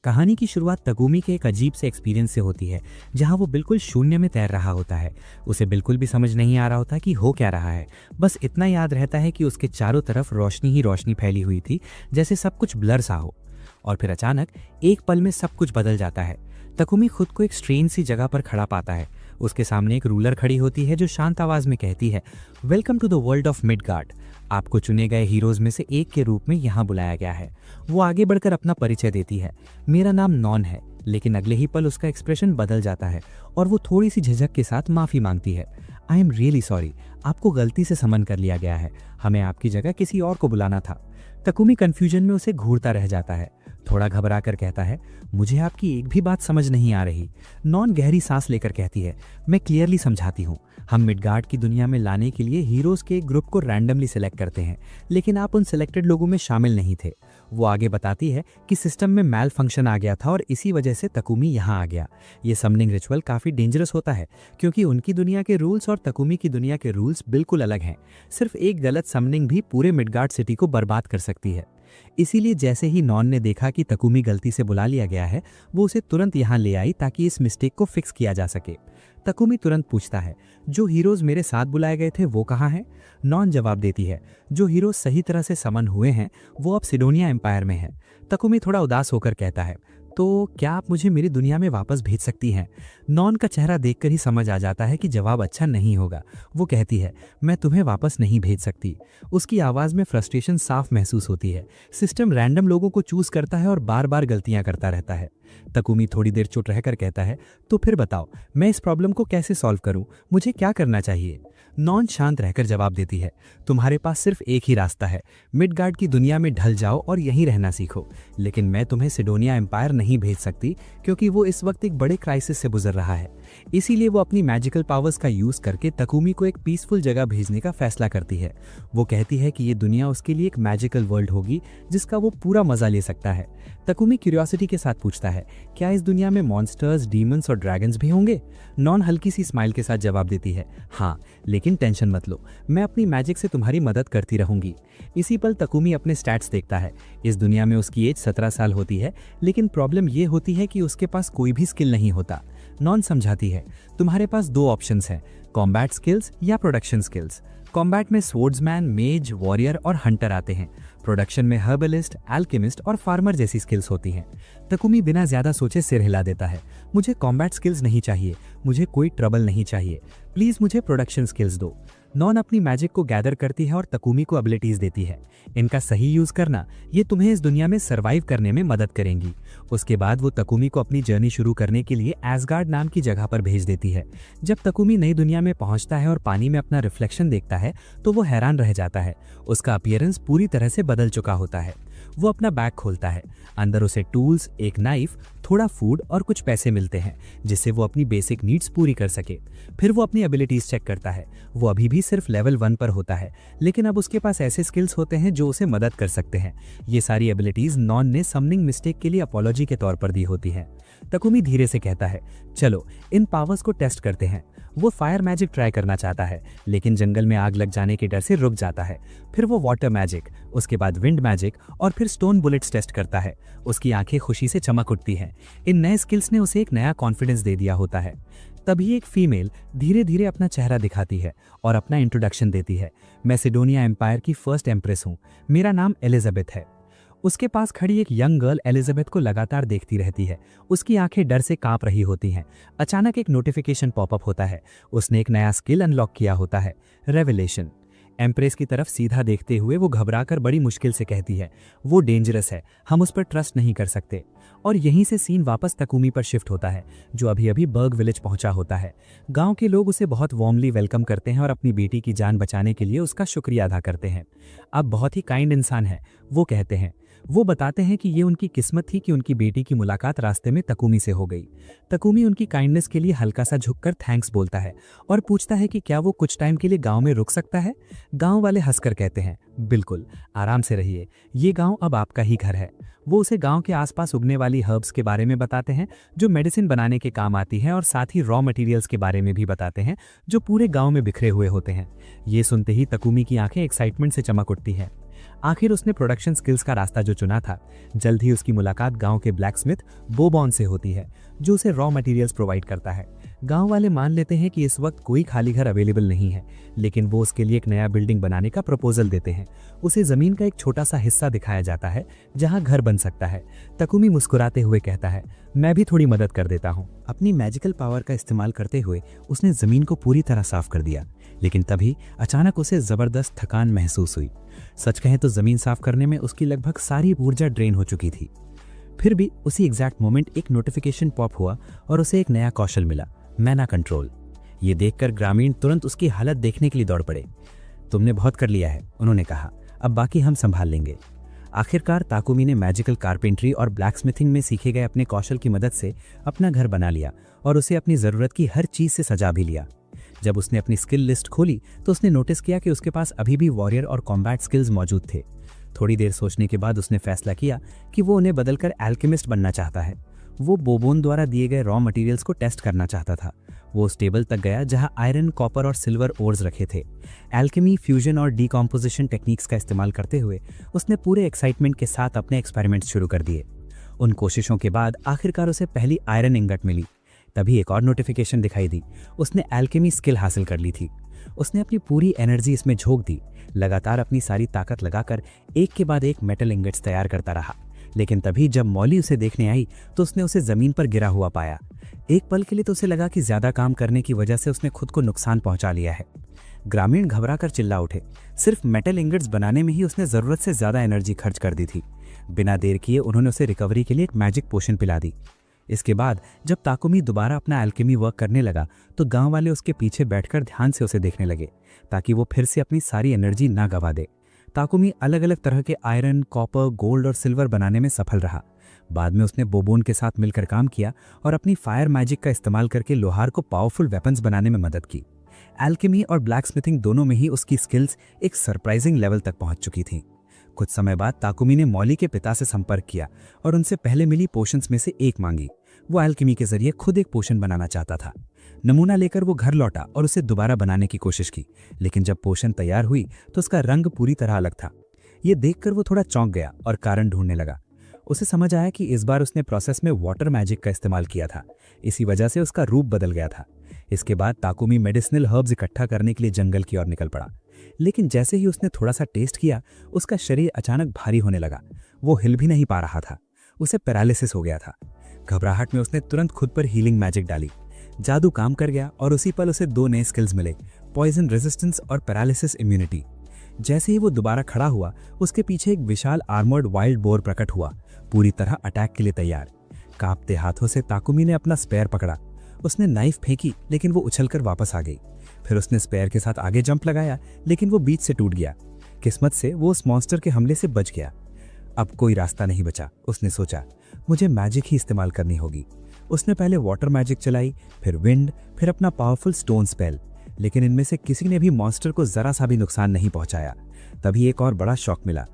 कहानी की शुरुआत तकुमी के एक अजीब से एक्सपीरियंस से होती है, जहां वो बिल्कुल शून्य में तैर रहा होता है। उसे बिल्कुल भी समझ नहीं आ रहा होता कि हो क्या रहा है। बस इतना याद रहता है कि उसके चारों तरफ रोशनी ही रोशनी फैली हुई थी, जैसे सब कुछ ब्लर सा हो। और फिर अचानक एक पल में सब कुछ बदल जाता है। तकुमी खुद को एक स्ट्रेंज सी जगह पर खड़ा पाता है। उसके सामने एक रूलर खड़ी होती है जो शांत आवाज में कहती है, welcome to the world of Midgard. आपको चुने गए हीरोज में से एक के रूप में यहाँ बुलाया गया है। वो आगे बढ़कर अपना परिचय देती है, मेरा नाम नॉन है। लेकिन अगले ही पल उसका एक्सप्रेशन बदल जाता है और वो थोड़ी सी झिझक के साथ माफी मांगती है। आई एम रियली सॉरी, आपको गलती से समन कर लिया गया है। हमें आपकी जगह किसी और को बुलाना था। तकुमी कंफ्यूजन में उसे घूरता रह जाता है। थोड़ा घबरा कर कहता है, मुझे आपकी एक भी बात समझ नहीं आ रही। नॉन गहरी सांस लेकर कहती है, मैं क्लियरली समझाती हूँ। हम मिडगार्ड की दुनिया में लाने के लिए हीरोज के एक ग्रुप को रैंडमली सिलेक्ट करते हैं, लेकिन आप उन सिलेक्टेड लोगों में शामिल नहीं थे। वो आगे बताती है कि सिस्टम में मैल फंक्शन आ गया था और इसी वजह से तकुमी यहाँ आ गया। ये समनिंग रिचुअल काफ़ी डेंजरस होता है, क्योंकि उनकी दुनिया के रूल्स और तकुमी की दुनिया के रूल्स बिल्कुल अलग हैं। सिर्फ एक गलत समनिंग भी पूरे मिडगार्ड सिटी को बर्बाद कर सकती है। इसीलिए जैसे ही नॉन ने देखा कि तकुमी गलती से बुला लिया गया है, वो उसे तुरंत यहाँ ले आई ताकि इस मिस्टेक को फिक्स किया जा सके। तकुमी तुरंत पूछता है, जो हीरोज मेरे साथ बुलाए गए थे वो कहाँ हैं? नॉन जवाब देती है, जो हीरोज सही तरह से समन हुए हैं वो अब सिडोनिया एम्पायर में हैं। तकुमी थोड़ा उदास होकर कहता है, तो क्या आप मुझे मेरी दुनिया में वापस भेज सकती हैं? नॉन का चेहरा देखकर ही समझ आ जाता है कि जवाब अच्छा नहीं होगा। वो कहती है, मैं तुम्हें वापस नहीं भेज सकती। उसकी आवाज़ में फ्रस्ट्रेशन साफ महसूस होती है। सिस्टम रैंडम लोगों को चूज करता है और बार बार गलतियां करता रहता है। तकुमी थोड़ी देर चुप रहकर कहता है, तो फिर बताओ, मैं इस प्रॉब्लम को कैसे सॉल्व करूं? मुझे क्या करना चाहिए? नॉन शांत रहकर जवाब देती है, तुम्हारे पास सिर्फ एक ही रास्ता है। मिडगार्ड की दुनिया में ढल जाओ और यहीं रहना सीखो। लेकिन मैं तुम्हें सिडोनिया एम्पायर नहीं भेज सकती, क्योंकि वो इस वक्त एक बड़े क्राइसिस से गुजर रहा है। इसीलिए वो अपनी मैजिकल पावर्स का यूज करके तकुमी को एक पीसफुल जगह भेजने का फैसला करती है। वो कहती है कि ये दुनिया उसके लिए एक मैजिकल वर्ल्ड होगी जिसका वो पूरा मजा ले सकता है। तकुमी क्यूरियोसिटी के साथ पूछता है, क्या इस दुनिया में मॉन्स्टर्स, डीमंस और ड्रैगन्स भी होंगे? नॉन हल्की सी स्माइल के साथ जवाब देती है, हाँ, लेकिन टेंशन मत लो, मैं अपनी मैजिक से तुम्हारी मदद करती रहूंगी। इसी पल तकुमी अपने स्टैट्स देखता है। इस दुनिया में उसकी एज 17 साल होती है, लेकिन प्रॉब्लम ये होती है कि उसके पास कोई भी स्किल नहीं होता। नॉन समझाती है, तुम्हारे पास दो ऑप्शंस हैं, कॉम्बैट स्किल्स या प्रोडक्शन स्किल्स। कॉम्बैट में स्वर्ड्समैन, मेज, वॉरियर और हंटर आते हैं। प्रोडक्शन में हर्बलिस्ट, एल्केमिस्ट और फार्मर जैसी स्किल्स होती हैं। तकुमी बिना ज्यादा सोचे सिर हिला देता है, मुझे कॉम्बैट स्किल्स नहीं चाहिए, मुझे कोई ट्रबल नहीं चाहिए, प्लीज मुझे प्रोडक्शन स्किल्स दो। नॉन अपनी मैजिक को गैदर करती है और तकुमी को एबिलिटीज देती है। इनका सही यूज करना ये तुम्हें इस दुनिया में सरवाइव करने में मदद करेंगी। उसके बाद वो तकुमी को अपनी जर्नी शुरू करने के लिए एसगार्ड नाम की जगह पर भेज देती है। जब तकुमी नई दुनिया में पहुंचता है और पानी में अपना रिफ्लेक्शन देखता है तो वो हैरान रह जाता है। उसका अपीयरेंस पूरी तरह से बदल चुका होता है। वो अपना बैग खोलता है। अंदर उसे टूल्स, एक नाइफ, थोड़ा फूड और कुछ पैसे मिलते हैं, जिससे वो अपनी बेसिक नीड्स पूरी कर सके। फिर वो अपनी एबिलिटीज चेक करता है। वो अभी भी सिर्फ लेवल 1 पर होता है, लेकिन अब उसके पास ऐसे स्किल्स होते हैं जो उसे मदद कर सकते हैं। ये सारी एबिलिटीज नॉन ने समनिंग मिस्टेक के लिए अपॉलॉजी के तौर पर दी होती हैं। तकुमी धीरे से कहता है, चलो इन पावर्स को टेस्ट करते हैं। वो फायर मैजिक ट्राई करना चाहता है, लेकिन जंगल में आग लग जाने के डर से रुक जाता है। फिर वो वाटर मैजिक, उसके बाद विंड मैजिक और फिर स्टोन बुलेट्स टेस्ट करता है। उसकी आंखें खुशी से चमक उठती हैं। इन नए स्किल्स ने उसे एक नया कॉन्फिडेंस दे दिया होता है। तभी एक फीमेल धीरे धीरे अपना चेहरा दिखाती है और अपना इंट्रोडक्शन देती है, मैं सिडोनिया एम्पायर की फर्स्ट एम्प्रेस हूँ, मेरा नाम एलिजाबेथ है। उसके पास खड़ी एक यंग गर्ल एलिजाबेथ को लगातार देखती रहती है। उसकी आंखें डर से कांप रही होती हैं। अचानक एक नोटिफिकेशन पॉपअप होता है। उसने एक नया स्किल अनलॉक किया होता है, रेवलेशन। एम्प्रेस की तरफ सीधा देखते हुए वो घबराकर बड़ी मुश्किल से कहती है, वो डेंजरस है, हम उस पर ट्रस्ट नहीं कर सकते। और यहीं से सीन वापस तकुमी पर शिफ्ट होता है, जो अभी अभी बर्ग विलेज पहुंचा होता है। गांव के लोग उसे बहुत वार्मली वेलकम करते हैं और अपनी बेटी की जान बचाने के लिए उसका शुक्रिया अदा करते हैं। अब बहुत ही काइंड इंसान है, वो कहते हैं। वो बताते हैं कि ये उनकी किस्मत थी कि उनकी बेटी की मुलाकात रास्ते में तकुमी से हो गई। तकुमी उनकी काइंडनेस के लिए हल्का सा झुककर थैंक्स बोलता है और पूछता है कि क्या वो कुछ टाइम के लिए गांव में रुक सकता है। गांव वाले हंसकर कहते हैं, बिल्कुल, आराम से रहिए, ये गांव अब आपका ही घर है। वो उसे गांव के आसपास उगने वाली हर्ब्स के बारे में बताते हैं जो मेडिसिन बनाने के काम आती है, और साथ ही रॉ मटेरियल्स के बारे में भी बताते हैं जो पूरे गांव में बिखरे हुए होते हैं। ये सुनते ही तकुमी की आंखें एक्साइटमेंट से चमक उठती हैं। आखिर उसने प्रोडक्शन स्किल्स का रास्ता जो चुना था, जल्द ही उसकी मुलाकात गांव के ब्लैकस्मिथ बोबॉन से होती है, जो उसे रॉ मटेरियल्स प्रोवाइड करता है। गांव वाले मान लेते हैं कि इस वक्त कोई खाली घर अवेलेबल नहीं है, लेकिन वो उसके लिए एक नया बिल्डिंग बनाने का प्रपोजल देते हैं। उसे जमीन का एक छोटा सा हिस्सा दिखाया जाता है जहां घर बन सकता है। तकुमी मुस्कुराते हुए कहता है, मैं भी थोड़ी मदद कर देता हूँ। अपनी मैजिकल पावर का इस्तेमाल करते हुए उसने जमीन को पूरी तरह साफ कर दिया, लेकिन तभी अचानक उसे जबरदस्त थकान महसूस हुई। सच कहें तो जमीन साफ करने में उसकी लगभग सारी ऊर्जा ड्रेन हो चुकी थी। फिर भी उसी एग्जैक्ट मोमेंट एक नोटिफिकेशन पॉप हुआ और उसे एक नया कौशल मिला, मैना कंट्रोल। ये देखकर ग्रामीण तुरंत उसकी हालत देखने के लिए दौड़ पड़े। तुमने बहुत कर लिया है, उन्होंने कहा, अब बाकी हम संभाल लेंगे। आखिरकार ताकुमी ने मैजिकल कारपेंट्री और ब्लैकस्मिथिंग में सीखे गए अपने कौशल की मदद से अपना घर बना लिया और उसे अपनी ज़रूरत की हर चीज़ से सजा भी लिया। जब उसने अपनी स्किल लिस्ट खोली तो उसने नोटिस किया कि उसके पास अभी भी वॉरियर और कॉम्बैट स्किल्स मौजूद थे। थोड़ी देर सोचने के बाद उसने फैसला किया कि वो उन्हें बदलकर एल्केमिस्ट बनना चाहता है। वो बोबोन द्वारा दिए गए रॉ मटेरियल्स को टेस्ट करना चाहता था। वो उस टेबल तक गया जहां आयरन, कॉपर और सिल्वर ओर्स रखे थे। एल्केमी, फ्यूजन और डीकॉम्पोजिशन टेक्निक्स का इस्तेमाल करते हुए उसने पूरे एक्साइटमेंट के साथ अपने एक्सपेरिमेंट्स शुरू कर दिए। उन कोशिशों के बाद आखिरकार उसे पहली आयरन इंगट मिली। तभी एक और नोटिफिकेशन दिखाई दी। उसने एल्केमी स्किल हासिल कर ली थी। उसने अपनी पूरी एनर्जी इसमें झोंक दी, लगातार अपनी सारी ताकत लगाकर एक के बाद एक मेटल इंगट्स तैयार करता रहा। लेकिन तभी जब मौली उसे देखने आई तो उसने उसे जमीन पर गिरा हुआ पाया। एक पल के लिए तो उसे लगा कि ज्यादा काम करने की वजह से उसने खुद को नुकसान पहुंचा लिया है। ग्रामीण घबराकर चिल्ला उठे। सिर्फ मेटल इंगट्स बनाने में ही उसने जरूरत से ज्यादा एनर्जी खर्च कर दी थी। बिना देर किए उन्होंने उसे रिकवरी के लिए एक मैजिक पोशन पिला दी। इसके बाद जब ताकुमी दोबारा अपना एल्केमी वर्क करने लगा तो गांव वाले उसके पीछे बैठकर ध्यान से उसे देखने लगे ताकि वो फिर से अपनी सारी एनर्जी ना गवा दे। ताकुमी अलग अलग तरह के आयरन, कॉपर, गोल्ड और सिल्वर बनाने में सफल रहा। बाद में उसने बोबोन के साथ मिलकर काम किया और अपनी फायर मैजिक का इस्तेमाल करके लोहार को पावरफुल वेपन्स बनाने में मदद की। एल्केमी और ब्लैकस्मिथिंग दोनों में ही उसकी स्किल्स एक सरप्राइजिंग लेवल तक पहुंच चुकी थीं। कुछ समय बाद ताकुमी ने मौली के पिता से संपर्क किया और उनसे पहले मिली पोशंस में से एक मांगी। वो एल्केमी के जरिए खुद एक पोशन बनाना चाहता था। नमूना लेकर वो घर लौटा और उसे दोबारा बनाने की कोशिश की, लेकिन जब पोशन तैयार हुई तो उसका रंग पूरी तरह अलग था। ये देखकर वो थोड़ा चौंक गया और कारण ढूंढने लगा। उसे समझ आया कि इस बार उसने प्रोसेस में वाटर मैजिक का इस्तेमाल किया था, इसी वजह से उसका रूप बदल गया था। इसके बाद ताकुमी मेडिसिनल हर्ब्स इकट्ठा करने के लिए जंगल की ओर निकल पड़ा, लेकिन जैसे ही उसने थोड़ा सा टेस्ट किया उसका शरीर अचानक भारी होने लगा। वो हिल भी नहीं पा रहा था। उसे पैरालिसिस हो गया था। घबराहट में उसने तुरंत खुद पर हीलिंग मैजिक डाली। जादू काम कर गया और उसी पल उसे दो नए स्किल्स मिले, पॉइजन रेजिस्टेंस और पैरालिसिस इम्यूनिटी। जैसे ही वो दोबारा खड़ा हुआ उसके पीछे एक विशाल आर्मर्ड वाइल्ड बोर प्रकट हुआ, पूरी तरह अटैक के लिए तैयार। कांपते हाथों से ताकुमी ने अपना स्पेयर पकड़ा। उसने नाइफ फेंकी लेकिन वो उछलकर वापस आ गई। फिर उसने स्पेयर के साथ आगे जंप लगाया लेकिन वो बीच से टूट गया। किस्मत से वो उस मॉन्स्टर के हमले से बच गया। अब कोई रास्ता नहीं बचा। उसने सोचा, मुझे मैजिक ही इस्तेमाल करनी होगी। उसने पहले वाटर मैजिक चलाई, फिर विंड, फिर अपना पावरफुल स्टोन स्पेल, लेकिन इनमें से किसी ने भी मॉन्स्टर को जरा सा भी नुकसान नहीं पहुंचाया। तभी एक और बड़ा शॉक मिला।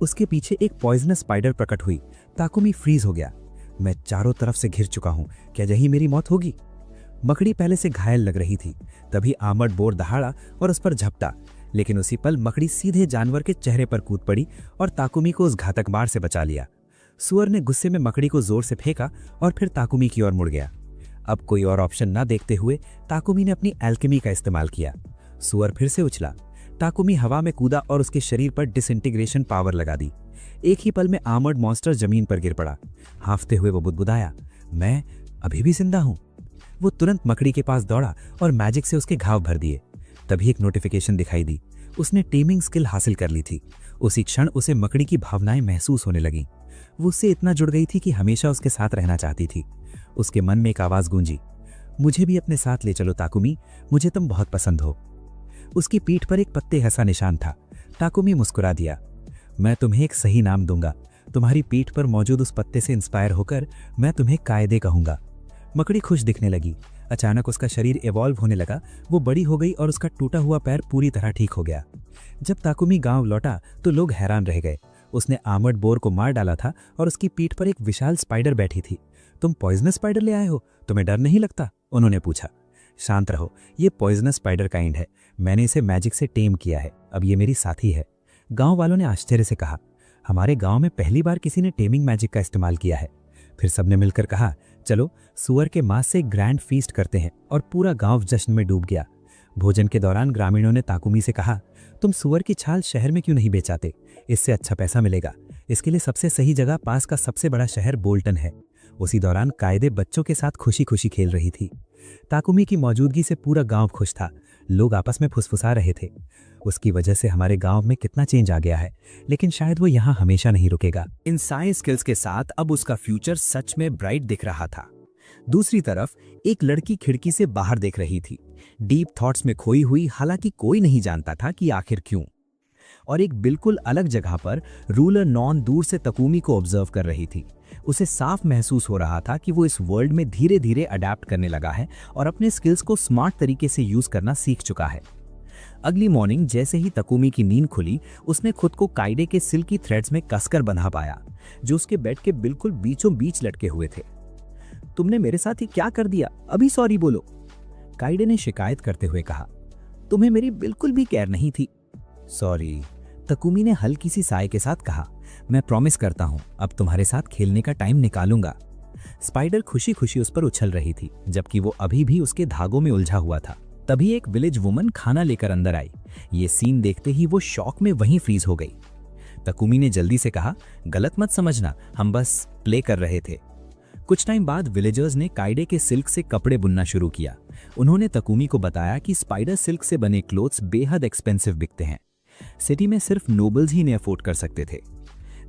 उसके पीछे एक पॉइजनस स्पाइडर प्रकट हुई। ताकुमी फ्रीज हो गया। मैं चारों तरफ से घिर चुका हूं, क्या यही मेरी मौत होगी? मकड़ी पहले से घायल लग रही थी। तभी आर्मर्ड बोर दहाड़ा और उस पर झपटा, लेकिन उसी पल मकड़ी सीधे जानवर के चेहरे पर कूद पड़ी और ताकुमी को उस घातक मार से बचा लिया। सुअर ने गुस्से में मकड़ी को जोर से फेंका और फिर ताकुमी की ओर मुड़ गया। अब कोई और ऑप्शन ना देखते हुए ताकुमी ने अपनी एल्केमी का इस्तेमाल किया। सुअर फिर से उछला। ताकुमी हवा में कूदा और उसके शरीर पर डिसइंटीग्रेशन पावर लगा दी। एक ही पल में आर्मर्ड मॉन्स्टर जमीन पर गिर पड़ा। हांफते हुए वो बुदबुदाया, मैं अभी भी जिंदा हूं। वो तुरंत मकड़ी के पास दौड़ा और मैजिक से उसके घाव भर दिए। तभी एक नोटिफिकेशन दिखाई दी। उसने टेमिंग स्किल हासिल कर ली थी। उसी क्षण उसे मकड़ी की भावनाएं महसूस होने लगीं। वो उससे इतना जुड़ गई थी कि हमेशा उसके साथ रहना चाहती थी। उसके मन में एक आवाज गूंजी, मुझे भी अपने साथ ले चलो ताकुमी, मुझे तुम बहुत पसंद हो। उसकी पीठ पर एक पत्ते जैसा निशान था। ताकुमी मुस्कुरा दिया, मैं तुम्हें एक सही नाम दूंगा। तुम्हारी पीठ पर मौजूद उस पत्ते से इंस्पायर होकर मैं तुम्हें कायदे कहूंगा। मकड़ी खुश दिखने लगी। अचानक उसका शरीर इवॉल्व होने लगा। वो बड़ी हो गई और उसका टूटा हुआ पैर पूरी तरह ठीक हो गया। जब ताकुमी गांव लौटा तो लोग हैरान रह गए। उसने आर्मर्ड बोर को मार डाला था और उसकी पीठ पर एक विशाल स्पाइडर बैठी थी। तुम पॉइजनस स्पाइडर ले आए हो, तुम्हें डर नहीं लगता? उन्होंने पूछा। शांत रहो, ये पॉइजनस स्पाइडर काइंड है। मैंने इसे मैजिक से टेम किया है। अब ये मेरी साथी है। गांव वालों ने आश्चर्य से कहा, हमारे गांव में पहली बार किसी ने टेमिंग मैजिक का इस्तेमाल किया है। फिर सबने मिलकर कहा, चलो सुअर के मांस से ग्रैंड फीस्ट करते हैं, और पूरा गांव जश्न में डूब गया। भोजन के दौरान ग्रामीणों ने ताकुमी से कहा, तुम सुअर की छाल शहर में क्यों नहीं बेचाते, इससे अच्छा पैसा मिलेगा। इसके लिए सबसे सही जगह पास का सबसे बड़ा शहर बोल्टन है। उसी दौरान कायदे बच्चों के साथ खुशी खुशी खेल रही थी। ताकुमी की मौजूदगी से पूरा गांव खुश था। लोग आपस में फुसफुसा रहे थे, उसकी वजह से हमारे गांव में कितना चेंज आ गया है, लेकिन शायद वो यहाँ हमेशा नहीं रुकेगा। इन साइंस स्किल्स के साथ अब उसका फ्यूचर सच में ब्राइट दिख रहा था। दूसरी तरफ एक लड़की खिड़की से बाहर देख रही थी, डीप थॉट्स में खोई हुई, हालांकि कोई नहीं जानता था कि आखिर क्यों। और एक बिल्कुल अलग जगह पर रूलर नॉन दूर से तकुमी को ऑब्जर्व कर रही थी। उसे साफ महसूस हो रहा था कि वो इस वर्ल्ड में धीरे धीरे अडेप्ट करने लगा है और अपने स्किल्स को स्मार्ट तरीके से यूज करना सीख चुका है। अगली मॉर्निंग जैसे ही तकुमी की नींद खुली, उसने खुद को काइडे के सिल्की थ्रेड्स में कसकर बंधा पाया, जो उसके बेड के बिल्कुल बीचों बीच लटके हुए थे। तुमने मेरे साथ ये क्या कर दिया, अभी सॉरी बोलो, काइडे ने शिकायत करते हुए कहा। तुम्हें मेरी बिल्कुल भी केयर नहीं थी। सॉरी, तकुमी ने हल्की सी साय के साथ कहा। मैं प्रॉमिस करता हूं, अब तुम्हारे साथ खेलने का टाइम निकालूंगा। स्पाइडर खुशी खुशी उस पर उछल रही थी, जबकि वो अभी भी उसके धागों में उलझा हुआ था। तभी एक विलेज वुमन खाना लेकर अंदर आई। ये सीन देखते ही वो शॉक में वहीं फ्रीज हो गई। तकुमी ने जल्दी से कहा, गलत मत समझना, हम बस प्ले कर रहे थे। कुछ टाइम बाद विलेजर्स ने काइडे के सिल्क से कपड़े बुनना शुरू किया। उन्होंने तकुमी को बताया कि स्पाइडर सिल्क से बने क्लोथ्स बेहद एक्सपेंसिव बिकते हैं। सिटी में सिर्फ नोबल्स ही इन्हें अफोर्ड कर सकते थे।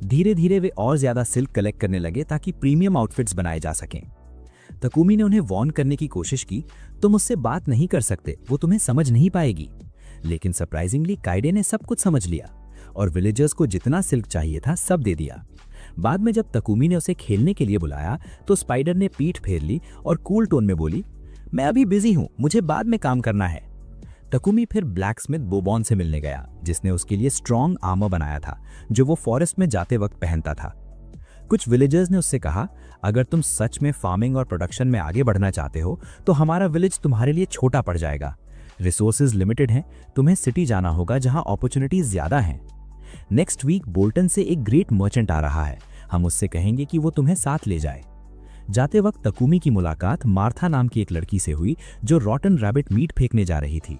धीरे धीरे वे और ज्यादा सिल्क कलेक्ट करने लगे ताकि प्रीमियम आउटफिट्स बनाए जा सकें। तकुमी ने उन्हें वार्न करने की कोशिश की, तुम उससे बात नहीं कर सकते, वो तुम्हें समझ नहीं पाएगी। लेकिन सरप्राइजिंगली काइडे ने सब कुछ समझ लिया और विलेजर्स को जितना सिल्क चाहिए था सब दे दिया। बाद में जब तकुमी ने उसे खेलने के लिए बुलाया तो स्पाइडर ने पीठ फेर ली और कूल टोन में बोली, मैं अभी बिजी हूं, मुझे बाद में काम करना है। तकुमी फिर ब्लैकस्मिथ बोबॉन से मिलने गया, जिसने उसके लिए स्ट्रॉन्ग आर्मर बनाया था जो वो फॉरेस्ट में जाते वक्त पहनता था। कुछ विलेजर्स ने उससे कहा, अगर तुम सच में फार्मिंग और प्रोडक्शन में आगे बढ़ना चाहते हो तो हमारा विलेज तुम्हारे लिए छोटा पड़ जाएगा। रिसोर्सेज लिमिटेड हैं, तुम्हें सिटी जाना होगा जहां अपॉर्चुनिटीज ज्यादा हैं। नेक्स्ट वीक बोल्टन से एक ग्रेट मर्चेंट आ रहा है, हम उससे कहेंगे कि वो तुम्हें साथ ले जाए। जाते वक्त तकुमी की मुलाकात मार्था नाम की एक लड़की से हुई जो रॉटन रैबिट मीट फेंकने जा रही थी।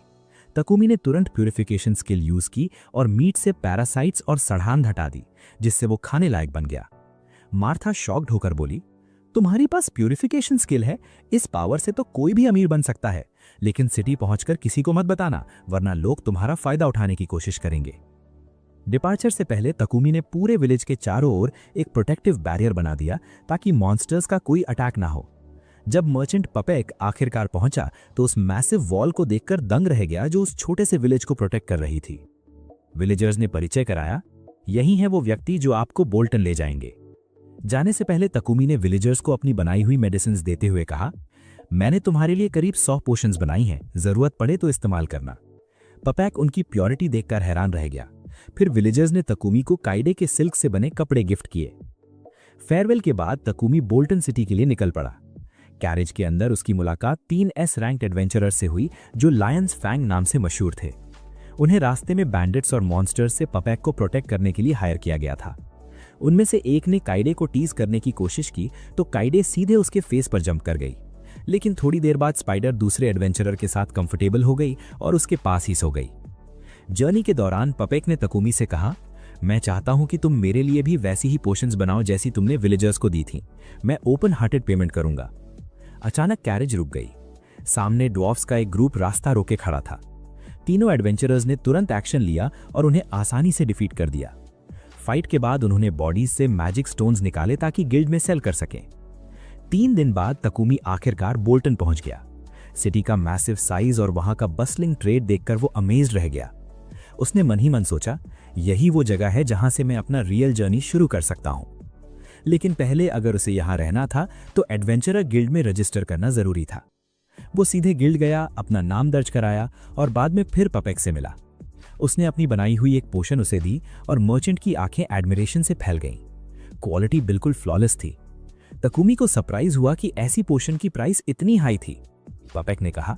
तकुमी ने तुरंत प्यूरिफिकेशन स्किल यूज की और मीट से पैरासाइट्स और सड़ान हटा दी, जिससे वो खाने लायक बन गया। मार्था शॉक्ड होकर बोली, तुम्हारे पास प्यूरिफिकेशन स्किल है, इस पावर से तो कोई भी अमीर बन सकता है, लेकिन सिटी पहुंचकर किसी को मत बताना, वरना लोग तुम्हारा फायदा उठाने की कोशिश करेंगे। डिपार्चर से पहले तकुमी ने पूरे विलेज के चारों ओर एक प्रोटेक्टिव बैरियर बना दिया ताकि मॉन्स्टर्स का कोई अटैक ना हो। जब मर्चेंट पपेक आखिरकार पहुंचा तो उस मैसिव वॉल को देखकर दंग रह गया जो उस छोटे से विलेज को प्रोटेक्ट कर रही थी। विलेजर्स ने परिचय कराया, यही है वो व्यक्ति जो आपको बोल्टन ले जाएंगे। जाने से पहले तकुमी ने विलेजर्स को अपनी बनाई हुई मेडिसिन देते हुए कहा, मैंने तुम्हारे लिए करीब 100 पोशंस बनाई हैं, जरूरत पड़े तो इस्तेमाल करना। पपेक उनकी प्योरिटी देखकर हैरान रह गया। फिर विलेजर्स ने तकुमी को काइडे के सिल्क से बने कपड़े गिफ्ट किए। फेयरवेल के बाद तकुमी बोल्टन सिटी के लिए निकल पड़ा। कैरेज के अंदर उसकी मुलाकात 3S रैंक्ड एडवेंचरर्स से हुई जो लायंस फैंग नाम से मशहूर थे। उन्हें रास्ते में बैंडिट्स और मॉन्स्टर्स से पपेक को प्रोटेक्ट करने के लिए हायर किया गया था। उनमें से एक ने काइडे को टीज करने की कोशिश की तो काइडे सीधे उसके फेस पर जंप कर गई, लेकिन थोड़ी देर बाद स्पाइडर दूसरे एडवेंचरर के साथ कंफर्टेबल हो गई और उसके पास ही सो गई। जर्नी के दौरान पपेक ने तकुमी से कहा, मैं चाहता हूं कि तुम मेरे लिए भी वैसी ही पोशंस बनाओ जैसी तुमने विलेजर्स को दी थी, मैं ओपन हार्टेड पेमेंट करूंगा। अचानक कैरेज रुक गई। सामने ड्वार्फ्स का एक ग्रुप रास्ता रोके खड़ा था। तीनों एडवेंचरर्स ने तुरंत एक्शन लिया और उन्हें आसानी से डिफीट कर दिया। फाइट के बाद उन्होंने बॉडीज से मैजिक स्टोन्स निकाले ताकि गिल्ड में सेल कर सकें। 3 दिन बाद तकुमी आखिरकार बोल्टन पहुंच गया। सिटी का मैसिव साइज और वहां का बस्लिंग ट्रेड देखकर वो अमेज्ड रह गया। उसने मन ही मन सोचा, यही वो जगह है जहां से मैं अपना रियल जर्नी शुरू कर सकता हूं। लेकिन पहले अगर उसे यहां रहना था तो एडवेंचरर गिल्ड में रजिस्टर करना जरूरी था। वो सीधे गिल्ड गया, अपना नाम दर्ज कराया और बाद में फिर पपेक से मिला। उसने अपनी बनाई हुई एक पोशन उसे दी और मर्चेंट की आंखें एडमिरेशन से फैल गईं। क्वालिटी बिल्कुल फ्लॉलेस थी। तकुमी को सरप्राइज हुआ कि ऐसी पोशन की प्राइस इतनी हाई थी। पपेक ने कहा,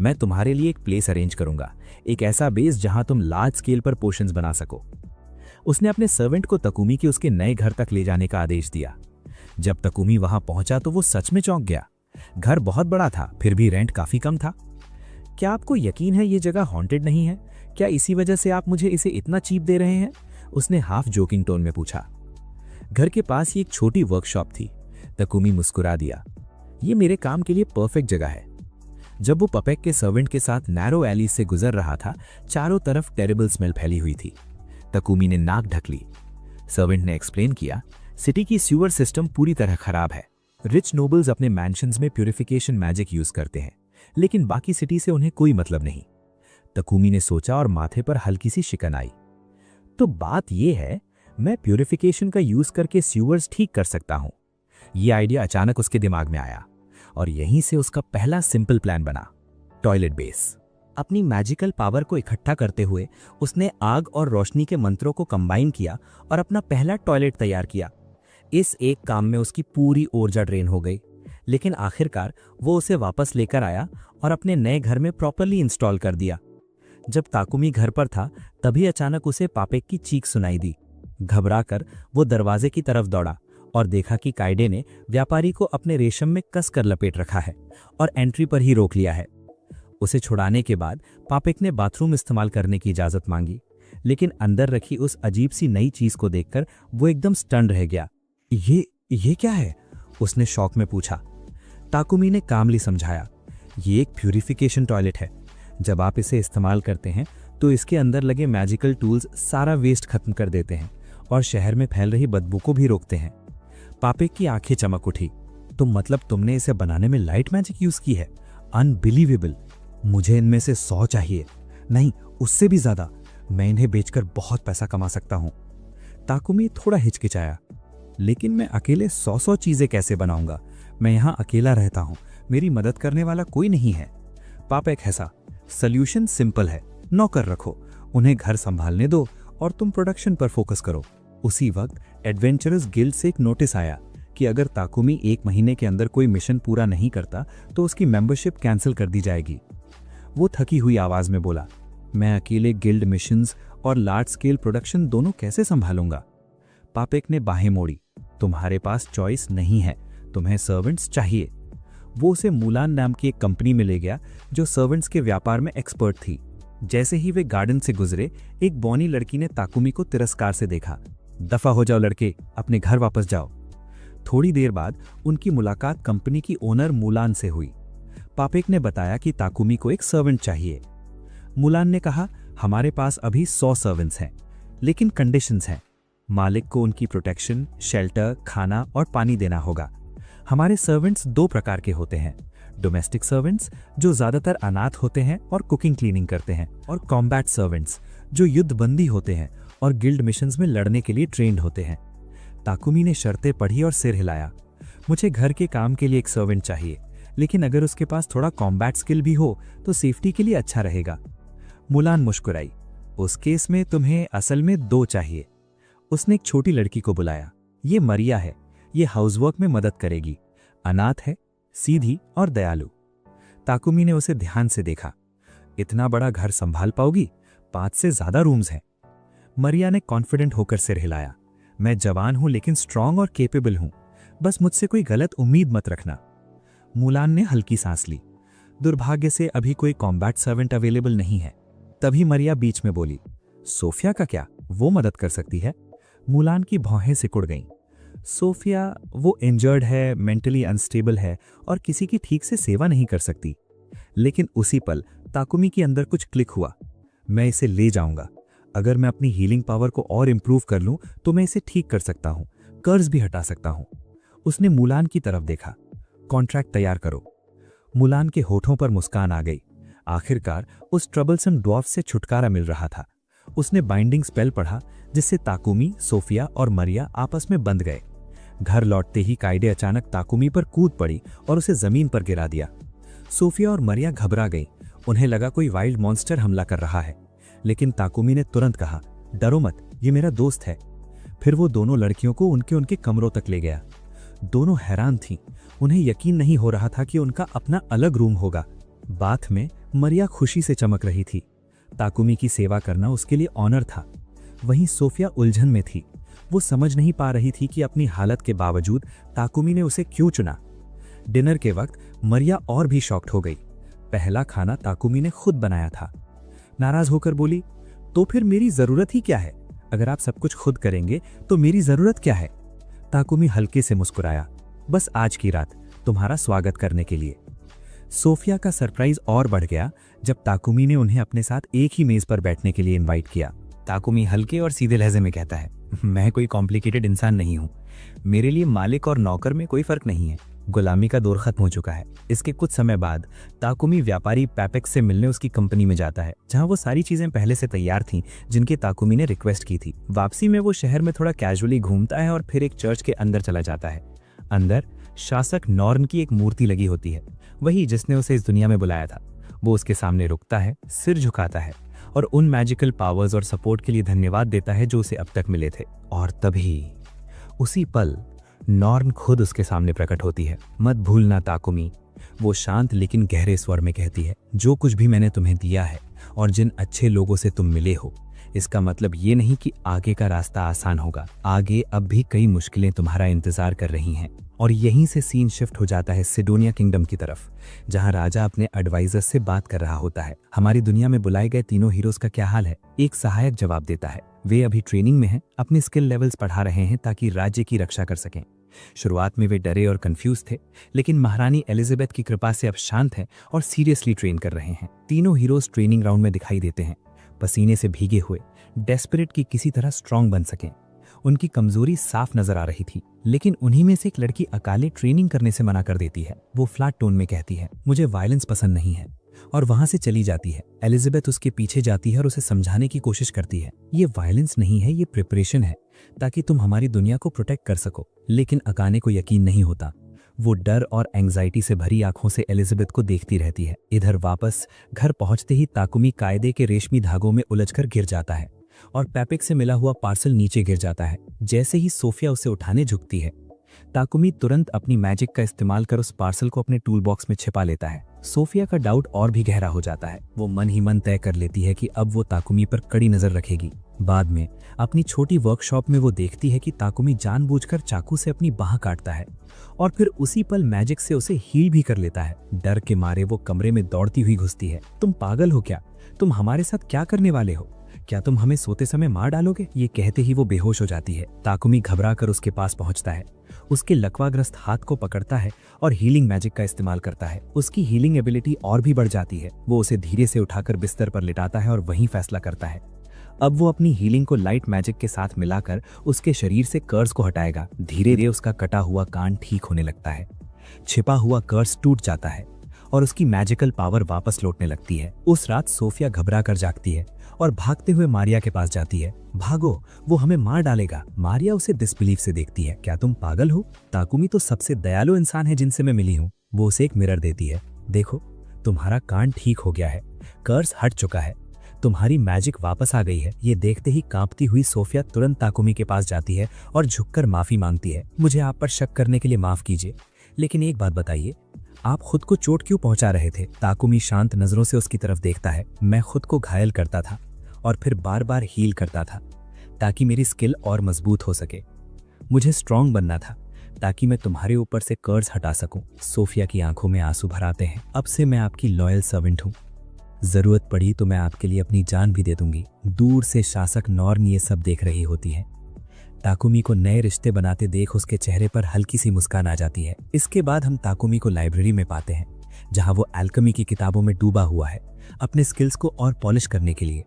मैं तुम्हारे लिए एक प्लेस अरेंज करूंगा, एक ऐसा बेस जहां तुम लार्ज स्केल पर पोशंस बना सको। उसने अपने सर्वेंट को तकुमी के उसके नए घर तक ले जाने का आदेश दिया। जब तकुमी वहां पहुंचा तो वो सच में चौंक गया। घर बहुत बड़ा था, फिर भी रेंट काफी कम था। क्या आपको यकीन है ये जगह हॉन्टेड नहीं है? क्या इसी वजह से आप मुझे इसे इतना चीप दे रहे हैं? उसने हाफ जोकिंग टोन में पूछा। घर के पास ही एक छोटी वर्कशॉप थी। तकुमी मुस्कुरा दिया। ये मेरे काम के लिए परफेक्ट जगह है। जब वो पपेक के सर्वेंट के साथ नैरो एली से गुजर रहा था, चारों तरफ टेरिबल स्मेल फैली हुई थी। तकुमी ने नाक ढक ली। सर्वेंट ने एक्सप्लेन किया, सिटी की सीवर सिस्टम पूरी तरह खराब है। रिच नोबल्स अपने मैंशंस में प्यूरिफिकेशन मैजिक यूज करते हैं, लेकिन बाकी सिटी से उन्हें कोई मतलब नहीं। तकुमी ने सोचा और माथे पर हल्की सी शिकन आई। तो बात यह है, मैं प्यूरिफिकेशन का यूज करके सीवर्स ठीक कर सकता हूं। यह आइडिया अचानक उसके दिमाग में आया और यहीं से उसका पहला सिंपल प्लान बना, टॉयलेट बेस। अपनी मैजिकल पावर को इकट्ठा करते हुए उसने आग और रोशनी के मंत्रों को कंबाइन किया और अपना पहला टॉयलेट तैयार किया। इस एक काम में उसकी पूरी ऊर्जा ड्रेन हो गई, लेकिन आखिरकार वो उसे वापस लेकर आया और अपने नए घर में प्रॉपर्ली इंस्टॉल कर दिया। जब ताकुमी घर पर था तभी अचानक उसे पापेक की चीख सुनाई दी। घबराकर वो दरवाजे की तरफ दौड़ा और देखा कि काइडे ने व्यापारी को अपने रेशम में कसकर लपेट रखा है और एंट्री पर ही रोक लिया है। उसे छुड़ाने के बाद पापेक ने बाथरूम इस्तेमाल करने की इजाजत मांगी, लेकिन अंदर रखी उस अजीब सी नई चीज को देखकर वो एकदम स्टन रह गया। ये क्या है? उसने शौक में पूछा। ताकुमी ने कामली समझाया, ये एक प्यूरिफिकेशन टॉयलेट है। जब आप इसे इस्तेमाल करते हैं तो इसके अंदर लगे मैजिकल टूल्स सारा वेस्ट खत्म कर देते हैं और शहर में फैल रही बदबू को भी रोकते हैं। पापेक की आंखें चमक उठी। तो मतलब तुमने इसे बनाने में लाइट मैजिक यूज की है? अनबिलीवेबल। मुझे इनमें से 100 चाहिए, नहीं उससे भी ज्यादा। मैं इन्हें बेचकर बहुत पैसा कमा सकता हूं। ताकुमी थोड़ा हिचकिचाया, लेकिन मैं अकेले 100 चीजें कैसे बनाऊंगा? मैं यहां अकेला रहता हूं, मेरी मदद करने वाला कोई नहीं है। पापेक हंसा। सॉल्यूशन सिंपल है, नौकर रखो, उन्हें घर संभालने दो और तुम प्रोडक्शन पर फोकस करो। उसी वक्त एडवेंचरस गिल्ड से एक नोटिस आया कि अगर ताकुमी 1 महीने के अंदर कोई मिशन पूरा नहीं करता तो उसकी मेंबरशिप कैंसिल कर दी जाएगी। वो थकी हुई आवाज में बोला, मैं अकेले गिल्ड मिशंस और लार्ज स्केल प्रोडक्शन दोनों कैसे संभालूंगा? पापेक ने बाहें मोड़ी। तुम्हारे पास चॉइस नहीं है, तुम्हें सर्वेंट्स चाहिए। वो उसे मुलान नाम की एक कंपनी में ले गया जो सर्वेंट्स के व्यापार में एक्सपर्ट थी। जैसे ही वे गार्डन से गुजरे, एक बौनी लड़की ने ताकुमी को तिरस्कार से देखा। दफा हो जाओ लड़के, अपने घर वापस जाओ। थोड़ी देर बाद उनकी मुलाकात कंपनी की ओनर मुलान से हुई। पापेक ने बताया कि ताकुमी को एक सर्वेंट चाहिए। मुलान ने कहा, हमारे पास अभी 100 सर्वेंट्स हैं, लेकिन कंडीशंस हैं। मालिक को उनकी प्रोटेक्शन, शेल्टर, खाना और पानी देना होगा। हमारे सर्वेंट्स 2 प्रकार के होते हैं, डोमेस्टिक सर्वेंट्स जो ज्यादातर अनाथ होते हैं और कुकिंग क्लीनिंग करते हैं, और कॉम्बैट सर्वेंट्स जो युद्धबंदी होते हैं और गिल्ड मिशंस में लड़ने के लिए ट्रेंड होते हैं। ताकुमी ने शर्तें पढ़ी और सिर हिलाया। मुझे घर के काम के लिए एक सर्वेंट चाहिए, लेकिन अगर उसके पास थोड़ा कॉम्बैट स्किल भी हो तो सेफ्टी के लिए अच्छा रहेगा। मुलान मुस्कुराई। उस केस में तुम्हें असल में 2 चाहिए। उसने एक छोटी लड़की को बुलाया। ये मरिया है, ये हाउसवर्क में मदद करेगी। अनाथ है, सीधी और दयालु। ताकुमी ने उसे ध्यान से देखा। इतना बड़ा घर संभाल पाओगी? 5 से ज्यादा रूम्स हैं। मरिया ने कॉन्फिडेंट होकर सिर हिलाया। मैं जवान हूं लेकिन स्ट्रांग और केपेबल हूं, बस मुझसे कोई गलत उम्मीद मत रखना। मुलान ने हल्की सांस ली। दुर्भाग्य से अभी कोई कॉम्बैट सर्वेंट अवेलेबल नहीं है। तभी मरिया बीच में बोली, सोफिया का क्या? वो मदद कर सकती है। मुलान की भौहें सिकुड़ गईं। सोफिया, वो इंजर्ड है, मेंटली अनस्टेबल है और किसी की ठीक से सेवा नहीं कर सकती। लेकिन उसी पल ताकुमी के अंदर कुछ क्लिक हुआ। मैं इसे ले जाऊंगा। अगर मैं अपनी हीलिंग पावर को और इंप्रूव कर लूं तो मैं इसे ठीक कर सकता हूं, कर्ज भी हटा सकता हूं। उसने मुलान की तरफ देखा। कॉन्ट्रैक्ट तैयार करो। मुलान के होठों पर मुस्कान आ गई। आखिरकार उस ट्रबलसम ड्वार्फ से छुटकारा मिल रहा था। उसने बाइंडिंग स्पेल पढ़ा, जिससे ताकुमी, सोफिया और मरिया आपस में बंध गए। घर लौटते ही काइडे अचानक ताकुमी पर कूद पड़ी और उसे जमीन पर गिरा दिया। सोफिया और मरिया घबरा गई। उन्हें लगा कोई वाइल्ड मॉन्स्टर हमला कर रहा है, लेकिन ताकुमी ने तुरंत कहा, डरो मत, ये मेरा दोस्त है। फिर वो दोनों लड़कियों को उनके कमरों तक ले गया। दोनों हैरान थीं। उन्हें यकीन नहीं हो रहा था कि उनका अपना अलग रूम होगा। बाथ में मरिया खुशी से चमक रही थी। ताकुमी की सेवा करना उसके लिए ऑनर था। वहीं सोफिया उलझन में थी। वो समझ नहीं पा रही थी कि अपनी हालत के बावजूद ताकुमी ने उसे क्यों चुना। डिनर के वक्त मारिया और भी शॉक्ड हो गई। पहला खाना ताकुमी ने खुद बनाया था। नाराज होकर बोली, तो फिर मेरी जरूरत ही क्या है? अगर आप सब कुछ खुद करेंगे तो मेरी जरूरत क्या है? ताकुमी हल्के से मुस्कुराया, बस आज की रात तुम्हारा स्वागत करने के लिए। सोफिया का सरप्राइज और बढ़ गया जब ताकुमी ने उन्हें अपने साथ एक ही मेज पर बैठने के लिए इनवाइट किया। ताकुमी हल्के और सीधे लहजे में कहता है, मैं कोई कॉम्प्लिकेटेड इंसान नहीं हूँ। मेरे लिए मालिक और नौकर में कोई फर्क नहीं है। गुलामी का दौर खत्म हो चुका है। इसके कुछ समय बाद ताकुमी व्यापारी पैपेक्स से मिलने उसकी कंपनी में जाता है, जहां वो सारी चीजें पहले से तैयार थीं जिनकी ताकुमी ने रिक्वेस्ट की थी। वापसी में वो शहर में थोड़ा कैजुअली घूमता है और फिर एक चर्च के अंदर चला जाता है। अंदर शासक नॉर्न की एक मूर्ति लगी होती है, वही जिसने उसे इस दुनिया में बुलाया था। वो उसके सामने रुकता है, सिर झुकाता है और उन मैजिकल पावर्स और सपोर्ट के लिए धन्यवाद देता है जो उसे अब तक मिले थे। और तभी उसी पल नॉर्न खुद उसके सामने प्रकट होती है। मत भूलना ताकुमी, वो शांत लेकिन गहरे स्वर में कहती है, जो कुछ भी मैंने तुम्हें दिया है और जिन अच्छे लोगों से तुम मिले हो, इसका मतलब ये नहीं कि आगे का रास्ता आसान होगा। आगे अब भी कई मुश्किलें तुम्हारा इंतजार कर रही हैं। और यहीं से सीन शिफ्ट हो जाता है सिडोनिया किंगडम की तरफ, जहां राजा अपने एडवाइजर से बात कर रहा होता है। हमारी दुनिया में बुलाए गए तीनों हीरोज का क्या हाल है? एक सहायक जवाब देता है, वे अभी ट्रेनिंग में हैं, अपने स्किल लेवल्स बढ़ा रहे हैं ताकि राज्य की रक्षा कर सकें। शुरुआत में वे डरे और कंफ्यूज थे, लेकिन महारानी एलिजाबेथ की कृपा से अब शांत हैं और सीरियसली ट्रेन कर रहे हैं। तीनों हीरोज ट्रेनिंग ग्राउंड में दिखाई देते हैं, पसीने से भीगे हुए, डेस्परेट कि किसी तरह स्ट्रांग बन सकें। उनकी कमजोरी साफ नजर आ रही थी, लेकिन उन्हीं में से एक लड़की अकाले ट्रेनिंग करने से मना कर देती है। वो फ्लैट टोन में कहती है, मुझे वायलेंस पसंद नहीं है, और वहां से चली जाती है। एलिजाबेथ उसके पीछे जाती है और उसे समझाने की कोशिश करती है, ये वायलेंस नहीं है, ये प्रिपरेशन है ताकि तुम हमारी दुनिया को प्रोटेक्ट कर सको। लेकिन अकाने को यकीन नहीं होता। वो डर और एंग्जाइटी से भरी आंखों से एलिजाबेथ को देखती रहती है। इधर वापस घर पहुंचते ही ताकुमी कायदे के रेशमी धागों में उलझकर गिर जाता है और पैपेक्स से मिला हुआ पार्सल नीचे गिर जाता है। जैसे ही सोफिया उसे उठाने झुकती है, ताकुमी तुरंत अपनी मैजिक का इस्तेमाल कर उस पार्सल को अपने टूल बॉक्स में छिपा लेता है। सोफिया का डाउट और भी गहरा हो जाता है। वो मन ही मन तय कर लेती है कि अब वो ताकुमी पर कड़ी नजर रखेगी। बाद में अपनी छोटी वर्कशॉप में वो देखती है कि ताकुमी जानबूझकर चाकू से अपनी बाह काटता है और फिर उसी पल मैजिक से उसे हील भी कर लेता है। डर के मारे वो कमरे में दौड़ती हुई घुसती है। तुम पागल हो क्या? तुम हमारे साथ क्या करने वाले हो? क्या तुम हमें सोते समय मार डालोगे? ये कहते ही वो बेहोश हो जाती है। ताकुमी घबरा कर उसके पास पहुंचता है, उसके लकवाग्रस्त हाथ को पकड़ता है और हीलिंग मैजिक का इस्तेमाल करता है। उसकी हीलिंग एबिलिटी और भी बढ़ जाती है। वो उसे धीरे से उठाकर बिस्तर पर लिटाता है और वहीं फैसला करता है अब वो अपनी हीलिंग को लाइट मैजिक के साथ मिलाकर उसके शरीर से कर्स को हटाएगा। धीरे धीरे उसका कटा हुआ कान ठीक होने लगता है, छिपा हुआ कर्स टूट जाता है और उसकी मैजिकल पावर वापस लौटने लगती है। उस रात सोफिया घबरा कर जागती है और भागते हुए मारिया के पास जाती है। भागो, वो हमें मार डालेगा। मारिया उसे डिसबिलीफ से देखती है। क्या तुम पागल हो? ताकुमी तो सबसे दयालु इंसान है जिनसे मैं मिली हूँ। वो उसे एक मिरर देती है। देखो, तुम्हारा कान ठीक हो गया है, कर्स हट चुका है, तुम्हारी मैजिक वापस आ गई है। ये देखते ही कांपती हुई सोफिया तुरंत ताकुमी के पास जाती है और झुककर माफी मांगती है। मुझे आप पर शक करने के लिए माफ कीजिए, लेकिन एक बात बताइए, आप खुद को चोट क्यों पहुंचा रहे थे? ताकुमी शांत नजरों से उसकी तरफ देखता है। मैं खुद को घायल करता था और फिर बार बार हील करता था ताकि मेरी स्किल और मजबूत हो सके। मुझे स्ट्रांग बनना था ताकि मैं तुम्हारे ऊपर से कर्ज हटा सकूं। सोफिया की आंखों में आंसू भर आते हैं। अब से मैं आपकी लॉयल सर्वेंट हूं, जरूरत पड़ी तो मैं आपके लिए अपनी जान भी दे दूंगी। दूर से शासक नॉर्न ये सब देख रही होती है। ताकुमी को नए रिश्ते बनाते देख उसके चेहरे पर हल्की सी मुस्कान आ जाती है। इसके बाद हम ताकुमी को लाइब्रेरी में पाते हैं, जहां वो एल्केमी की किताबों में डूबा हुआ है अपने स्किल्स को और पॉलिश करने के लिए।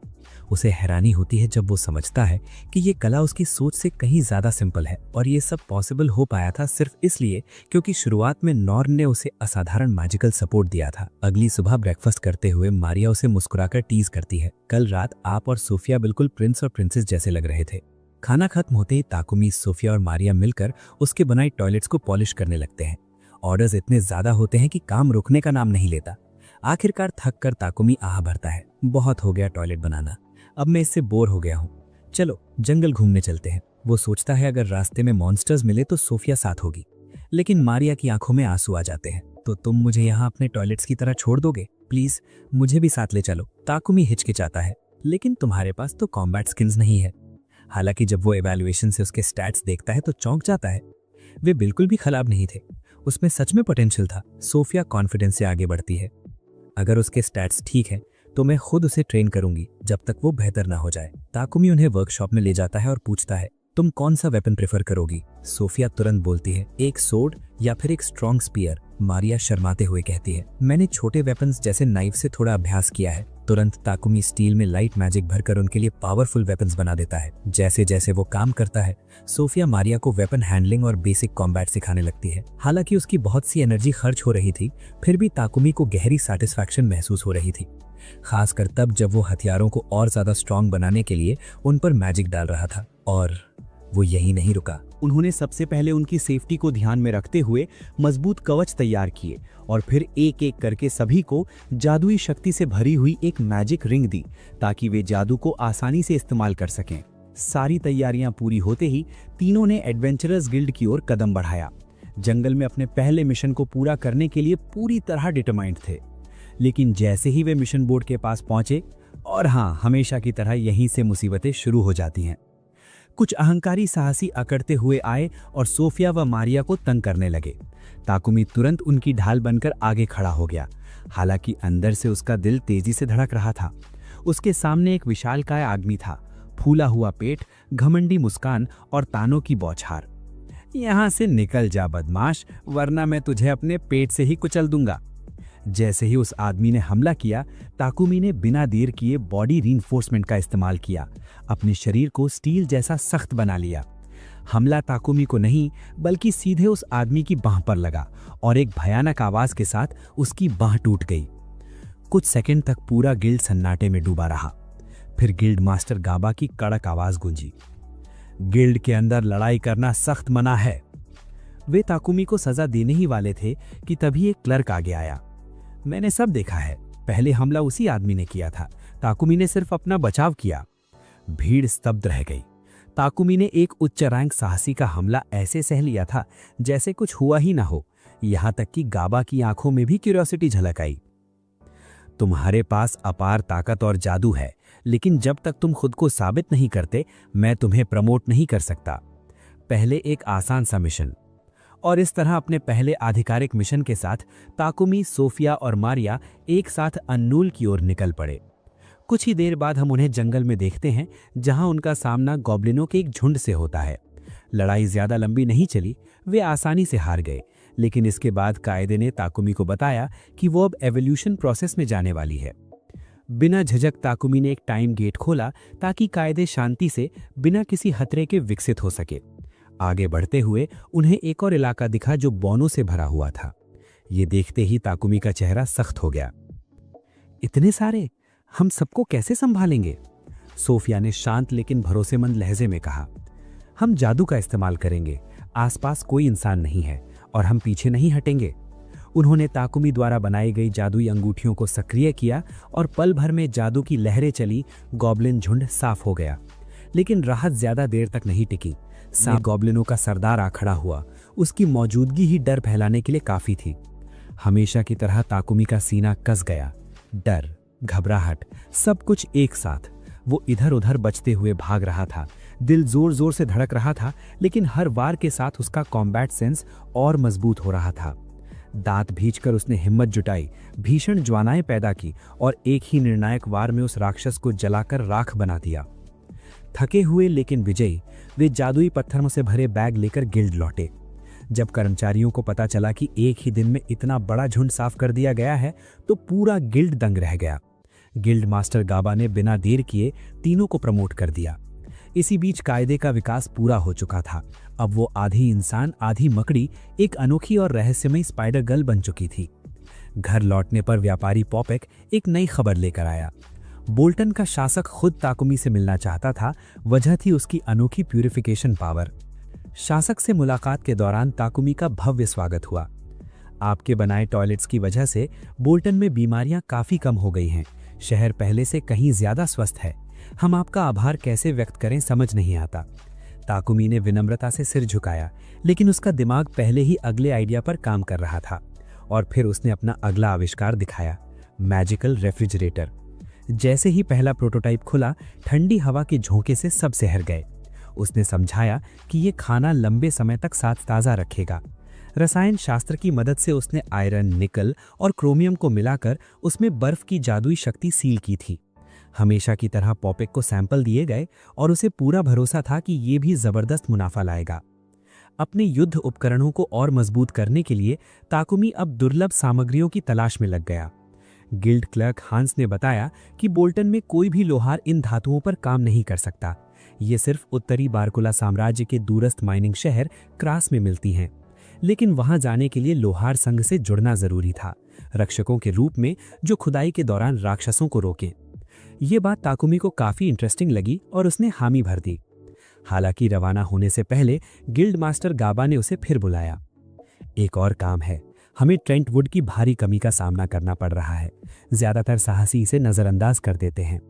उसे हैरानी होती है जब वो समझता है कि ये कला उसकी सोच से कहीं ज्यादा सिंपल है और ये सब पॉसिबल हो पाया था सिर्फ इसलिए क्योंकि शुरुआत में नॉर्न ने उसे असाधारण मैजिकल सपोर्ट दिया था। अगली सुबह ब्रेकफास्ट करते हुए मारिया उसे मुस्कुराकर टीज करती है। कल रात आप और सोफिया बिल्कुल प्रिंस और प्रिंसेस जैसे लग रहे थे। खाना खत्म होते ही ताकुमी, सोफिया और मारिया मिलकर उसके बनाई टॉयलेट्स को पॉलिश करने लगते हैं। ऑर्डर्स इतने ज्यादा होते हैं कि काम रुकने का नाम नहीं लेता। आखिरकार थक कर ताकुमी आह भरता है, बहुत हो गया टॉयलेट बनाना, अब मैं इससे बोर हो गया हूँ, चलो जंगल घूमने चलते हैं। वो सोचता है अगर रास्ते में मॉन्स्टर्स मिले तो सोफिया साथ होगी, लेकिन मारिया की आंखों में आंसू आ जाते हैं। तो तुम मुझे यहाँ अपने टॉयलेट्स की तरह छोड़ दोगे? प्लीज मुझे भी साथ ले चलो। ताकुमी हिचकिचाता है, लेकिन तुम्हारे पास तो कॉम्बैट स्किल्स नहीं है। हालांकि जब वो एवैल्यूएशन से उसके स्टैट्स देखता है तो चौंक जाता है। वे बिल्कुल भी खराब नहीं थे, उसमें सच में पोटेंशियल था। सोफिया कॉन्फिडेंस से आगे बढ़ती है। अगर उसके स्टैट्स ठीक है तो मैं खुद उसे ट्रेन करूंगी जब तक वो बेहतर ना हो जाए। ताकुमी उन्हें वर्कशॉप में ले जाता है और पूछता है, तुम कौन सा वेपन प्रेफर करोगी? सोफिया तुरंत बोलती है, एक सोर्ड या फिर एक स्ट्रॉन्ग स्पीयर। मारिया शर्माते हुए कहती है, मैंने छोटे वेपन्स जैसे नाइफ से थोड़ा अभ्यास किया है। तुरंत ताकुमी स्टील में लाइट मैजिक भरकर उनके लिए पावरफुल वेपन्स बना देता है। जैसे जैसे वो काम करता है, सोफिया मारिया को वेपन हैंडलिंग और बेसिक कॉम्बैट सिखाने लगती है। हालांकि उसकी बहुत सी एनर्जी खर्च हो रही थी, फिर भी ताकुमी को गहरी सैटिस्फैक्शन महसूस हो रही थी, खासकर तब जब वो हथियारों को और ज्यादा स्ट्रॉन्ग बनाने के लिए उन पर मैजिक डाल रहा था। और वो यही नहीं रुका। उन्होंने सबसे पहले उनकी सेफ्टी को ध्यान में रखते हुए मजबूत कवच तैयार किए और फिर एक एक करके सभी को जादुई शक्ति से भरी हुई एक मैजिक रिंग दी ताकि वे जादू को आसानी से इस्तेमाल कर सकें। सारी तैयारियां पूरी होते ही तीनों ने एडवेंचरर्स गिल्ड की ओर कदम बढ़ाया। जंगल में अपने पहले मिशन को पूरा करने के लिए पूरी तरह डिटरमाइंड थे। लेकिन जैसे ही वे मिशन बोर्ड के पास पहुंचे, और हाँ, हमेशा की तरह यहीं से मुसीबतें शुरू हो जाती हैं। कुछ अहंकारी साहसी अकड़ते हुए आए और सोफिया व मारिया को तंग करने लगे। ताकुमी तुरंत उनकी ढाल बनकर आगे खड़ा हो गया, हालांकि अंदर से उसका दिल तेजी से धड़क रहा था। उसके सामने एक विशालकाय आदमी था, फूला हुआ पेट, घमंडी मुस्कान और तानों की बौछार। यहां से निकल जा बदमाश, वरना मैं तुझे अपने पेट से ही कुचल दूंगा। जैसे ही उस आदमी ने हमला किया, ताकुमी ने बिना देर किए बॉडी रीइंफोर्समेंट का इस्तेमाल किया, अपने शरीर को स्टील जैसा सख्त बना लिया। हमला ताकुमी को नहीं बल्कि सीधे उस आदमी की बांह पर लगा और एक भयानक आवाज के साथ उसकी बांह टूट गई। कुछ सेकंड तक पूरा गिल्ड सन्नाटे में डूबा रहा। फिर गिल्ड मास्टर गाबा की कड़क आवाज गूंजी, गिल्ड के अंदर लड़ाई करना सख्त मना है। वे ताकुमी को सजा देने ही वाले थे कि तभी एक क्लर्क आगे आया। मैंने सब देखा है, पहले हमला उसी आदमी ने किया था, ताकुमी ने सिर्फ अपना बचाव किया। भीड़ स्तब्ध रह गई। ताकुमी ने एक उच्च रैंक साहसी का हमला ऐसे सह लिया था जैसे कुछ हुआ ही ना हो। यहां तक कि गाबा की आंखों में भी क्यूरियोसिटी झलक आई। तुम्हारे पास अपार ताकत और जादू है, लेकिन जब तक तुम खुद को साबित नहीं करते, मैं तुम्हें प्रमोट नहीं कर सकता। पहले एक आसान सा मिशन। और इस तरह अपने पहले आधिकारिक मिशन के साथ ताकुमी, सोफिया और मारिया एक साथ अन्नूल की ओर निकल पड़े। कुछ ही देर बाद हम उन्हें जंगल में देखते हैं, जहां उनका सामना गॉब्लिनों के एक झुंड से होता है। लड़ाई ज्यादा लंबी नहीं चली, वे आसानी से हार गए। लेकिन इसके बाद कायदे ने ताकुमी को बताया कि वो अब एवोल्यूशन प्रोसेस में जाने वाली है। बिना झिझक ताकुमी ने एक टाइम गेट खोला ताकि कायदे शांति से बिना किसी खतरे के विकसित हो सके। आगे बढ़ते हुए उन्हें एक और इलाका दिखा जो बौनों से भरा हुआ था। ये देखते ही ताकुमी का चेहरा सख्त हो गया। इतने सारे, हम सबको कैसे संभालेंगे? सोफिया ने शांत लेकिन भरोसेमंद लहजे में कहा, हम जादू का इस्तेमाल करेंगे, आसपास कोई इंसान नहीं है और हम पीछे नहीं हटेंगे। उन्होंने ताकुमी द्वारा बनाई गई जादुई अंगूठियों को सक्रिय किया और पल भर में जादू की लहरें चली। गॉब्लिन झुंड साफ हो गया, लेकिन राहत ज्यादा देर तक नहीं टिकी। सांप गॉब्लिनों का सरदार आ खड़ा हुआ। उसकी मौजूदगी ही डर फैलाने के लिए काफी थी। हमेशा की तरह ताकुमी का सीना कस गया। डर, घबराहट, सब कुछ एक साथ। वो इधर उधर बचते हुए भाग रहा था। दिल जोर जोर से धड़क रहा था, लेकिन हर वार के साथ उसका कॉम्बैट सेंस और मजबूत हो रहा था। दांत भींचकर उसने हिम्मत जुटाई, भीषण ज्वालाएं पैदा की और एक ही निर्णायक वार में उस राक्षस को जलाकर राख बना दिया। थके हुए लेकिन विजयी, वे जादुई पत्थरों से भरे बैग लेकर गिल्ड लौटे। जब कर्मचारियों को पता चला कि एक ही दिन में इतना बड़ा झुंड साफ कर दिया गया है, तो पूरा गिल्ड दंग रह गया। गिल्ड मास्टर गाबा ने बिना देर किए तीनों को प्रमोट कर दिया। इसी बीच कायदे का विकास पूरा हो चुका था। अब वो आधी इंसान आधी मकड़ी, एक अनोखी और रहस्यमयी स्पाइडर गर्ल बन चुकी थी। घर लौटने पर व्यापारी पॉपेक एक नई खबर लेकर आया। बोल्टन का शासक खुद ताकुमी से मिलना चाहता था। वजह थी उसकी अनोखी प्यूरिफिकेशन पावर। शासक से मुलाकात के दौरान ताकुमी का भव्य स्वागत हुआ। आपके बनाए टॉयलेट्स की वजह से बोल्टन में बीमारियां काफी कम हो गई हैं। शहर पहले से कहीं ज्यादा स्वस्थ है। हम आपका आभार कैसे व्यक्त करें समझ नहीं आता। ताकुमी ने विनम्रता से सिर झुकाया, लेकिन उसका दिमाग पहले ही अगले आइडिया पर काम कर रहा था। और फिर उसने अपना अगला आविष्कार दिखाया, मैजिकल रेफ्रिजरेटर। जैसे ही पहला प्रोटोटाइप खुला, ठंडी हवा के झोंके से सब सहर गए। उसने समझाया कि ये खाना लंबे समय तक साथ ताज़ा रखेगा। रसायन शास्त्र की मदद से उसने आयरन, निकल और क्रोमियम को मिलाकर उसमें बर्फ की जादुई शक्ति सील की थी। हमेशा की तरह पॉपेक को सैंपल दिए गए और उसे पूरा भरोसा था कि ये भी जबरदस्त मुनाफा लाएगा। अपने युद्ध उपकरणों को और मजबूत करने के लिए ताकुमी अब दुर्लभ सामग्रियों की तलाश में लग गया। गिल्ड क्लर्क हांस ने बताया कि बोल्टन में कोई भी लोहार इन धातुओं पर काम नहीं कर सकता। ये सिर्फ उत्तरी बारकुला साम्राज्य के दूरस्थ माइनिंग शहर क्रास में मिलती हैं। लेकिन वहां जाने के लिए लोहार संघ से जुड़ना जरूरी था, रक्षकों के रूप में जो खुदाई के दौरान राक्षसों को रोके। ये बात ताकुमी को काफी इंटरेस्टिंग लगी और उसने हामी भर दी। हालांकि रवाना होने से पहले गिल्ड मास्टर गाबा ने उसे फिर बुलाया। एक और काम है, हमें ट्रेंटवुड की भारी कमी का सामना करना पड़ रहा है। ज्यादातर साहसी इसे नजरअंदाज कर देते हैं।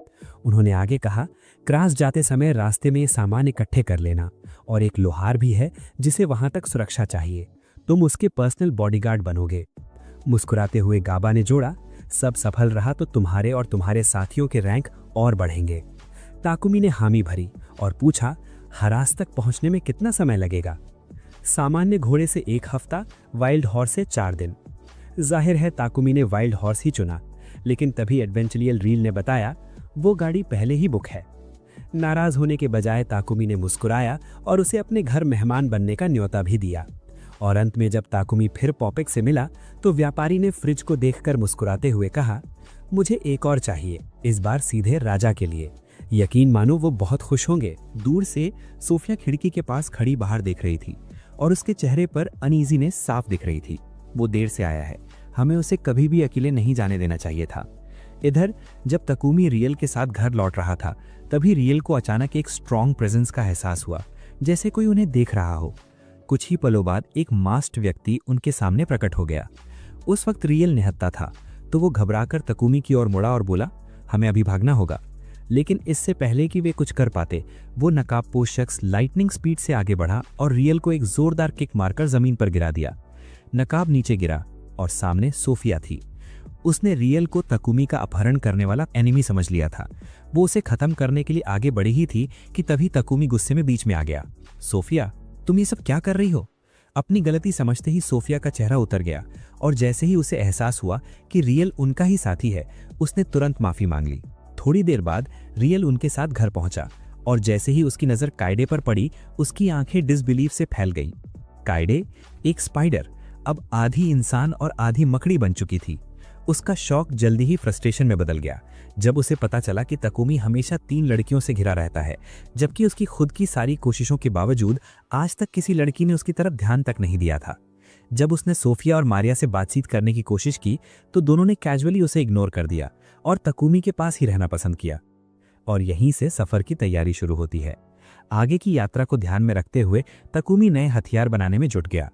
उन्होंने आगे कहा, क्रास जाते समय रास्ते में ये सामान इकट्ठे कर लेना, और एक लोहार भी है जिसे वहां तक सुरक्षा चाहिए। तुम उसके पर्सनल बॉडीगार्ड बनोगे। मुस्कुराते हुए गाबा ने जोड़ा, सब सफल रहा तो तुम्हारे और तुम्हारे साथियों के रैंक और बढ़ेंगे। ताकुमी ने हामी भरी और पूछा, हरास तक पहुंचने में कितना समय लगेगा? सामान्य घोड़े से 1 हफ्ता, वाइल्ड हॉर्स से 4 दिन। जाहिर है ताकुमी ने वाइल्ड हॉर्स ही चुना, लेकिन तभी एडवेंचरियल रील ने बताया, वो गाड़ी पहले ही बुक है। नाराज होने के बजाय ताकुमी ने मुस्कुराया और उसे अपने घर मेहमान बनने का न्योता भी दिया। और अंत में जब ताकुमी फिर पॉपेक से मिला तो व्यापारी ने फ्रिज को देखकर मुस्कुराते हुए कहा, मुझे एक और चाहिए, इस बार सीधे राजा के लिए। यकीन मानो वो बहुत खुश होंगे। दूर से सोफिया खिड़की के पास खड़ी बाहर देख रही थी और उसके चेहरे पर अनईजीनेस साफ दिख रही थी। वो देर से आया है, हमें उसे कभी भी अकेले नहीं जाने देना चाहिए था। इधर जब तकुमी रियल के साथ घर लौट रहा था, तभी रियल को अचानक एक स्ट्रॉन्ग प्रेजेंस का एहसास हुआ, जैसे कोई उन्हें देख रहा हो। कुछ ही पलों बाद एक मास्क्ड व्यक्ति उनके सामने प्रकट हो गया। उस वक्त रियल निहत्था था, तो वो घबराकर तकुमी की ओर मुड़ा और बोला, हमें अभी भागना होगा। लेकिन इससे पहले कि वे कुछ कर पाते, वो नकाबपोश शख्स लाइटनिंग स्पीड से आगे बढ़ा और रियल को एक जोरदार किक मारकर जमीन पर गिरा दिया। नकाब नीचे गिरा और सामने सोफिया थी। उसने रियल को तकुमी का अपहरण करने वाला एनिमी समझ लिया था। वो उसे खत्म करने के लिए आगे बढ़ी ही थी कि तभी तकुमी गुस्से में बीच में आ गया। सोफिया, तुम ये सब क्या कर रही हो? अपनी गलती समझते ही सोफिया का चेहरा उतर गया और जैसे ही उसे एहसास हुआ कि रियल उनका ही साथी है, उसने तुरंत माफी मांग ली। थोड़ी देर बाद रियल उनके साथ घर पहुंचा और जैसे ही उसकी नजर कायडे पर पड़ी, उसकी आंखें डिसबिलीफ से फैल गईं। कायडे, एक स्पाइडर, अब आधी इंसान और आधी मकड़ी बन चुकी थी। उसका शौक जल्दी ही फ्रस्ट्रेशन में बदल गया जब उसे पता चला कि तकुमी हमेशा 3 लड़कियों से घिरा रहता है, जबकि उसकी खुद की सारी कोशिशों के बावजूद आज तक किसी लड़की ने उसकी तरफ ध्यान तक नहीं दिया था। जब उसने सोफिया और मारिया से बातचीत करने की कोशिश की तो दोनों ने कैजुअली उसे इग्नोर कर दिया और तकुमी के पास ही रहना पसंद किया। और यहीं से सफर की तैयारी शुरू होती है। आगे की यात्रा को ध्यान में रखते हुए तकुमी नए हथियार बनाने में जुट गया।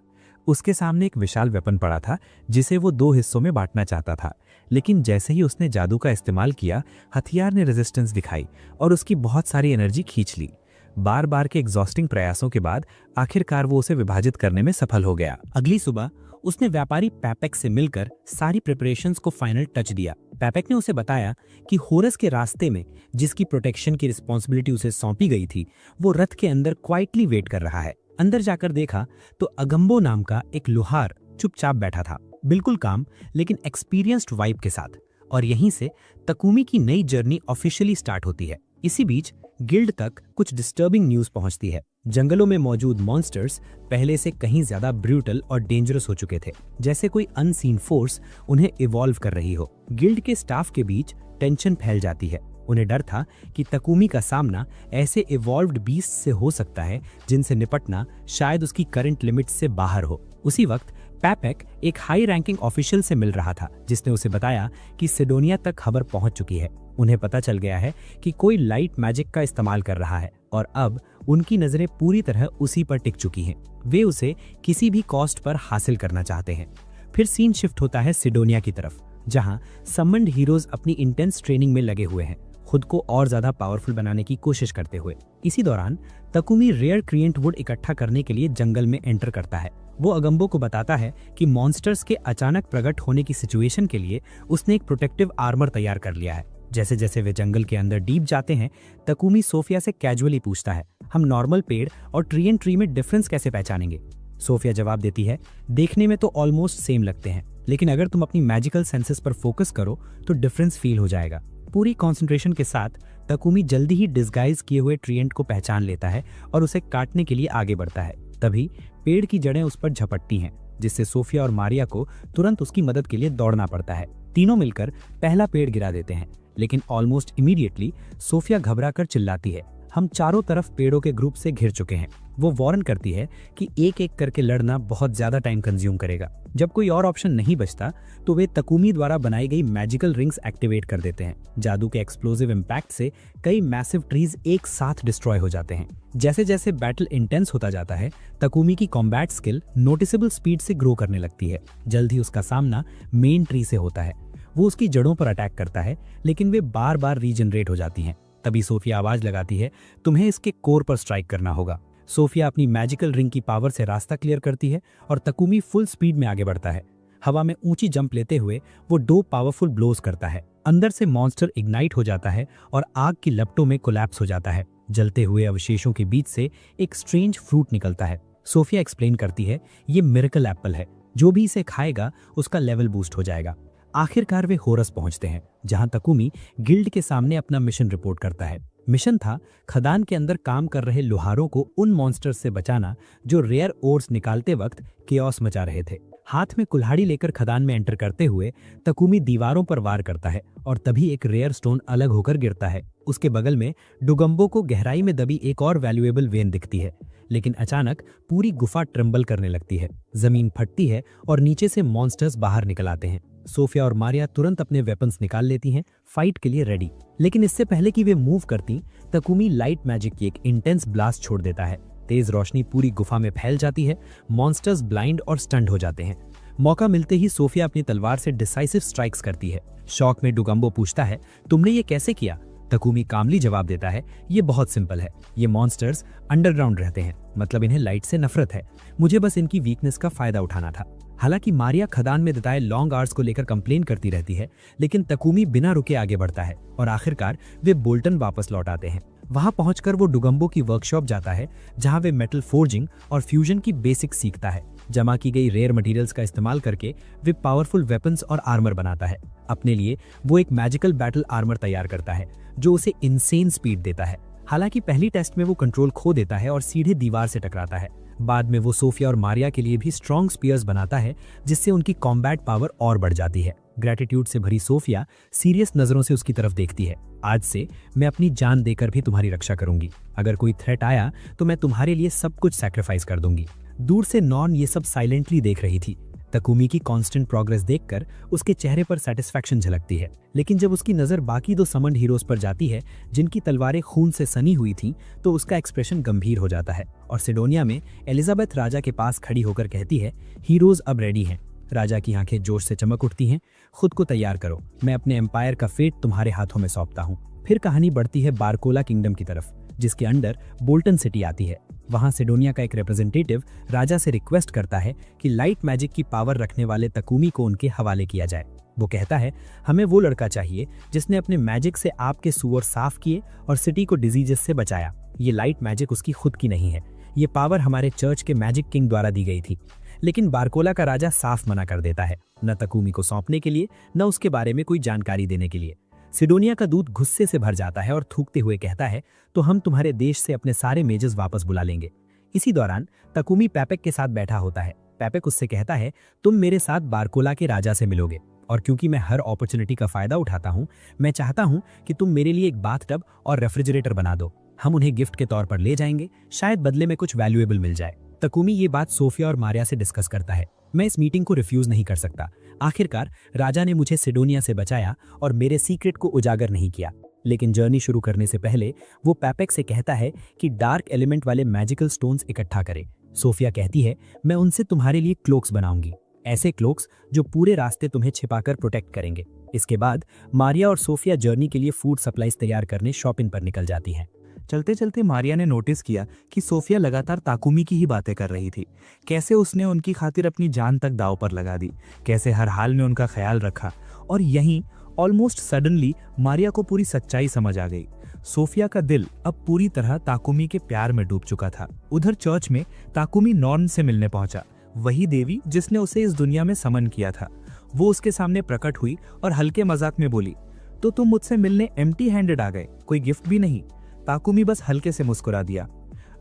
उसके सामने एक विशाल वेपन पड़ा था जिसे वो 2 हिस्सों में बांटना चाहता था, लेकिन जैसे ही उसने जादू का इस्तेमाल किया, हथियार ने रेजिस्टेंस दिखाई और उसकी बहुत सारी एनर्जी खींच ली। बार बार के एग्जॉस्टिंग प्रयासों के बाद आखिरकार वो उसे विभाजित करने में सफल हो गया। अगली सुबह उसने व्यापारी पैपेक से मिलकर सारी प्रिपरेशंस को फाइनल टच दिया। पैपेक ने उसे बताया कि होरस के रास्ते में जिसकी प्रोटेक्शन की रिस्पॉन्सिबिलिटी उसे सौंपी गई थी, वो रथ के अंदर क्वाइटली वेट कर रहा है। अंदर जाकर देखा तो अगम्बो नाम का एक लोहार चुपचाप बैठा था, बिल्कुल काम लेकिन एक्सपीरियंस्ड वाइब के साथ। और यहीं से तकुमी की नई जर्नी ऑफिशियली स्टार्ट होती है। इसी बीच गिल्ड तक कुछ डिस्टर्बिंग न्यूज पहुंचती है। जंगलों में मौजूद मॉन्स्टर्स पहले से कहीं ज्यादा ब्रूटल और डेंजरस हो चुके थे, जैसे कोई अनसीन फोर्स उन्हें इवॉल्व कर रही हो। गिल्ड के स्टाफ के बीच टेंशन फैल जाती है। उन्हें डर था कि तकुमी का सामना ऐसे इवॉल्व्ड बीस्ट से हो सकता है जिनसे निपटना शायद उसकी करंट लिमिट से बाहर हो। उसी वक्त पैपेक एक हाई रैंकिंग ऑफिशियल से मिल रहा था, जिसने उसे बताया कि सिडोनिया तक खबर पहुंच चुकी है। उन्हें पता चल गया है कि कोई लाइट मैजिक का इस्तेमाल कर रहा है और अब उनकी नजरें पूरी तरह उसी पर टिक चुकी हैं। वे उसे किसी भी कॉस्ट पर हासिल करना चाहते हैं। फिर सीन शिफ्ट होता है सिडोनिया की तरफ, जहां समन्ड हीरोज अपनी इंटेंस ट्रेनिंग में लगे हुए हैं, खुद को और ज्यादा पावरफुल बनाने की कोशिश करते हुए। इसी दौरान तकुमी रेयर क्रिएंट वुड इकट्ठा करने के लिए जंगल में एंटर करता है। वो अगम्बो को बताता है कि मॉन्स्टर्स के अचानक प्रकट होने की सिचुएशन के लिए उसने एक प्रोटेक्टिव आर्मर तैयार कर लिया है, जैसे जैसे वे जंगल के अंदर डीप जाते हैं, तकुमी सोफिया से कैजुअली पूछता है, हम नॉर्मल पेड़ और ट्री एंड ट्री में डिफरेंस कैसे पहचानेंगे? सोफिया जवाब देती है, देखने में तो ऑलमोस्ट सेम लगते हैं, लेकिन अगर तुम अपनी मैजिकल सेंसेस पर फोकस करो तो डिफरेंस फील हो जाएगा। पूरी कंसंट्रेशन के साथ तकुमी जल्दी ही डिस्गाइज किए हुए ट्रीएंट को पहचान लेता है और उसे काटने के लिए आगे बढ़ता है। तभी पेड़ की जड़ें उस पर झपटती हैं, जिससे सोफिया और मारिया को तुरंत उसकी मदद के लिए दौड़ना पड़ता है। तीनों मिलकर पहला पेड़ गिरा देते हैं, लेकिन ऑलमोस्ट इमीडिएटली सोफिया घबराकर चिल्लाती है, हम चारों तरफ पेड़ों के ग्रुप से घिर चुके हैं। वो वार्न करती है कि एक एक करके लड़ना बहुत ज्यादा टाइम कंज्यूम करेगा। जब कोई और ऑप्शन नहीं बचता तो वे तकुमी द्वारा बनाई गई मैजिकल रिंग्स एक्टिवेट कर देते हैं। जादू के एक्सप्लोसिव इम्पैक्ट से कई मैसिव ट्रीज एक साथ डिस्ट्रॉय हो जाते हैं। जैसे जैसे बैटल इंटेंस होता जाता है, तकुमी की कॉम्बैट स्किल नोटिसेबल स्पीड से ग्रो करने लगती है। जल्द ही उसका सामना मेन ट्री से होता है। वो उसकी जड़ों पर अटैक करता है, लेकिन वे बार बार रीजनरेट हो जाती हैं। तभी सोफिया आवाज लगाती है, तुम्हें इसके कोर पर स्ट्राइक करना होगा। सोफिया अपनी मैजिकल रिंग की पावर से रास्ता क्लियर करती है और तकुमी फुल स्पीड में आगे बढ़ता है। हवा में ऊंची जंप लेते हुए वो 2 पावरफुल ब्लोज करता है। अंदर से मॉन्स्टर इग्नाइट हो जाता है और आग की लपटों में कोलैप्स हो जाता है। जलते हुए अवशेषों के बीच से एक स्ट्रेंज फ्रूट निकलता है। सोफिया एक्सप्लेन करती है, ये मिरेकल एप्पल है, जो भी इसे खाएगा उसका लेवल बूस्ट हो जाएगा। आखिरकार वे होरस पहुंचते हैं, जहां तकुमी गिल्ड के सामने अपना मिशन रिपोर्ट करता है। मिशन था खदान के अंदर काम कर रहे लोहारों को उन मॉन्स्टर्स से बचाना जो रेयर ओर्स निकालते वक्त केओस मचा रहे थे। हाथ में कुल्हाड़ी लेकर खदान में एंटर करते हुए तकुमी दीवारों पर वार करता है और तभी एक रेयर स्टोन अलग होकर गिरता है। उसके बगल में डुगम्बो को गहराई में दबी एक और वैल्यूएबल वेन दिखती है, लेकिन अचानक पूरी गुफा ट्रम्बल करने लगती है। जमीन फटती है और नीचे से मॉन्स्टर्स बाहर निकल आते हैं। सोफिया और मारिया तुरंत अपने वेपन्स निकाल लेती हैं, फाइट के लिए रेडी। लेकिन इससे पहले कि वे मूव करती, तकुमी लाइट मैजिक की एक इंटेंस ब्लास्ट छोड़ देता है। तेज रोशनी पूरी गुफा में फैल जाती है। मॉन्स्टर्स ब्लाइंड और स्टंड हो जाते हैं। मौका मिलते ही सोफिया अपनी तलवार से डिसाइसिव स्ट्राइक्स करती है। शॉक में डुगम्बो पूछता है, तुमने ये कैसे किया? तकुमी कामली जवाब देता है, ये बहुत सिंपल है। ये मॉन्स्टर्स अंडरग्राउंड रहते हैं, मतलब इन्हें लाइट से नफरत है। मुझे बस इनकी वीकनेस का फायदा उठाना था। हालांकि मारिया खदान में बिताए लॉन्ग आवर्स को लेकर कंप्लेन करती रहती है, लेकिन तकुमी बिना रुके आगे बढ़ता है और आखिरकार वे बोल्टन वापस लौट आते हैं। वहां पहुंचकर वो डुगम्बो की वर्कशॉप जाता है, जहां वे मेटल फोर्जिंग और फ्यूजन की बेसिक सीखता है। जमा की गई रेयर मटेरियल्स का इस्तेमाल करके वे पावरफुल वेपन्स और आर्मर बनाता है। अपने लिए वो एक मैजिकल बैटल आर्मर तैयार करता है, जो उसे इनसेन स्पीड देता है। हालांकि पहली टेस्ट में वो कंट्रोल खो देता है और सीधे दीवार से टकराता है। बाद में वो सोफिया और मारिया के लिए भी स्ट्रॉन्ग स्पीयर्स बनाता है, जिससे उनकी कॉम्बैट पावर और बढ़ जाती है। ग्रेटिट्यूड से भरी सोफिया सीरियस नजरों से उसकी तरफ देखती है। आज से मैं अपनी जान देकर भी तुम्हारी रक्षा करूंगी। अगर कोई थ्रेट आया तो मैं तुम्हारे लिए सब कुछ सैक्रिफाइस कर दूंगी। दूर से नॉन ये सब साइलेंटली देख रही थी। तकुमी की कांस्टेंट प्रोग्रेस देखकर उसके चेहरे पर सेटिस्फैक्शन झलकती है, लेकिन जब उसकी नजर बाकी 2 समन्ड हीरोज पर जाती है जिनकी तलवारें खून से सनी हुई थीं, तो उसका एक्सप्रेशन गंभीर हो जाता है और सिडोनिया में एलिजाबेथ राजा के पास खड़ी होकर कहती है, हीरोज अब रेडी हैं। राजा की आंखें जोश से चमक उठती हैं। खुद को तैयार करो, मैं अपने एम्पायर का फेट तुम्हारे हाथों में सौंपता हूँ। फिर कहानी बढ़ती है बारकोला किंगडम की तरफ, जिसके अंडर बोल्टन सिटी आती है। वहां सिडोनिया का एक रिप्रेजेंटेटिव राजा से रिक्वेस्ट करता है कि लाइट मैजिक की पावर रखने वाले तकुमी को उनके हवाले किया जाए। वो कहता है, हमें वो लड़का चाहिए जिसने अपने मैजिक से आपके सुअर साफ किए और सिटी को डिजीजेस से बचाया। ये लाइट मैजिक उसकी खुद की नहीं है, ये पावर हमारे चर्च के मैजिक किंग द्वारा दी गई थी। लेकिन बारकोला का राजा साफ मना कर देता है, न तकुमी को सौंपने के लिए, न उसके बारे में कोई जानकारी देने के लिए। सिडोनिया का दूत गुस्से से भर जाता है और थूकते हुए कहता है, तो हम तुम्हारे देश से अपने सारे मेजर्स वापस बुला लेंगे। इसी दौरान तकुमी पैपेक के साथ बैठा होता है। पैपेक उससे कहता है, तुम मेरे साथ बारकोला के राजा से मिलोगे, और क्योंकि मैं हर अपॉर्चुनिटी का फायदा उठाता हूँ, मैं चाहता हूँ कि तुम मेरे लिए एक बाथटब और रेफ्रिजरेटर बना दो। हम उन्हें गिफ्ट के तौर पर ले जाएंगे, शायद बदले में कुछ वैल्यूएबल मिल जाए। तकुमी ये बात सोफिया और मारिया से डिस्कस करता है। मैं इस मीटिंग को रिफ्यूज नहीं कर सकता। आखिरकार राजा ने मुझे सिडोनिया से बचाया और मेरे सीक्रेट को उजागर नहीं किया। लेकिन जर्नी शुरू करने से पहले वो पैपेक से कहता है कि डार्क एलिमेंट वाले मैजिकल स्टोन्स इकट्ठा करे। सोफिया कहती है, मैं उनसे तुम्हारे लिए क्लोक्स बनाऊंगी, ऐसे क्लोक्स जो पूरे रास्ते तुम्हें छिपाकर प्रोटेक्ट करेंगे। इसके बाद मारिया और सोफिया जर्नी के लिए फूड सप्लाईज तैयार करने शॉपिंग पर निकल जाती हैं। चलते चलते मारिया ने नोटिस किया कि सोफिया लगातार ताकुमी की ही बातें कर रही थी। कैसे उसने उनकी खातिर अपनी जान तक दांव पर लगा दी, कैसे हर हाल में उनका ख्याल रखा, और यहीं ऑलमोस्ट सडनली मारिया को पूरी सच्चाई समझ आ गई। सोफिया का दिल अब पूरी तरह ताकुमी के प्यार में डूब चुका था। उधर चर्च में ताकुमी नॉर्न से मिलने पहुंचा, वही देवी जिसने उसे इस दुनिया में समन किया था। वो उसके सामने प्रकट हुई और हल्के मजाक में बोली, तो तुम मुझसे मिलने एम्प्टी हैंडेड आ गए, कोई गिफ्ट भी नहीं? ताकुमी बस हल्के से मुस्कुरा दिया।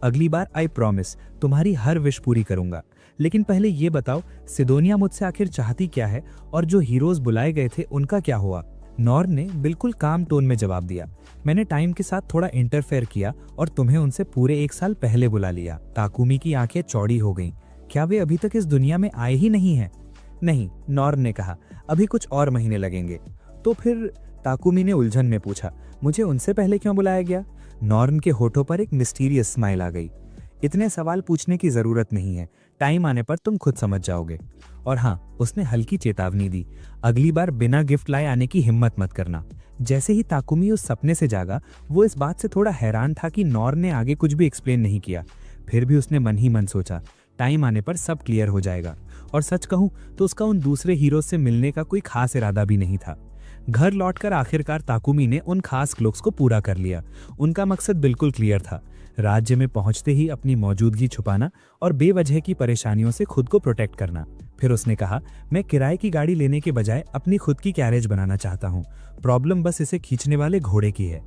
अगली बार आई प्रॉमिस तुम्हारी हर विश पूरी करूंगा, लेकिन पहले ये बताओ सिडोनिया मुझसे आखिर चाहती क्या है, और जो हीरोज बुलाए गए थे उनका क्या हुआ? नॉर्न ने बिल्कुल काम टोन में जवाब दिया, मैंने टाइम के साथ थोड़ा इंटरफेयर किया और तुम्हें उनसे पूरे 1 साल पहले बुला लिया। ताकुमी की आंखें चौड़ी हो गईं। क्या वे अभी तक इस दुनिया में आए ही नहीं हैं? नहीं, नॉर्न ने कहा, अभी कुछ और महीने लगेंगे। तो फिर? ताकुमी ने उलझन में पूछा, मुझे उनसे पहले क्यों बुलाया गया? नॉर्न के होठों पर एक मिस्टीरियस स्माइल आ गई। इतने सवाल पूछने की जरूरत नहीं है, टाइम आने पर तुम खुद समझ जाओगे। और हाँ, उसने हल्की चेतावनी दी, अगली बार बिना गिफ्ट लाए आने की हिम्मत मत करना। जैसे ही ताकुमी उस सपने से जागा, वो इस बात से थोड़ा हैरान था कि नॉर्न ने आगे कुछ भी एक्सप्लेन नहीं किया। फिर भी उसने मन ही मन सोचा, टाइम आने पर सब क्लियर हो जाएगा। और सच कहूं तो उसका उन दूसरे हीरो से मिलने का कोई खास इरादा भी नहीं था। घर लौटकर आखिरकार ताकुमी ने उन खास क्लोक्स को पूरा कर लिया। उनका मकसद बिल्कुल क्लियर था, राज्य में पहुंचते ही अपनी मौजूदगी छुपाना और बेवजह की परेशानियों से खुद को प्रोटेक्ट करना। फिर उसने कहा, मैं किराए की गाड़ी लेने के बजाय अपनी खुद की कैरेज बनाना चाहता हूँ। प्रॉब्लम बस इसे खींचने वाले घोड़े की है।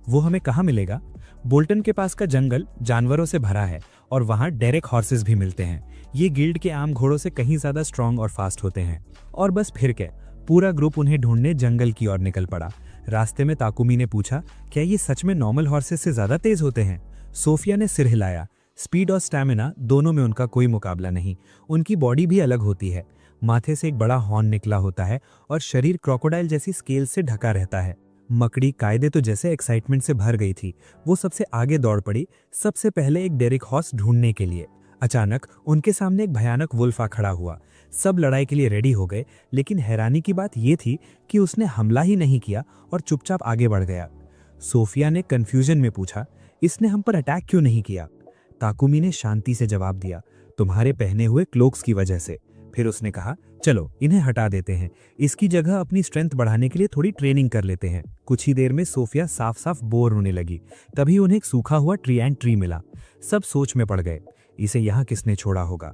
वो हमें कहाँ मिलेगा? बोल्टन के पास का जंगल जानवरों से भरा है और वहाँ डेरेक हॉर्सेस भी मिलते हैं। ये गिल्ड के आम घोड़ों से कहीं ज्यादा स्ट्रांग और फास्ट होते हैं। और बस फिर क्या, पूरा ग्रुप उन्हें ढूंढने जंगल की ओर निकल पड़ा। रास्ते में ताकुमी ने पूछा, क्या ये सच में नॉर्मल हॉर्सेस से ज्यादा तेज होते हैं? सोफिया ने सिर हिलाया। स्पीड और स्टैमिना दोनों में उनका कोई मुकाबला नहीं। उनकी बॉडी भी अलग होती है। माथे से एक बड़ा हॉर्न निकला होता है और शरीर क्रोकोडाइल जैसी स्केल से ढका रहता है। मकड़ी कायदे तो जैसे एक्साइटमेंट से भर गई थी। वो सबसे आगे दौड़ पड़ी, सबसे पहले एक डेरिक हॉर्स ढूंढने के लिए। अचानक उनके सामने एक भयानक वुल्फ आ खड़ा हुआ। सब लड़ाई के लिए रेडी हो गए, लेकिन हैरानी की बात यह थी कि उसने हमला ही नहीं किया और चुपचाप आगे बढ़ गया। सोफिया ने कंफ्यूजन में पूछा, इसने हम पर अटैक क्यों नहीं किया? ताकुमी ने शांति से जवाब दिया, तुम्हारे पहने हुए क्लोक्स की वजह से। फिर उसने कहा, चलो इन्हें हटा देते हैं, इसकी जगह अपनी स्ट्रेंथ बढ़ाने के लिए थोड़ी ट्रेनिंग कर लेते हैं। कुछ ही देर में सोफिया साफ साफ बोर होने लगी। तभी उन्हें एक सूखा हुआ ट्री एंड ट्री मिला। सब सोच में पड़ गए, इसे यहाँ किसने छोड़ा होगा?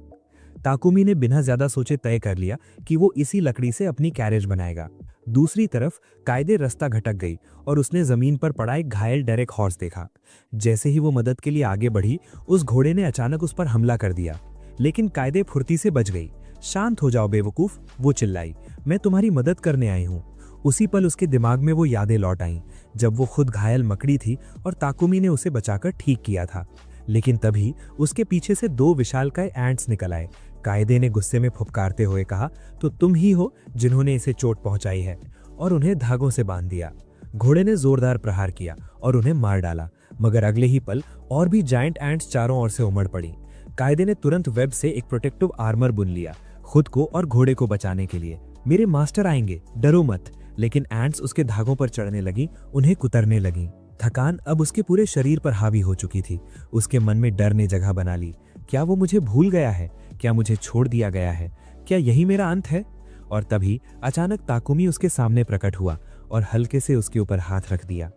ताकुमी ने बिना ज्यादा सोचे तय कर लिया कि वो इसी लकड़ी से अपनी कैरेज बनाएगा। दूसरी तरफ कायदे रास्ता भटक गई और उसने जमीन पर पड़ा एक घायल डेरेक हॉर्स देखा। जैसे ही वो मदद के लिए आगे बढ़ी, उस घोड़े ने अचानक उस पर हमला कर दिया, लेकिन कायदे फुर्ती से बच गई। शांत हो जाओ बेवकूफ, वो चिल्लाई, मैं तुम्हारी मदद करने आई हूँ। उसी पल उसके दिमाग में वो यादें लौट आईं, जब वो खुद घायल मकड़ी थी और ताकुमी ने उसे बचाकर ठीक किया था। लेकिन तभी उसके पीछे से 2 विशालकाय एंट्स निकल आए। कायदे ने गुस्से में फुफकारते हुए कहा, तो तुम ही हो जिन्होंने इसे चोट पहुंचाई है, और उन्हें धागों से बांध दिया। घोड़े ने जोरदार प्रहार किया और उन्हें मार डाला, मगर अगले ही पल और भी जायंट एंट्स चारों ओर से उमड़ पड़ी। कायदे ने तुरंत वेब से एक प्रोटेक्टिव आर्मर बुन लिया, खुद को और घोड़े को बचाने के लिए। मेरे मास्टर आएंगे, डरो मत। लेकिन एंट्स उसके धागों पर चढ़ने लगी, उन्हें कुतरने लगी। थकान अब उसके पूरे शरीर पर हावी हो चुकी थी। उसके मन में डर ने जगह बना ली। क्या वो मुझे भूल गया है? क्या मुझे छोड़ दिया गया है? क्या यही मेरा अंत है? और तभी अचानक ताकुमी उसके सामने प्रकट हुआ और हल्के से उसके ऊपर हाथ रख दिया।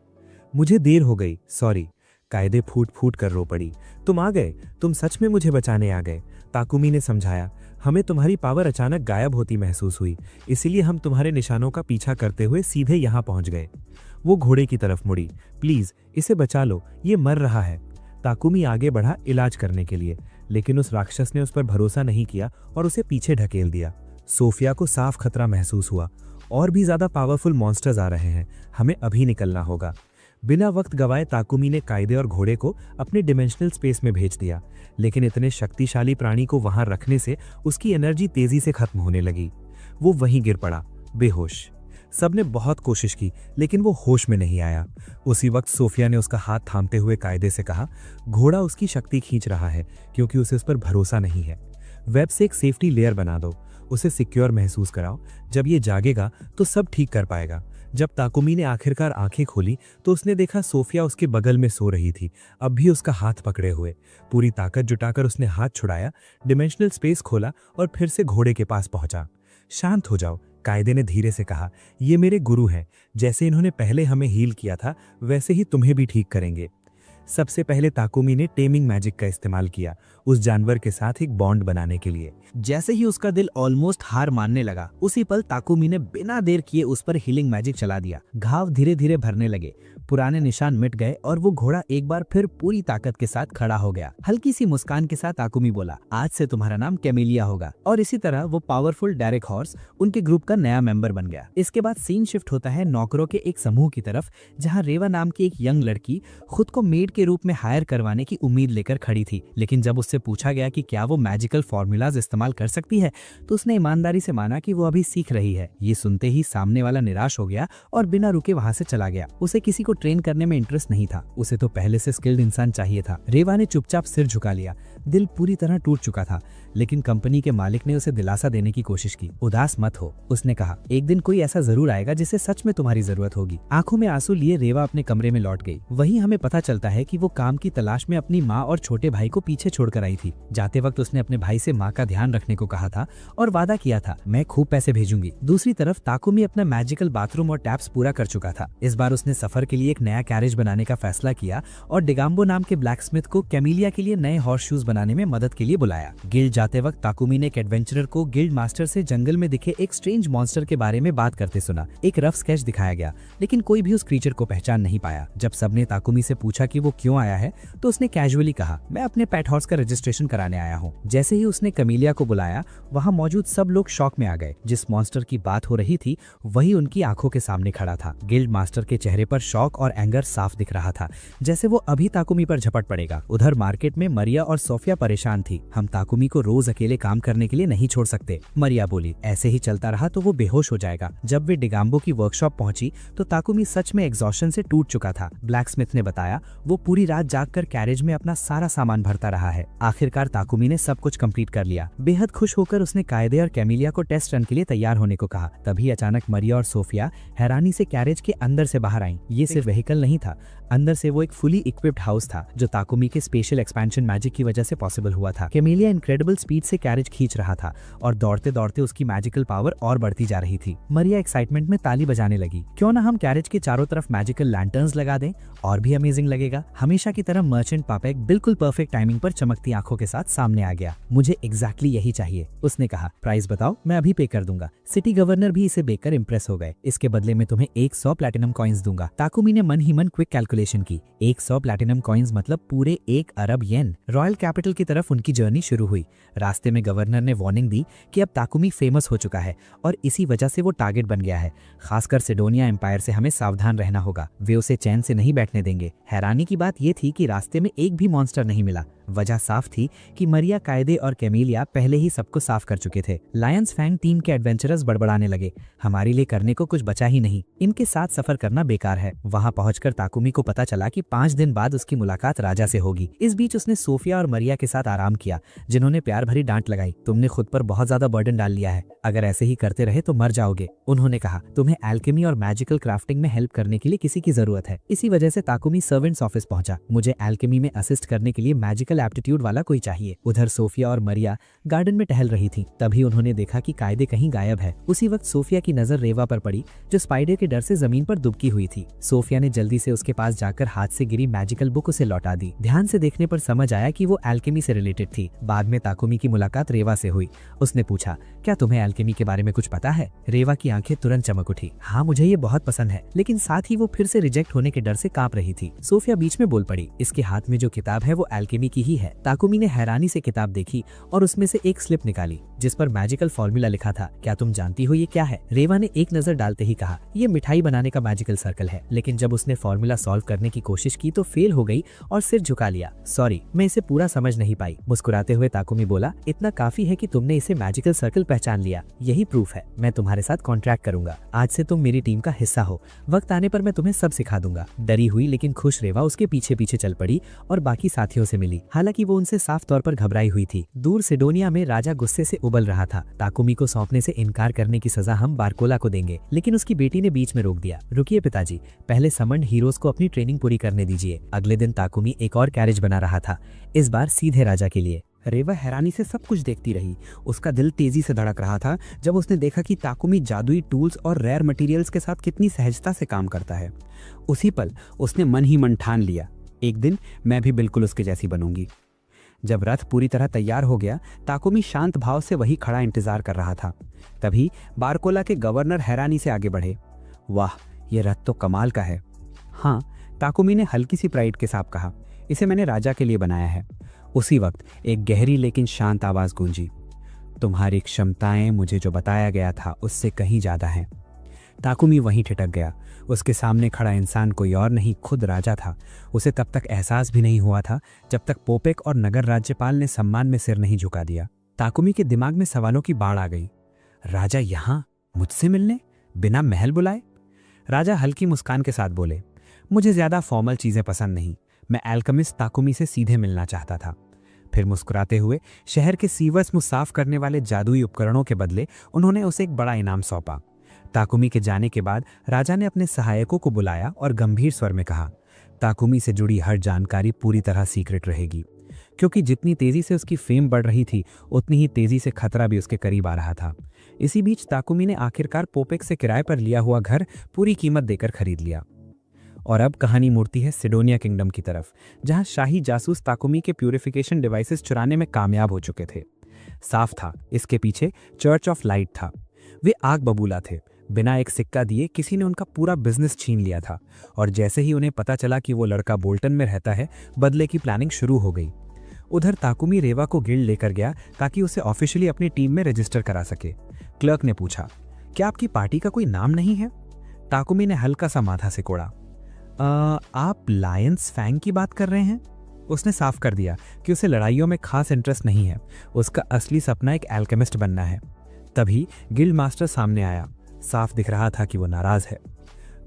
मुझे देर हो गई, सॉरी। कायदे फूट फूट कर रो पड़ी। तुम आ गए, तुम सच में मुझे बचाने आ गए। ताकुमी ने समझाया, हमें तुम्हारी पावर अचानक गायब होती महसूस हुई, इसीलिए हम तुम्हारे निशानों का पीछा करते हुए सीधे यहाँ पहुंच गए। वो घोड़े की तरफ मुड़ी। प्लीज इसे बचा लो, ये मर रहा है। ताकुमी आगे बढ़ा इलाज करने के लिए, लेकिन उस राक्षस ने उस पर भरोसा नहीं किया और उसे पीछे ढकेल दिया। सोफिया को साफ खतरा महसूस हुआ, और भी ज्यादा पावरफुल मॉन्स्टर्स आ रहे हैं, हमें अभी निकलना होगा। बिना वक्त गवाए ताकुमी ने कायदे और घोड़े को अपने डिमेंशनल स्पेस में भेज दिया, लेकिन इतने शक्तिशाली प्राणी को वहां रखने से उसकी एनर्जी तेजी से खत्म होने लगी। वो वहीं गिर पड़ा, बेहोश। सबने बहुत कोशिश की, लेकिन वो होश में नहीं आया। उसी वक्त सोफिया ने उसका हाथ थामते हुए कायदे से कहा, घोड़ा उसकी शक्ति खींच रहा है क्योंकि उसे उस पर भरोसा नहीं है। वेब से एक सेफ्टी लेयर बना दो, उसे सिक्योर महसूस कराओ। जब ये जागेगा तो सब ठीक कर पाएगा। जब ताकुमी ने आखिरकार आंखें खोली तो उसने देखा सोफिया उसके बगल में सो रही थी, अब भी उसका हाथ पकड़े हुए। पूरी ताकत जुटाकर उसने हाथ छुड़ाया, डिमेंशनल स्पेस खोला और फिर से घोड़े के पास पहुंचा। शांत हो जाओ, कायदे ने धीरे से कहा, ये मेरे गुरु हैं, जैसे इन्होंने पहले हमें हील किया था वैसे ही तुम्हें भी ठीक करेंगे। सबसे पहले ताकुमी ने टेमिंग मैजिक का इस्तेमाल किया उस जानवर के साथ एक बॉन्ड बनाने के लिए। जैसे ही उसका दिल ऑलमोस्ट हार मानने लगा, उसी पल ताकुमी ने बिना देर किए उस पर हीलिंग मैजिक चला दिया। घाव धीरे धीरे भरने लगे, पुराने निशान मिट गए और वो घोड़ा एक बार फिर पूरी ताकत के साथ खड़ा हो गया। हल्की सी मुस्कान के साथ ताकुमी बोला, आज से तुम्हारा नाम कैमेलिया होगा। और इसी तरह वो पावरफुल डायरेक्ट हॉर्स उनके ग्रुप का नया मेंबर बन गया। इसके बाद सीन शिफ्ट होता है नौकरों के एक समूह की तरफ, जहाँ रेवा नाम की एक यंग लड़की खुद को मेड के रूप में हायर करवाने की उम्मीद लेकर खड़ी थी। लेकिन जब उससे पूछा गया कि क्या वो मैजिकल फॉर्मूलाज इस्तेमाल कर सकती है, तो उसने ईमानदारी से माना कि वो अभी सीख रही है। ये सुनते ही सामने वाला निराश हो गया और बिना रुके वहां से चला गया। उसे किसी को ट्रेन करने में इंटरेस्ट नहीं था, उसे तो पहले से स्किल्ड इंसान चाहिए था। रेवा ने चुपचाप सिर झुका लिया, दिल पूरी तरह टूट चुका था। लेकिन कंपनी के मालिक ने उसे दिलासा देने की कोशिश की। उदास मत हो, उसने कहा, एक दिन कोई ऐसा जरूर आएगा जिसे सच में तुम्हारी जरूरत होगी। आंखों में आंसू लिए रेवा अपने कमरे में लौट गई। वहीं हमें पता चलता है कि वो काम की तलाश में अपनी माँ और छोटे भाई को पीछे छोड़कर आई थी। जाते वक्त उसने अपने भाई से माँ का ध्यान रखने को कहा था और वादा किया था, मैं खूब पैसे भेजूंगी। दूसरी तरफ ताकुमी अपना मैजिकल बाथरूम और टैप्स पूरा कर चुका था। इस बार उसने सफर के लिए एक नया कैरेज बनाने का फैसला किया और डिगाम्बो नाम के ब्लैकस्मिथ को कैमेलिया के लिए नए हॉर्स शूज बनाने में मदद के लिए बुलाया। गिल्ड जाते वक्त ताकुमी ने एक एडवेंचरर को गिल्ड मास्टर से जंगल में दिखे एक स्ट्रेंज मॉन्स्टर के बारे में बात करते सुना। एक रफ स्केच दिखाया गया, लेकिन कोई भी उस क्रीचर को पहचान नहीं पाया। जब सबने ताकुमी से पूछा कि वो क्यों आया है, तो उसने कैजुअली कहा, मैं अपने पेट हॉर्स का रजिस्ट्रेशन कराने आया हूँ। जैसे ही उसने कैमेलिया को बुलाया, वहाँ मौजूद सब लोग शॉक में आ गए। जिस मॉन्स्टर की बात हो रही थी वही उनकी आंखों के सामने खड़ा था। गिल्ड मास्टर के चेहरे पर शॉक और एंगर साफ दिख रहा था, जैसे वो अभी ताकुमी पर झपट पड़ेगा। उधर मार्केट में मरिया और सोफिया परेशान थी। हम ताकुमी को रोज अकेले काम करने के लिए नहीं छोड़ सकते, मरिया बोली। ऐसे ही चलता रहा तो वो बेहोश हो जाएगा। जब वे डिगाम्बो की वर्कशॉप पहुंची तो ताकुमी सच में एग्जॉशन से टूट चुका था। ब्लैकस्मिथ ने बताया, वो पूरी रात जागकर कैरेज में अपना सारा सामान भरता रहा है। आखिरकार ताकुमी ने सब कुछ कंप्लीट कर लिया। बेहद खुश होकर उसने कायदे और कैमेलिया को टेस्ट रन के लिए तैयार होने को कहा। तभी अचानक मरिया और सोफिया हैरानी से कैरेज के अंदर से बाहर आईं। ये सिर्फ व्हीकल नहीं था, अंदर से वो एक फुली इक्विप्ड हाउस था, जो ताकुमी के स्पेशल एक्सपेंशन मैजिक की वजह से पॉसिबल हुआ था। कैमेलिया इनक्रेडिबल स्पीड से कैरेज खींच रहा था और दौड़ते दौड़ते उसकी मैजिकल पावर और बढ़ती जा रही थी। मरिया एक्साइटमेंट में ताली बजाने लगी। क्यों ना हम कैरेज के चारों तरफ मैजिकल लैंटर्न्स लगा दें, और भी अमेजिंग लगेगा। हमेशा की तरह मर्चेंट पापेक बिल्कुल परफेक्ट टाइमिंग पर चमकती आंखों के साथ सामने आ गया। मुझे एग्जैक्टली यही चाहिए, उसने कहा। प्राइस बताओ, मैं अभी पे कर दूंगा। सिटी गवर्नर भी इसे देखकर इंप्रेस हो गए। इसके बदले में तुम्हें 100 प्लैटिनम कॉइन्स दूंगा। ताकुमी ने मन ही मन क्विक कैलकुलेशन की। 100 प्लैटिनम कॉइन्स मतलब पूरे 1 अरब येन। रॉयल कैपिटल की तरफ उनकी जर्नी शुरू हुई। रास्ते में गवर्नर ने वार्निंग दी कि अब ताकुमी फेमस हो चुका है और इसी वजह से वो टारगेट बन गया है। खासकर सिडोनिया एम्पायर से हमें सावधान रहना होगा, वे उसे चैन से नहीं बैठने देंगे। हैरानी की बात यह थी कि रास्ते में एक भी मॉन्स्टर नहीं मिला। वजह साफ थी कि मरिया, कायदे और कैमेलिया पहले ही सबको साफ कर चुके थे। लायंस फैंग टीम के एडवेंचरर्स बड़बड़ाने लगे, हमारे लिए करने को कुछ बचा ही नहीं, इनके साथ सफर करना बेकार है। वहां पहुंचकर ताकुमी को पता चला कि 5 दिन बाद उसकी मुलाकात राजा से होगी। इस बीच उसने सोफिया और मरिया के साथ आराम किया, जिन्होंने प्यार भरी डांट लगाई। तुमने खुद पर बहुत ज्यादा बर्डन डाल लिया है, अगर ऐसे ही करते रहे तो मर जाओगे, उन्होंने कहा। तुम्हें एल्केमी और मैजिकल क्राफ्टिंग में हेल्प करने के लिए किसी की जरूरत है। इसी वजह से ताकुमी सर्वेंट्स ऑफिस पहुंचा। मुझे एल्केमी में असिस्ट करने के लिए मैजिकल एप्टीट्यूड वाला कोई चाहिए। उधर सोफिया और मरिया गार्डन में टहल रही थी। तभी उन्होंने देखा कि कायदे कहीं गायब है। उसी वक्त सोफिया की नजर रेवा पर पड़ी, जो स्पाइडर के डर से जमीन पर दुबकी हुई थी। सोफिया ने जल्दी से उसके पास जाकर हाथ से गिरी मैजिकल बुक उसे लौटा दी। ध्यान से देखने पर समझ आया कि वो एल्केमी से रिलेटेड थी। बाद में ताकुमी की मुलाकात रेवा से हुई। उसने पूछा, क्या तुम्हें एल्केमी के बारे में कुछ पता है? रेवा की आंखें तुरंत चमक उठी। हाँ, मुझे ये बहुत पसंद है, लेकिन साथ ही वो फिर से रिजेक्ट होने के डर से कांप रही थी। सोफिया बीच में बोल पड़ी, इसके हाथ में जो किताब है वो एल्केमी की ही है। ताकुमी ने हैरानी से किताब देखी और उसमें से एक स्लिप निकाली, जिस पर मैजिकल फॉर्मूला लिखा था। क्या तुम जानती हो ये क्या है? रेवा ने एक नजर डालते ही कहा, ये मिठाई बनाने का मैजिकल सर्कल है। लेकिन जब उसने फॉर्मूला सॉल्व करने की कोशिश की तो फेल हो गई और सिर झुका लिया। सॉरी, मैं इसे पूरा समझ नहीं पाई। मुस्कुराते हुए ताकुमी बोला, इतना काफी है कि तुमने इसे मैजिकल सर्कल पहचान लिया, यही प्रूफ है। मैं तुम्हारे साथ कॉन्ट्रैक्ट करूंगा, आज से तुम मेरी टीम का हिस्सा हो। वक्त आने पर मैं तुम्हें सब सिखा दूंगा। डरी हुई लेकिन खुश रेवा उसके पीछे पीछे चल पड़ी और बाकी साथियों से मिली। हालांकि वो उनसे साफ तौर पर घबराई हुई थी। दूर सिडोनिया में राजा गुस्से से उबल रहा था। ताकुमी को सौंपने से इनकार करने की सजा हम बारकोला को देंगे, लेकिन उसकी बेटी ने बीच में रोक दिया। रुकिए पिताजी, पहले समन्ड हीरोज को अपनी ट्रेनिंग पूरी करने दीजिए। अगले दिन ताकुमी एक और कैरेज बना रहा था, इस बार सीधे राजा के लिए। रेवा हैरानी से सब कुछ देखती रही। उसका दिल तेजी से धड़क रहा था जब उसने देखा कि ताकुमी जादुई टूल्स और रेयर मटेरियल्स के साथ कितनी सहजता से काम करता है। उसी पल उसने मन ही मन ठान लिया, एक दिन मैं भी बिल्कुल उसके जैसी बनूंगी। जब रथ पूरी तरह तैयार हो गया, ताकुमी शांत भाव से वही खड़ा इंतजार कर रहा था। तभी बारकोला के गवर्नर हैरानी से आगे बढ़े। वाह, ये रथ तो कमाल का है। हाँ, ताकुमी ने हल्की सी प्राइड के साथ कहा, इसे मैंने राजा के लिए बनाया है। उसी वक्त एक गहरी लेकिन शांत आवाज गूंजी, तुम्हारी क्षमताएं मुझे जो बताया गया था उससे कहीं ज्यादा हैं। ताकुमी वहीं ठिठक गया। उसके सामने खड़ा इंसान कोई और नहीं, खुद राजा था। उसे तब तक एहसास भी नहीं हुआ था जब तक पोपेक और नगर राज्यपाल ने सम्मान में सिर नहीं झुका दिया। ताकुमी के दिमाग में सवालों की बाढ़ आ गई। राजा यहाँ मुझसे मिलने, बिना महल बुलाए? राजा हल्की मुस्कान के साथ बोले, मुझे ज्यादा फॉर्मल चीजें पसंद नहीं, मैं एल्केमिस्ट ताकुमी से सीधे मिलना चाहता था। फिर मुस्कुराते हुए शहर के सीवर्स मुंह साफ करने वाले जादुई उपकरणों के बदले उन्होंने उसे एक बड़ा इनाम सौंपा। ताकुमी के जाने के बाद राजा ने अपने सहायकों को बुलाया और गंभीर स्वर में कहा, ताकुमी से जुड़ी हर जानकारी पूरी तरह सीक्रेट रहेगी, क्योंकि जितनी तेजी से उसकी फेम बढ़ रही थी उतनी ही तेजी से खतरा भी उसके करीब आ रहा था। इसी बीच ताकुमी ने आखिरकार पोपेक से किराए पर लिया हुआ घर पूरी कीमत देकर खरीद लिया। और अब कहानी मुड़ती है सिडोनिया किंगडम की तरफ, जहां शाही जासूस ताकुमी के प्यूरिफिकेशन डिवाइसेस चुराने में कामयाब हो चुके थे। साफ था, इसके पीछे चर्च ऑफ लाइट था। वे आग बबूला थे। बिना एक सिक्का दिए किसी ने उनका पूरा बिजनेस छीन लिया था, और जैसे ही उन्हें पता चला कि वो लड़का बोल्टन में रहता है, बदले की प्लानिंग शुरू हो गई। उधर ताकुमी रेवा को गिल्ड लेकर गया ताकि उसे ऑफिशियली अपनी टीम में रजिस्टर करा सके। क्लर्क ने पूछा, क्या आपकी पार्टी का कोई नाम नहीं है? ताकुमी ने हल्का सा माथा से कोड़ा। आप लायंस फैंग की बात कर रहे हैं? उसने साफ कर दिया कि उसे लड़ाइयों में खास इंटरेस्ट नहीं है। उसका असली सपना एक एल्केमिस्ट बनना है। तभी गिल्ड मास्टर सामने आया। साफ दिख रहा था कि वो नाराज है।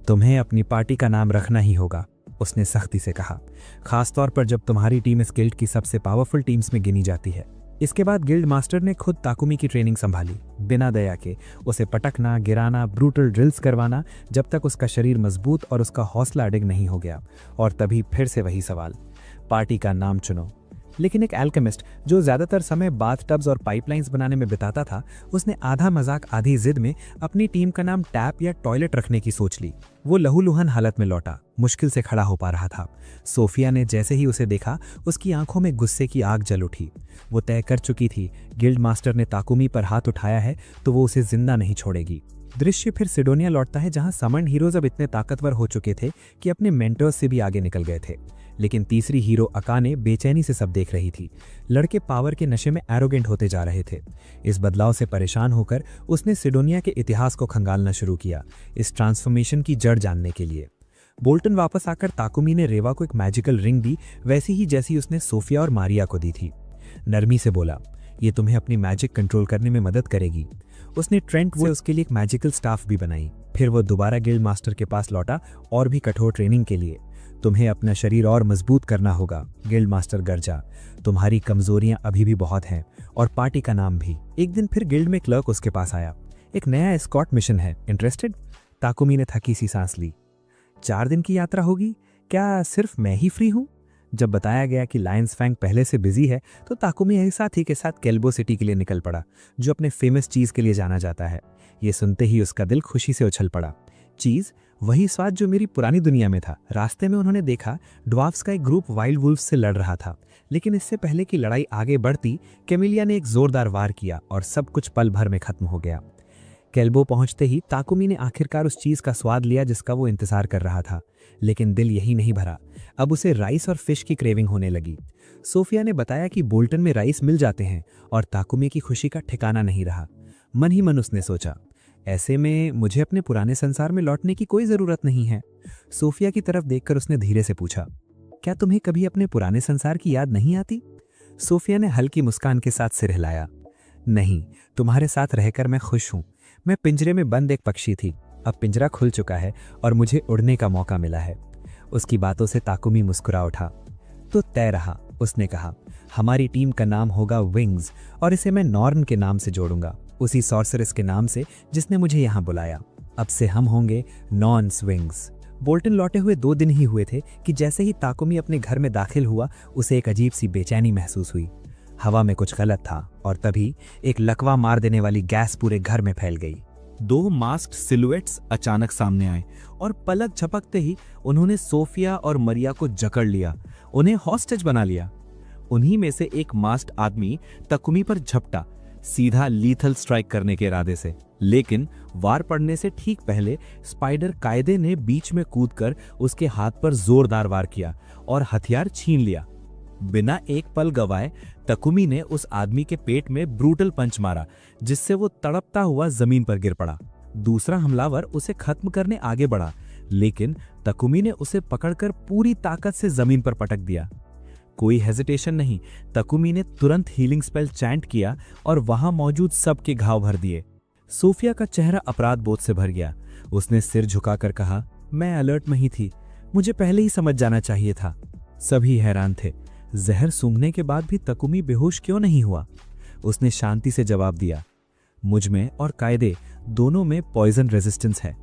तुम्हें अपनी पार्टी का नाम रखना ही होगा, उसने सख्ती से कहा, खासतौर पर जब तुम्हारी टीम इस गिल्ड की सबसे पावरफुल टीम्स में गिनी जाती है। इसके बाद गिल्ड मास्टर ने खुद ताकुमी की ट्रेनिंग संभाली, बिना दया के उसे पटकना, गिराना, ब्रूटल ड्रिल्स करवाना, जब तक उसका शरीर मजबूत और उसका हौसला अडिग नहीं हो गया। और तभी फिर से वही सवाल, पार्टी का नाम चुनो। लेकिन एक एल्केमिस्ट जो ज्यादातर समय बाथटब्स और पाइपलाइंस बनाने में बिताता था, उसने आधा मजाक आधी जिद में अपनी टीम का नाम टैप या टॉयलेट रखने की सोच ली। वो लहूलुहान हालत में लौटा, मुश्किल से खड़ा हो पा रहा था। सोफिया ने जैसे ही उसे देखा, उसकी आंखों में गुस्से की आग जल उठी। वो तय कर चुकी थी, गिल्ड मास्टर ने ताकुमी पर हाथ उठाया है तो वो उसे जिंदा नहीं छोड़ेगी। दृश्य फिर सिडोनिया लौटता है, जहां समन हीरोज अब इतने ताकतवर हो चुके थे कि अपने मेंटर्स से भी आगे निकल गए थे। लेकिन तीसरी हीरो अकाने बेचैनी से सब देख रही थी। लड़के पावर के नशे में एरोगेंट होते जा रहे थे। इस बदलाव से परेशान होकर उसने सिडोनिया के इतिहास को खंगालना शुरू किया, इस ट्रांसफॉर्मेशन की जड़ जानने के लिए। बोल्टन वापस आकर ताकुमी ने रेवा को एक मैजिकल रिंग दी, वैसी ही जैसी उसने सोफिया और मारिया को दी थी। नरमी से बोला, ये तुम्हें अपनी मैजिक कंट्रोल करने में मदद करेगी। उसने ट्रेंट से उसके लिए एक मैजिकल स्टाफ भी बनाई। फिर वो दोबारा गिल्ड मास्टर के पास लौटा और भी कठोर ट्रेनिंग के लिए। तुम्हें अपना शरीर और मजबूत करना होगा, गिल्ड मास्टर गरजा। तुम्हारी कमजोरियां अभी भी बहुत हैं, और पार्टी का नाम भी। एक दिन फिर गिल्ड में क्लर्क उसके पास आया। एक नया एस्कॉर्ट मिशन है, इंटरेस्टेड? ताकुमी ने थकी सी सांस ली। 4 दिन की यात्रा होगी, क्या सिर्फ मैं ही फ्री हूं? जब बताया गया कि लायंस फैंग पहले से बिजी है, तो ताकुमी एक साथी के साथ केल्बो सिटी के लिए निकल पड़ा, जो अपने फेमस चीज के लिए जाना जाता है। ये सुनते ही उसका दिल खुशी से उछल पड़ा। चीज, वही स्वाद जो मेरी पुरानी दुनिया में था। रास्ते में उन्होंने देखा ड्वार्फ्स का एक ग्रुप वाइल्ड वुल्फ से लड़ रहा था, लेकिन इससे पहले कि लड़ाई आगे बढ़ती, कैमिलिया ने एक जोरदार वार किया और सब कुछ पल भर में खत्म हो गया। केल्बो पहुंचते ही ताकुमी ने आखिरकार उस चीज का स्वाद लिया जिसका वो इंतजार कर रहा था। लेकिन दिल यही नहीं भरा, अब उसे राइस और फिश की क्रेविंग होने लगी। सोफिया ने बताया कि बोल्टन में राइस मिल जाते हैं, और ताकुमी की खुशी का ठिकाना नहीं रहा। मन ही मन उसने सोचा, ऐसे में मुझे अपने पुराने संसार में लौटने की कोई जरूरत नहीं है। सोफिया की तरफ देखकर उसने धीरे से पूछा, क्या तुम्हें कभी अपने पुराने संसार की याद नहीं आती? सोफिया ने हल्की मुस्कान के साथ सिर हिलाया। नहीं, तुम्हारे साथ रहकर मैं खुश हूं। मैं पिंजरे में बंद एक पक्षी थी, अब पिंजरा खुल चुका है और मुझे उड़ने का मौका मिला है। उसकी बातों से ताकुमी मुस्कुरा उठा। तो तय रहा, उसने कहा, हमारी टीम का नाम होगा विंग्स, और इसे मैं नॉर्न के नाम से जोड़ूंगा, उसी सॉर्सरेस के नाम से जिसने मुझे यहां बुलाया। अब से हम होंगे नॉन्स विंग्स। बोल्टन लौटे हुए 2 दिन ही हुए थे कि जैसे ही ताकुमी अपने घर में दाखिल हुआ, उसे एक अजीब सी बेचैनी महसूस हुई। हवा में कुछ गलत था और तभी एक लकवा मार देने वाली गैस पूरे घर में फैल गई। 2 मास्क्ड सिलुएट्स अचानक सामने आए और पलक झपकते ही उन्होंने सोफिया और मरिया को जकड़ लिया, उन्हें हॉस्टेज बना लिया। उन्हीं में से एक मास्क्ड आदमी तकुमी पर झपटा, सीधा लीथल स्ट्राइक करने के इरादे से। लेकिन वार पड़ने से ठीक पहले स्पाइडर कायदे ने बीच में कूदकर उसके हाथ पर जोरदार वार किया और हथियार छीन लिया। बिना एक पल गवाए तकुमी ने उस आदमी के पेट में ब्रूटल पंच मारा, जिससे वो तड़पता हुआ जमीन पर गिर पड़ा। दूसरा हमलावर उसे खत्म करने आगे बढ़ा, लेकिन तकुमी ने उसे पकड़कर पूरी ताकत से जमीन पर पटक दिया। कोई हेजिटेशन नहीं, तकुमी ने तुरंत हीलिंग स्पेल चैंट किया और वहां मौजूद सबके घाव भर दिए। सोफिया का चेहरा अपराध बोध से भर गया। उसने सिर झुकाकर कहा, मैं अलर्ट में ही थी, मुझे पहले ही समझ जाना चाहिए था। सभी हैरान थे, जहर सूंघने के बाद भी तकुमी बेहोश क्यों नहीं हुआ? उसने शांति से जवाब दिया, मुझ में और कायदे दोनों में पॉइजन रेजिस्टेंस है।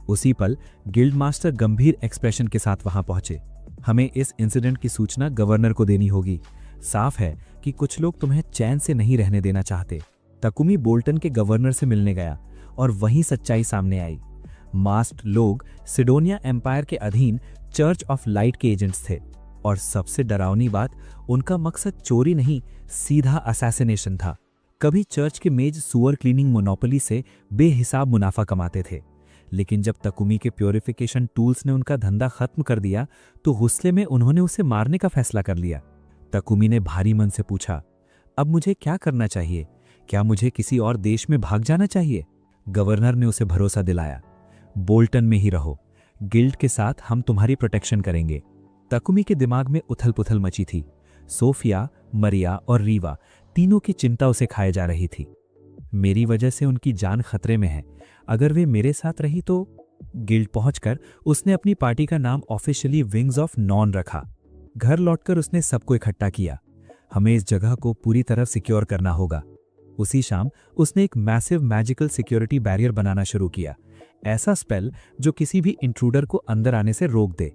उसी पल गिल्ड मास्टर गंभीर एक्सप्रेशन के साथ वहां पहुंचे। हमें इस इंसिडेंट की सूचना गवर्नर को देनी होगी। साफ है कि कुछ लोग तुम्हें चैन से नहीं रहने देना चाहते। तकुमी बोल्टन के गवर्नर से मिलने गया और वहीं सच्चाई सामने आई। मास्क्ड लोग सिडोनिया एम्पायर के अधीन चर्च ऑफ लाइट के एजेंट्स थे और सबसे डरावनी बात, उनका मकसद चोरी नहीं, सीधा असैसिनेशन था। कभी चर्च के मेज सुअर क्लीनिंग मोनोपोली से बेहिसाब मुनाफा कमाते थे, लेकिन जब तकुमी के प्योरिफिकेशन टूल्स ने उनका धंधा खत्म कर दिया तो गुस्से में उन्होंने उसे मारने का फैसला कर लिया। तकुमी ने भारी मन से पूछा, अब मुझे क्या करना चाहिए? क्या मुझे किसी और देश में भाग जाना चाहिए? गवर्नर ने उसे भरोसा दिलाया, बोल्टन में ही रहो, गिल्ड के साथ हम तुम्हारी प्रोटेक्शन करेंगे। तकुमी के दिमाग में उथल पुथल मची थी। सोफिया, मरिया और रीवा तीनों की चिंता उसे खाए जा रही थी। मेरी वजह से उनकी जान खतरे में है, अगर वे मेरे साथ रही तो। गिल्ड पहुंचकर उसने अपनी पार्टी का नाम ऑफिशियली विंग्स ऑफ नॉन रखा। घर लौटकर उसने सबको इकट्ठा किया। हमें इस जगह को पूरी तरह सिक्योर करना होगा। उसी शाम उसने एक मैसिव मैजिकल सिक्योरिटी बैरियर बनाना शुरू किया, ऐसा स्पेल जो किसी भी इंट्रूडर को अंदर आने से रोक दे।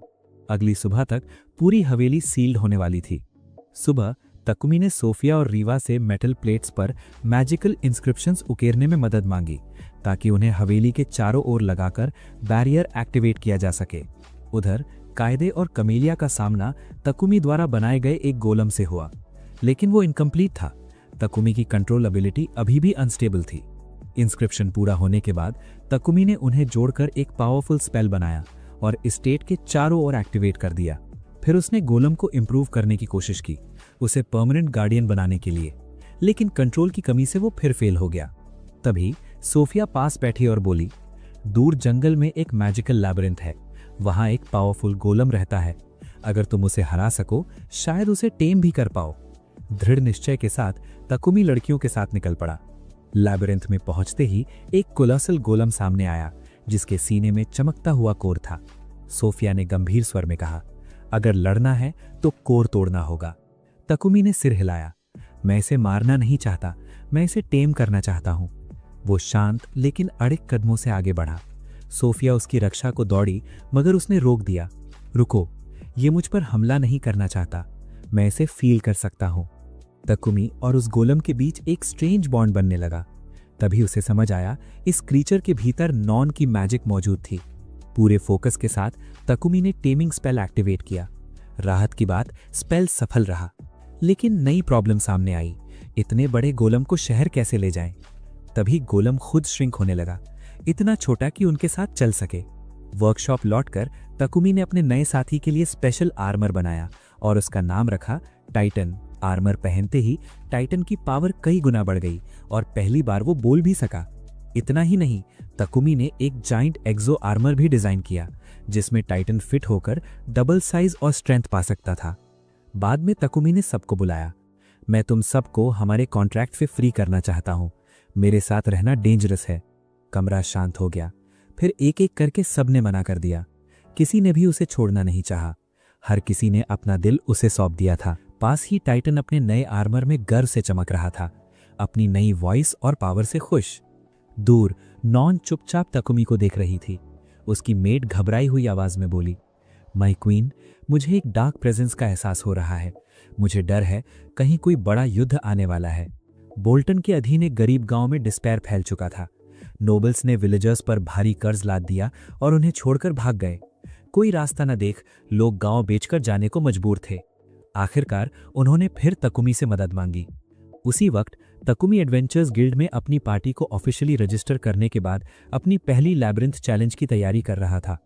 अगली सुबह तक पूरी हवेली सील्ड होने वाली थी। सुबह तकुमी ने सोफिया और रीवा से मेटल प्लेट्स पर मैजिकल इंस्क्रिप्शंस उकेरने में मदद मांगी, ताकि उन्हें हवेली के चारों ओर लगाकर बैरियर एक्टिवेट किया जा सके। उधर कायदे और कमेलिया का सामना तकुमी द्वारा बनाए गए एक गोलम से हुआ, लेकिन वो इनकम्प्लीट था। तकुमी की कंट्रोल एबिलिटी अभी भी अनस्टेबल थी। इंस्क्रिप्शन पूरा होने के बाद तकुमी ने उन्हें जोड़कर एक पावरफुल स्पेल बनाया और स्टेट के चारों ओर एक्टिवेट कर दिया। फिर उसने गोलम को इंप्रूव करने की कोशिश की, उसे परमानेंट गार्डियन बनाने के लिए, लेकिन कंट्रोल की कमी से वो फिर फेल हो गया। तभी सोफिया पास बैठी और बोली, दूर जंगल में एक मैजिकल लैबिरिंथ है, वहां एक पावरफुल गोलम रहता है। अगर तुम उसे हरा सको, शायद उसे टेम भी कर पाओ। दृढ़ निश्चय के साथ तकुमी लड़कियों के साथ निकल पड़ा। लैबिरिंथ में पहुंचते ही एक कोलोसल गोलम सामने आया, जिसके सीने में चमकता हुआ कोर था। सोफिया ने गंभीर स्वर में कहा, अगर लड़ना है तो कोर तोड़ना होगा। तकुमी ने सिर हिलाया, मैं इसे मारना नहीं चाहता, मैं इसे टेम करना चाहता हूं। वो शांत लेकिन अड़िग कदमों से आगे बढ़ा। सोफिया उसकी रक्षा को दौड़ी, मगर उसने रोक दिया। रुको, ये मुझ पर हमला नहीं करना चाहता, मैं इसे फील कर सकता हूं। तकुमी और उस गोलम के बीच एक स्ट्रेंज बॉन्ड बनने लगा। तभी उसे समझ आया, इस क्रीचर के भीतर नॉन की मैजिक मौजूद थी। पूरे फोकस के साथ तकुमी ने टेमिंग स्पेल एक्टिवेट किया। राहत की बात, स्पेल सफल रहा, लेकिन नई प्रॉब्लम सामने आई। इतने बड़े गोलम को शहर कैसे ले जाएं? तभी गोलम खुद श्रिंक होने लगा, इतना छोटा कि उनके साथ चल सके। वर्कशॉप लौटकर तकुमी ने अपने नए साथी के लिए स्पेशल आर्मर बनाया और उसका नाम रखा टाइटन। आर्मर पहनते ही टाइटन की पावर कई गुना बढ़ गई और पहली बार वो बोल भी सका। इतना ही नहीं, तकुमी ने एक जाइंट एक्सो आर्मर भी डिजाइन किया, जिसमें टाइटन फिट होकर डबल साइज और स्ट्रेंथ पा सकता था। बाद में तकुमी ने सबको बुलाया, मैं तुम सबको हमारे कॉन्ट्रैक्ट से फ्री करना चाहता हूं, मेरे साथ रहना डेंजरस है। कमरा शांत हो गया। फिर एक एक करके सबने मना कर दिया। किसी ने भी उसे छोड़ना नहीं चाहा। हर किसी ने अपना दिल उसे सौंप दिया था। पास ही टाइटन अपने नए आर्मर में गर्व से चमक रहा था, अपनी नई वॉइस और पावर से खुश। दूर नॉन चुपचाप तकुमी को देख रही थी। उसकी मेड घबराई हुई आवाज में बोली, माय क्वीन, मुझे एक डार्क प्रेजेंस का एहसास हो रहा है। मुझे डर है कहीं कोई बड़ा युद्ध आने वाला है। बोल्टन के अधीन एक गरीब गांव में डिस्पेयर फैल चुका था। नोबल्स ने विलेजर्स पर भारी कर्ज लाद दिया और उन्हें छोड़कर भाग गए। कोई रास्ता न देख लोग गांव बेचकर जाने को मजबूर थे। आखिरकार उन्होंने फिर तकुमी से मदद मांगी। उसी वक्त तकुमी एडवेंचर्स गिल्ड में अपनी पार्टी को ऑफिशियली रजिस्टर करने के बाद अपनी पहली लैबिरिंथ चैलेंज की तैयारी कर रहा था।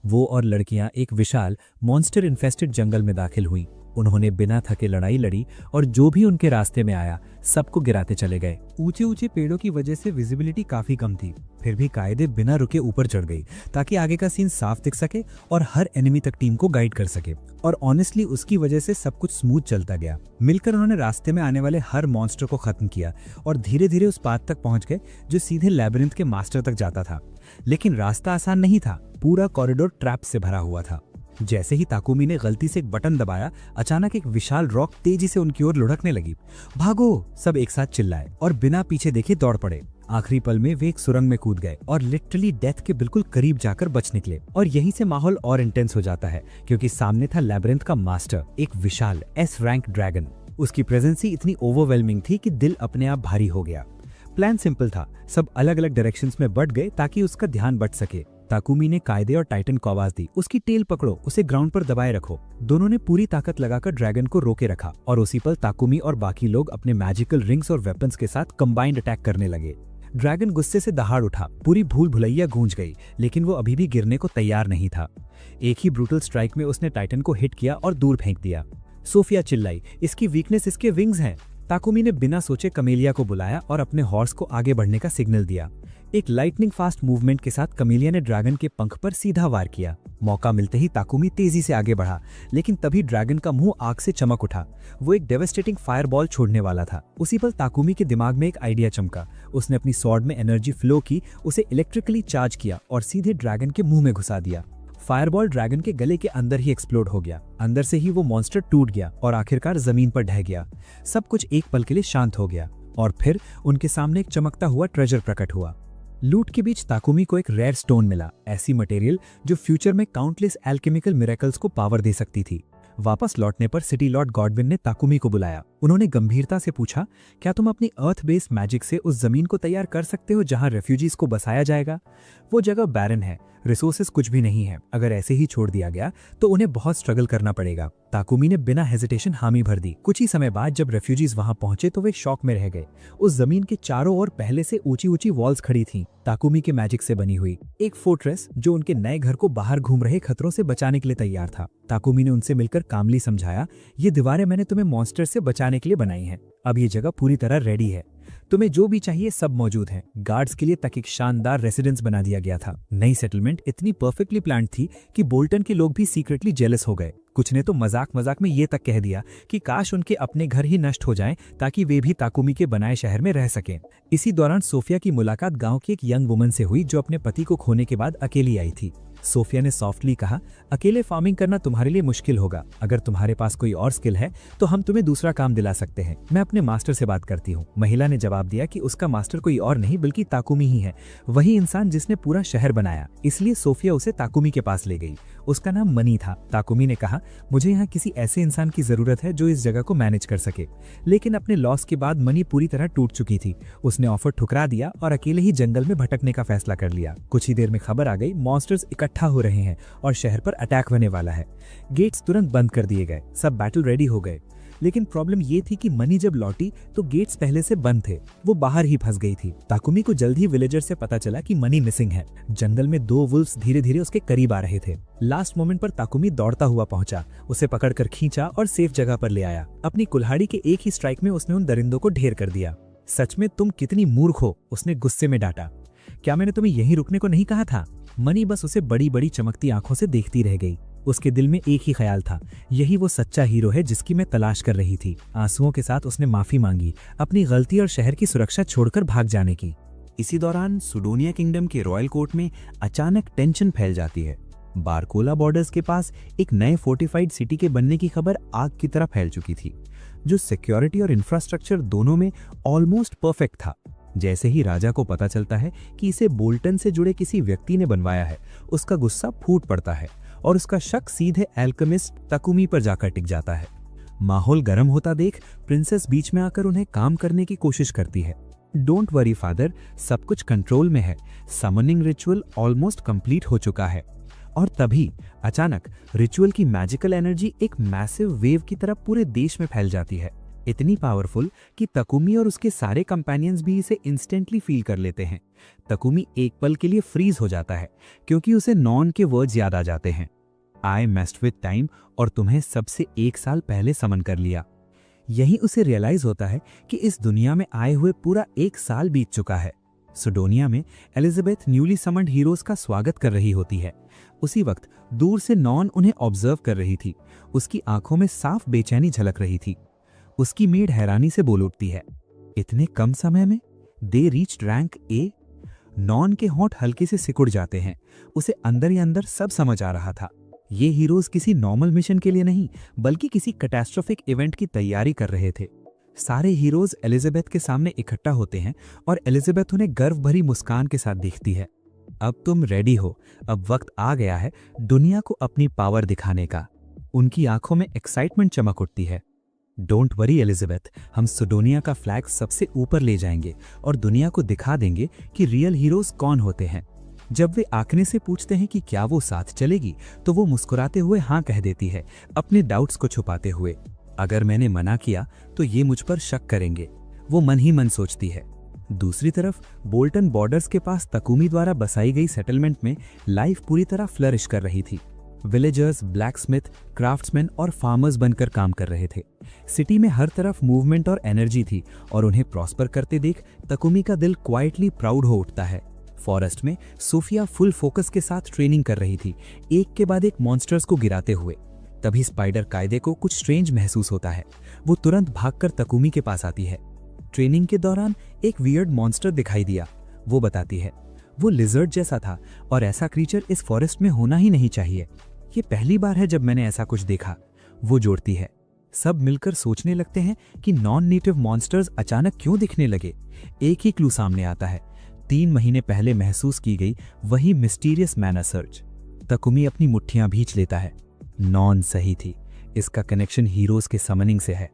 वो और लड़कियां एक विशाल मॉन्स्टर इन्फेस्टेड जंगल में दाखिल हुईं। उन्होंने बिना थके लड़ाई लड़ी और जो भी उनके रास्ते में आया सबको गिराते चले गए। ऊंचे ऊंचे पेड़ों की वजह से विजिबिलिटी काफी कम थी, फिर भी कायदे बिना रुके ऊपर चढ़ गई ताकि आगे का सीन साफ दिख सके और हर एनिमी तक टीम को गाइड कर सके। और ऑनेस्टली उसकी वजह से सब कुछ स्मूथ चलता गया। मिलकर उन्होंने रास्ते में आने वाले हर मॉन्स्टर को खत्म किया और धीरे धीरे उस पाथ तक पहुंच गए जो सीधे लैबिरिंथ के मास्टर तक जाता था। लेकिन रास्ता आसान नहीं था, पूरा कॉरिडोर ट्रैप से भरा हुआ था। जैसे ही ताकुमी ने गलती से एक बटन दबाया, अचानक एक विशाल रॉक तेजी से उनकी ओर लुढ़कने लगी। भागो! सब एक साथ चिल्लाए और बिना पीछे देखे दौड़ पड़े। आखिरी पल में वे एक सुरंग में कूद गए और लिटरली डेथ के बिल्कुल करीब जाकर बच निकले। और यहीं से माहौल और इंटेंस हो जाता है क्योंकि सामने था लैबिरिंथ का मास्टर, एक विशाल एस रैंक ड्रैगन। उसकी प्रेजेंस ही इतनी ओवरवेलमिंग थी कि दिल अपने आप भारी हो गया। प्लान सिंपल था, सब अलग अलग डायरेक्शंस में बढ़ गए ताकि उसका ध्यान बट सके। ताकुमी ने कायदे और टाइटन को आवाज दी, उसकी टेल पकड़ो, उसे ग्राउंड पर दबाए रखो। दोनों ने पूरी ताकत लगाकर ड्रैगन को रोके रखा और उसी पल ताकुमी और बाकी लोग अपने मैजिकल रिंग्स और वेपन्स के साथ कंबाइंड अटैक करने लगे। ड्रैगन गुस्से से दहाड़ उठा, पूरी भूल भुलैया गूंज गई, लेकिन वो अभी भी गिरने को तैयार नहीं था। एक ही ब्रूटल स्ट्राइक में उसने टाइटन को हिट किया और दूर फेंक दिया। सोफिया चिल्लाई, इसकी वीकनेस इसके विंग्स हैं। ताकुमी ने बिना सोचे कमेलिया को बुलाया और अपने हॉर्स को आगे बढ़ने का सिग्नल दिया। एक लाइटनिंग फास्ट मूवमेंट के साथ कमेलिया ने ड्रैगन के पंख पर सीधा वार किया। मौका मिलते ही ताकुमी तेजी से आगे बढ़ा, लेकिन तभी ड्रैगन का मुंह आग से चमक उठा। वो एक डेवास्टेटिंग फायरबॉल छोड़ने वाला था। उसी पल ताकुमी के दिमाग में एक आइडिया चमका। उसने अपनी स्वॉर्ड में एनर्जी फ्लो की, उसे इलेक्ट्रिकली चार्ज किया और सीधे ड्रैगन के मुंह में घुसा दिया। फायरबॉल ड्रैगन के गले के अंदर ही एक्सप्लोड हो गया। अंदर से ही वो मॉन्स्टर टूट गया और आखिरकार जमीन पर ढह गया। सब कुछ एक पल के लिए शांत हो गया और फिर उनके सामने एक चमकता हुआ ट्रेजर प्रकट हुआ। लूट के बीच ताकुमी को एक रेयर स्टोन मिला, ऐसी मटेरियल जो फ्यूचर में काउंटलेस एल्केमिकल मिरेकल्स को पावर दे सकती थी। वापस लौटने पर सिटी लॉर्ड गॉडविन ने ताकुमी को बुलाया। उन्होंने गंभीरता से पूछा, क्या तुम अपनी अर्थ बेस्ड मैजिक से उस जमीन को तैयार कर सकते हो जहां रेफ्यूजीज को बसाया जाएगा? वो जगह बैरन है, रिसोर्सेज कुछ भी नहीं है। अगर ऐसे ही छोड़ दिया गया तो उन्हें बहुत स्ट्रगल करना पड़ेगा। ताकुमी ने बिना हेजिटेशन हामी भर दी। कुछ ही समय बाद जब रेफ्यूजीज वहां पहुंचे तो वे शॉक में रह गए। उस जमीन के चारों ओर पहले से ऊंची ऊंची वॉल्स खड़ी थीं, ताकुमी के मैजिक से बनी हुई। एक फोर्ट्रेस जो उनके नए घर को बाहर घूम रहे खतरों से बचाने के लिए तैयार था। ताकुमी ने उनसे मिलकर कामली समझाया, ये दीवारें मैंने तुम्हें मॉन्स्टर से बचाने के लिए बनाई हैं। अब ये जगह पूरी तरह रेडी है, तुम्हें जो भी चाहिए सब मौजूद है। गार्ड्स के लिए तक एक शानदार रेसिडेंस बना दिया गया था। नई सेटलमेंट इतनी परफेक्टली प्लान्ड थी कि बोल्टन के लोग भी सीक्रेटली जेलस हो गए। कुछ ने तो मजाक मजाक में ये तक कह दिया कि काश उनके अपने घर ही नष्ट हो जाएं ताकि वे भी ताकुमी के बनाए शहर में रह सकें। इसी दौरान सोफिया की मुलाकात गांव की एक यंग वुमन से हुई जो अपने पति को खोने के बाद अकेली आई थी। सोफिया ने सॉफ्टली कहा, अकेले फार्मिंग करना तुम्हारे लिए मुश्किल होगा। अगर तुम्हारे पास कोई और स्किल है तो हम तुम्हें दूसरा काम दिला सकते हैं। मैं अपने मास्टर से बात करती हूँ। महिला ने जवाब दिया कि उसका मास्टर कोई और नहीं बल्कि ताकुमी ही है, वही इंसान जिसने पूरा शहर बनाया। इसलिए सोफिया उसे ताकुमी के पास ले गई। उसका नाम मनी था। ताकुमी ने कहा, मुझे यहाँ किसी ऐसे इंसान की जरूरत है जो इस जगह को मैनेज कर सके। लेकिन अपने लॉस के बाद मनी पूरी तरह टूट चुकी थी। उसने ऑफर ठुकरा दिया और अकेले ही जंगल में भटकने का फैसला कर लिया। कुछ ही देर में खबर आ गई, मॉन्स्टर्स इकट्ठा हो रहे हैं और शहर पर अटैक होने वाला है। गेट्स तुरंत बंद कर दिए गए, सब बैटल रेडी हो गए। लेकिन प्रॉब्लम ये थी कि मनी जब लौटी तो गेट्स पहले से बंद थे, वो बाहर ही फंस गई थी। ताकुमी को जल्द ही विलेजर से पता चला कि मनी मिसिंग है। जंगल में दो वुल्फ्स धीरे धीरे उसके करीब आ रहे थे। लास्ट मोमेंट पर ताकुमी दौड़ता हुआ पहुंचा, उसे पकड़कर खींचा और सेफ जगह पर ले आया। अपनी कुल्हाड़ी के एक ही स्ट्राइक में उसने उन दरिंदों को ढेर कर दिया। सच में तुम कितनी मूर्ख हो, उसने गुस्से में डांटा। क्या मैंने तुम्हें यहीं रुकने को नहीं कहा था? मनी बस उसे बड़ी बड़ी चमकती आंखों से देखती रह गई। उसके दिल में एक ही ख्याल था, यही वो सच्चा हीरो है जिसकी मैं तलाश कर रही थी। आंसुओं के साथ उसने माफी मांगी, अपनी गलती और शहर की सुरक्षा छोड़कर भाग जाने की। इसी दौरान सुडोनिया किंगडम के रॉयल कोर्ट में अचानक टेंशन फैल जाती है। बारकोला बॉर्डर्स के पास एक नए फोर्टिफाइड सिटी के बनने की खबर आग की तरह फैल चुकी थी, जो सिक्योरिटी और इंफ्रास्ट्रक्चर दोनों में ऑलमोस्ट परफेक्ट था। जैसे ही राजा को पता चलता है कि इसे बोल्टन से जुड़े किसी व्यक्ति ने बनवाया है, उसका गुस्सा फूट पड़ता है और उसका शक सीधे एल्केमिस्ट तकुमी पर जाकर टिक जाता है। माहौल गर्म होता देख प्रिंसेस बीच में आकर उन्हें काम करने की कोशिश करती है। डोंट वरी फादर, सब कुछ कंट्रोल में है, समनिंग रिचुअल ऑलमोस्ट कंप्लीट हो चुका है। और तभी अचानक रिचुअल की मैजिकल एनर्जी एक मैसिव वेव की तरह पूरे देश में फैल जाती है, इतनी पावरफुल कि तकुमी और उसके सारे कंपेनियंस भी इसे इंस्टेंटली फील कर लेते हैं। तकुमी एक पल के लिए फ्रीज हो जाता है क्योंकि उसे नॉन के वर्ड्स याद आ जाते हैं, आई मेस्ड विद टाइम और तुम्हें सबसे 1 साल पहले समन कर लिया। यही उसे रियलाइज होता है कि इस दुनिया में आए हुए पूरा 1 साल बीत चुका है। सुडोनिया में एलिजाबेथ न्यूली समन्ड हीरोज का स्वागत कर रही होती है। उसी वक्त दूर से नॉन उन्हें ऑब्जर्व कर रही थी। उसकी आंखों में साफ बेचैनी झलक रही थी। उसकी मेड हैरानी से बोल उठती है, इतने कम समय में they reached rank A. Non के होंठ हल्के से सिकुड़ जाते हैं। उसे अंदर ही अंदर सब समझ आ रहा था। ये हीरोज किसी नॉर्मल मिशन के लिए नहीं बल्कि किसी कैटास्ट्रोफिक इवेंट की तैयारी कर रहे थे। सारे हीरोज एलिजाबेथ के सामने इकट्ठा होते हैं और एलिजाबेथ उन्हें गर्व भरी मुस्कान के साथ देखती है। अब तुम रेडी हो, अब वक्त आ गया है दुनिया को अपनी पावर दिखाने का। उनकी आंखों में एक्साइटमेंट चमक उठती है। डोंट वरी एलिजाबेथ, हम सुडोनिया का फ्लैग सबसे ऊपर ले जाएंगे और दुनिया को दिखा देंगे कि रियल हीरोज कौन होते हैं। जब वे आकने से पूछते हैं कि क्या वो साथ चलेगी तो वो मुस्कुराते हुए हाँ कह देती है, अपने डाउट्स को छुपाते हुए। अगर मैंने मना किया तो ये मुझ पर शक करेंगे, वो मन ही मन सोचती है। दूसरी तरफ बोल्टन बॉर्डर्स के पास तकुमी द्वारा बसाई गई सेटलमेंट में लाइफ पूरी तरह फ्लरिश कर रही थी। विलेजर्स, ब्लैकस्मिथ, क्राफ्ट्समैन और फार्मर्स बनकर काम कर रहे थे। सिटी में हर तरफ मूवमेंट और एनर्जी थी और उन्हें प्रॉस्पर करते देख तकुमी का दिल क्वाइटली प्राउड हो उठता है। फॉरेस्ट में सोफिया फुल फोकस के साथ ट्रेनिंग कर रही थी, एक के बाद एक मॉन्स्टर्स को गिराते हुए। तभी स्पाइडर कायदे को कुछ स्ट्रेंज महसूस होता है। वो तुरंत भागकर तकुमी के पास आती है। ट्रेनिंग के दौरान एक वियर्ड मॉन्स्टर दिखाई दिया, वो बताती है। वो लिजर्ड जैसा था और ऐसा क्रीचर इस फॉरेस्ट में होना ही नहीं चाहिए। ये पहली बार है जब मैंने ऐसा कुछ देखा, वो जोड़ती है। सब मिलकर सोचने लगते हैं कि नॉन नेटिव मॉन्स्टर्स अचानक क्यों दिखने लगे। एक ही क्लू सामने आता है, 3 महीने पहले महसूस की गई वही मिस्टीरियस मैना सर्च। तकुमी अपनी मुट्ठियां भींच लेता है। नॉन सही थी, इसका कनेक्शन हीरोज के समनिंग से है।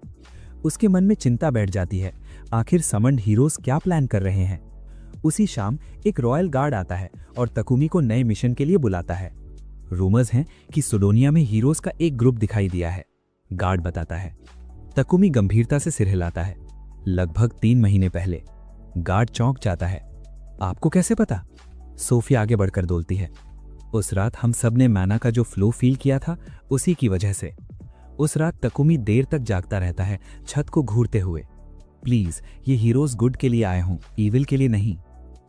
उसके मन में चिंता बैठ जाती है, आखिर समन्ड हीरोज क्या प्लान कर रहे हैं। उसी शाम एक रॉयल गार्ड आता है और तकुमी को नए मिशन के लिए बुलाता है। रूमर्स हैं कि सुडोनिया में हीरोज का एक ग्रुप दिखाई दिया है, गार्ड बताता है। तकुमी गंभीरता से सिर हिलाता है। लगभग 3 महीने पहले। गार्ड चौंक जाता है। आपको कैसे पता? सोफिया आगे बढ़कर बोलती है, उस रात हम सब ने मैना का जो फ्लो फील किया था उसी की वजह से। उस रात तकुमी देर तक जागता रहता है, छत को घूरते हुए। प्लीज, ये हीरोज गुड के लिए आए हों, ईविल के लिए नहीं।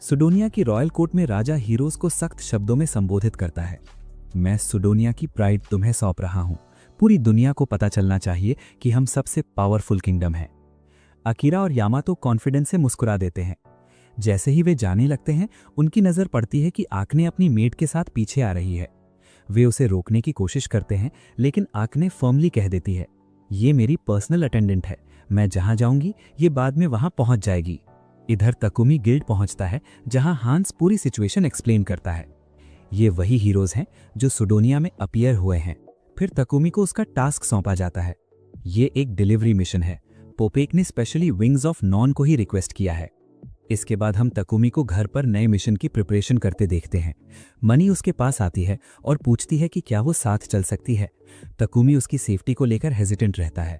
सुडोनिया की रॉयल कोर्ट में राजा हीरोज को सख्त शब्दों में संबोधित करता है। मैं सुडोनिया की प्राइड तुम्हें सौंप रहा हूं। पूरी दुनिया को पता चलना चाहिए कि हम सबसे पावरफुल किंगडम है। अकीरा और यामातो कॉन्फिडेंस से मुस्कुरा देते हैं। जैसे ही वे जाने लगते हैं, उनकी नजर पड़ती है कि आकने अपनी मेड के साथ पीछे आ रही है। वे उसे रोकने की कोशिश करते हैं, लेकिन आकने फर्मली कह देती है, ये मेरी पर्सनल अटेंडेंट है, मैं जहां जाऊंगी ये बाद में वहां पहुंच जाएगी। इधर तकुमी गिल्ड पहुंचता है, जहां हांस पूरी सिचुएशन एक्सप्लेन करता है। ये वही हीरोज हैं जो सुडोनिया में अपीयर हुए हैं। फिर तकुमी को उसका टास्क सौंपा जाता है। ये एक डिलीवरी मिशन है। पोपेक ने स्पेशली विंग्स ऑफ नॉन को ही रिक्वेस्ट किया है। इसके बाद हम तकुमी को घर पर नए मिशन की प्रिपरेशन करते देखते हैं। मनी उसके पास आती है और पूछती है कि क्या वो साथ चल सकती है। तकुमी उसकी सेफ्टी को लेकर हेजिटेंट रहता है।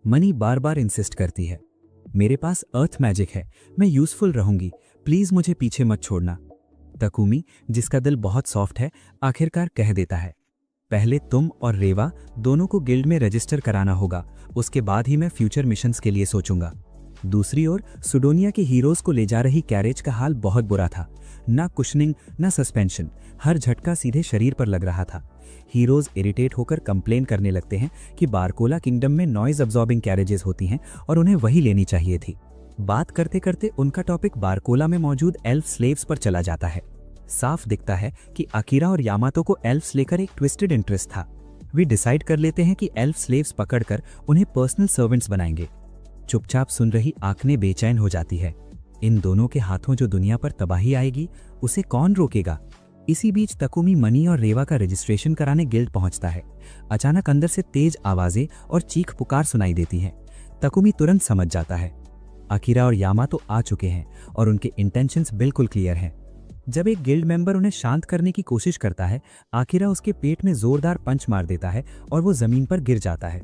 मनी बार बार इंसिस्ट करती है, मेरे पास अर्थ मैजिक है, मैं यूजफुल रहूंगी, प्लीज मुझे पीछे मत छोड़ना। तकुमी, जिसका दिल बहुत सॉफ्ट है, आखिरकार कह देता है, पहले तुम और रेवा दोनों को गिल्ड में रजिस्टर कराना होगा, उसके बाद ही मैं फ्यूचर मिशंस के लिए सोचूंगा। दूसरी ओर सुडोनिया के हीरोज को ले जा रही कैरेज का हाल बहुत बुरा था। ना कुशनिंग, ना सस्पेंशन, हर झटका सीधे शरीर पर लग रहा था। हीरोज इरिटेट होकर कंप्लेन करने लगते हैं कि बारकोला किंगडम में नॉइज अब्जॉर्बिंग कैरेजेस होती हैं और उन्हें वही लेनी चाहिए थी। बात करते करते उनका टॉपिक बारकोला में मौजूद एल्फ स्लेव्स पर चला जाता है। साफ दिखता है कि अकीरा और यामातो को एल्फ्स लेकर एक ट्विस्टेड इंटरेस्ट था। वे डिसाइड कर लेते हैं कि एल्फ स्लेव्स पकड़कर उन्हें पर्सनल सर्वेंट्स बनाएंगे। चुपचाप सुन रही आंखें बेचैन हो जाती है। इन दोनों के हाथों जो दुनिया पर तबाही आएगी, उसे कौन रोकेगा? इसी बीच तकुमी मनी और रेवा का रजिस्ट्रेशन कराने गिल्ड पहुंचता है। अचानक अंदर से तेज आवाजें और चीख पुकार सुनाई देती हैं। तकुमी तुरंत समझ जाता है अकीरा और यामातो आ चुके हैं और उनके इंटेंशंस बिल्कुल क्लियर हैं। जब एक गिल्ड मेंबर उन्हें शांत करने की कोशिश करता है, अकीरा उसके पेट में जोरदार पंच मार देता है और वो जमीन पर गिर जाता है।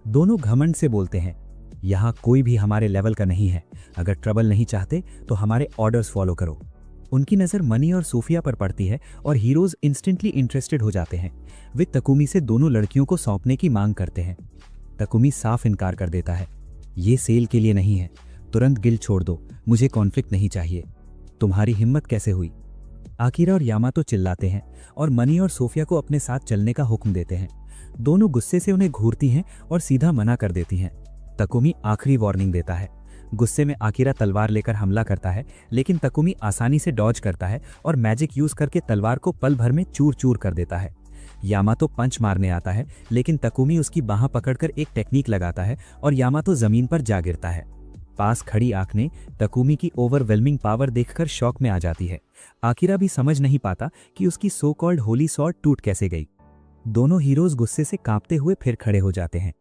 दोनों घमंड से बोलते हैं, यहाँ कोई भी हमारे लेवल का नहीं है, अगर ट्रबल नहीं चाहते तो हमारे ऑर्डर्स फॉलो करो। उनकी नज़र मनी और सोफिया पर पड़ती है और हीरोज इंस्टेंटली इंटरेस्टेड हो जाते हैं। वे तकुमी से दोनों लड़कियों को सौंपने की मांग करते हैं। तकुमी साफ इनकार कर देता है, ये सेल के लिए नहीं है, तुरंत गिल्ड छोड़ दो, मुझे कॉन्फ्लिक्ट नहीं चाहिए। तुम्हारी हिम्मत कैसे हुई? अकीरा और यामातो चिल्लाते हैं और मनी और सोफिया को अपने साथ चलने का हुक्म देते हैं। दोनों गुस्से से उन्हें घूरती हैं और सीधा मना कर देती हैं। तकुमी आखिरी वार्निंग देता है। गुस्से में अकीरा तलवार लेकर हमला करता है, लेकिन तकुमी आसानी से डॉज करता है और मैजिक यूज करके तलवार को पल भर में चूर चूर कर देता है। यामातो पंच मारने आता है, लेकिन तकुमी उसकी बाह पकड़कर एक टेक्निक लगाता है और यामातो जमीन पर जा गिरता है। पास खड़ी आंखें तकुमी की ओवरवेलमिंग पावर देखकर शॉक में आ जाती है। अकीरा भी समझ नहीं पाता कि उसकी सो कॉल्ड होली सॉर्ड टूट कैसे गई। दोनों हीरोज गुस्से से कांपते हुए फिर खड़े हो जाते हैं।